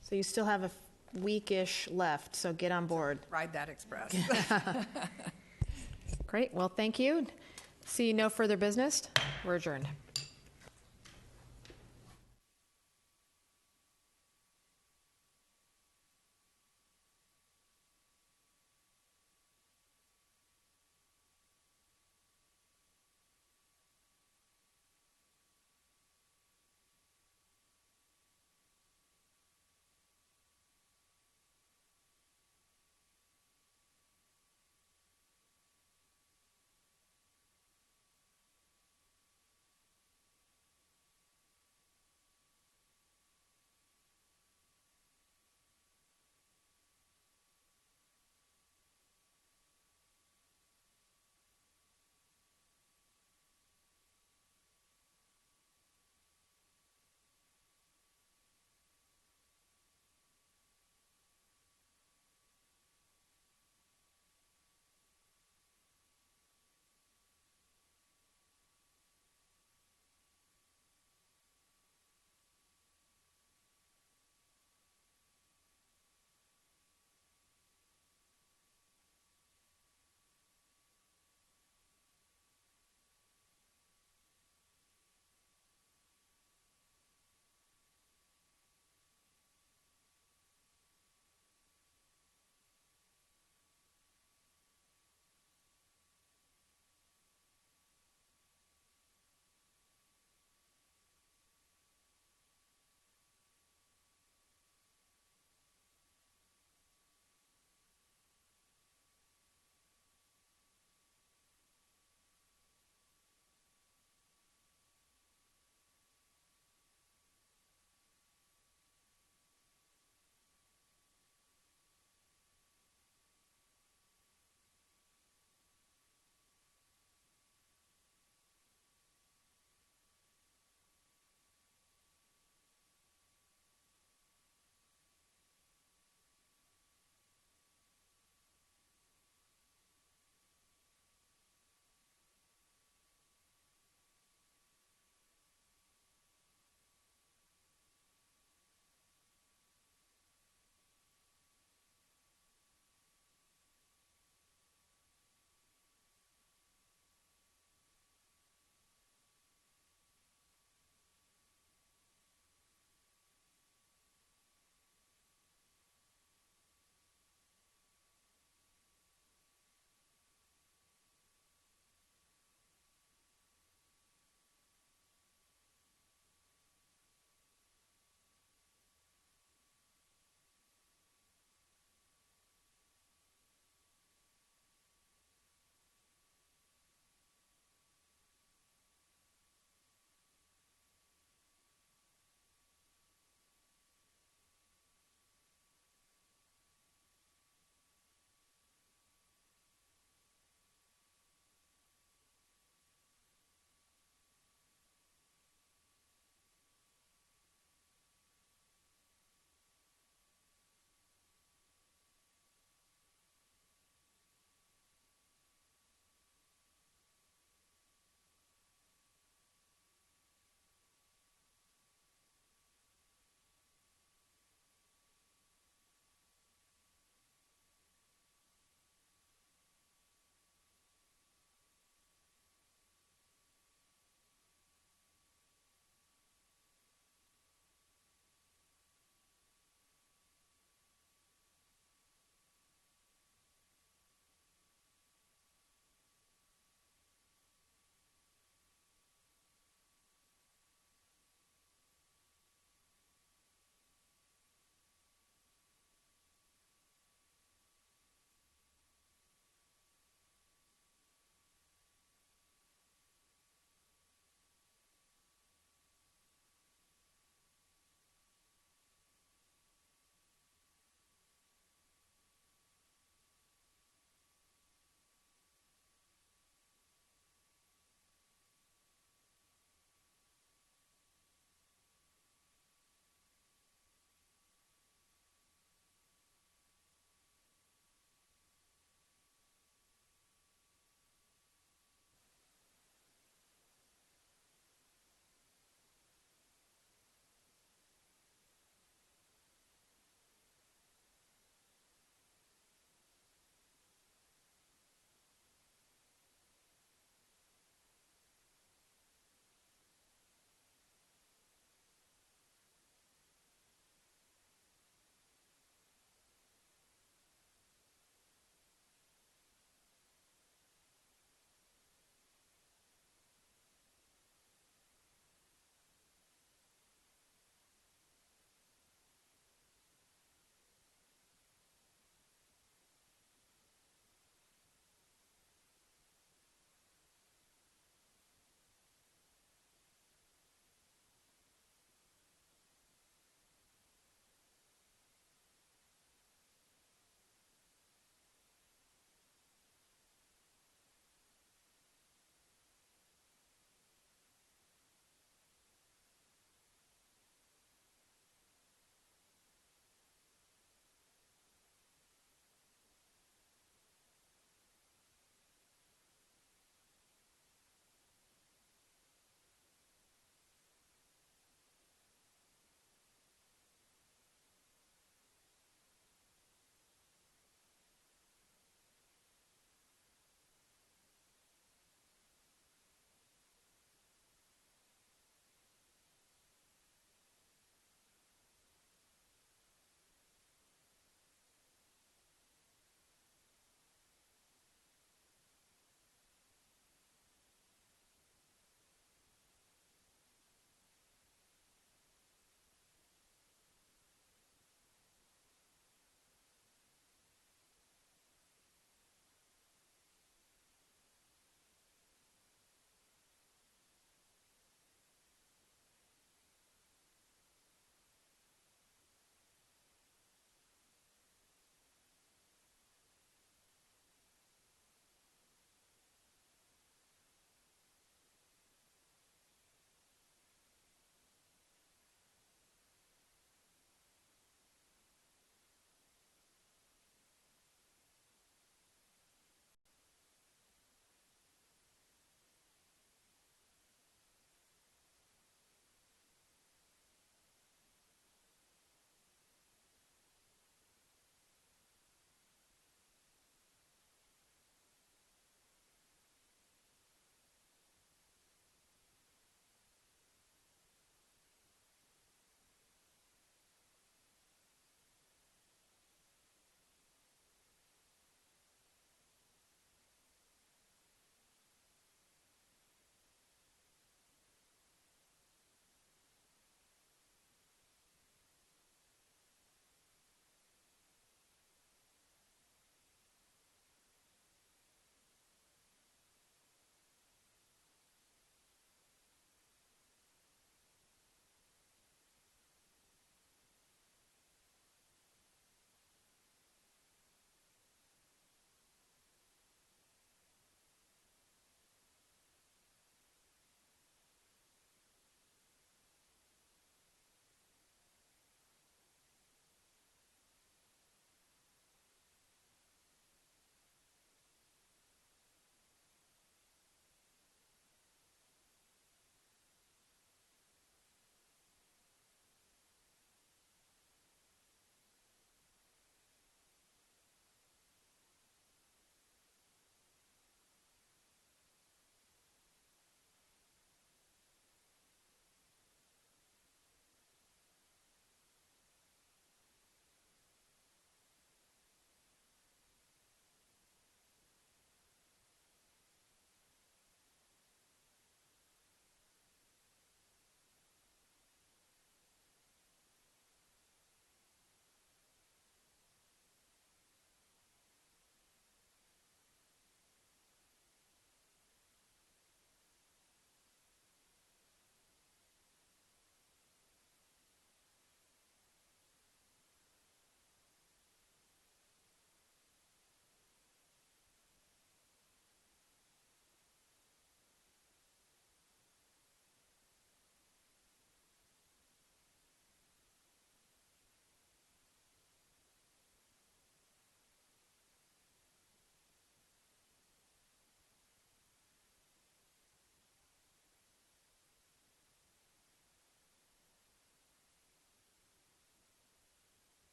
So you still have a week-ish left, so get on board. Ride that express. Great. Well, thank you. See no further business. We're adjourned.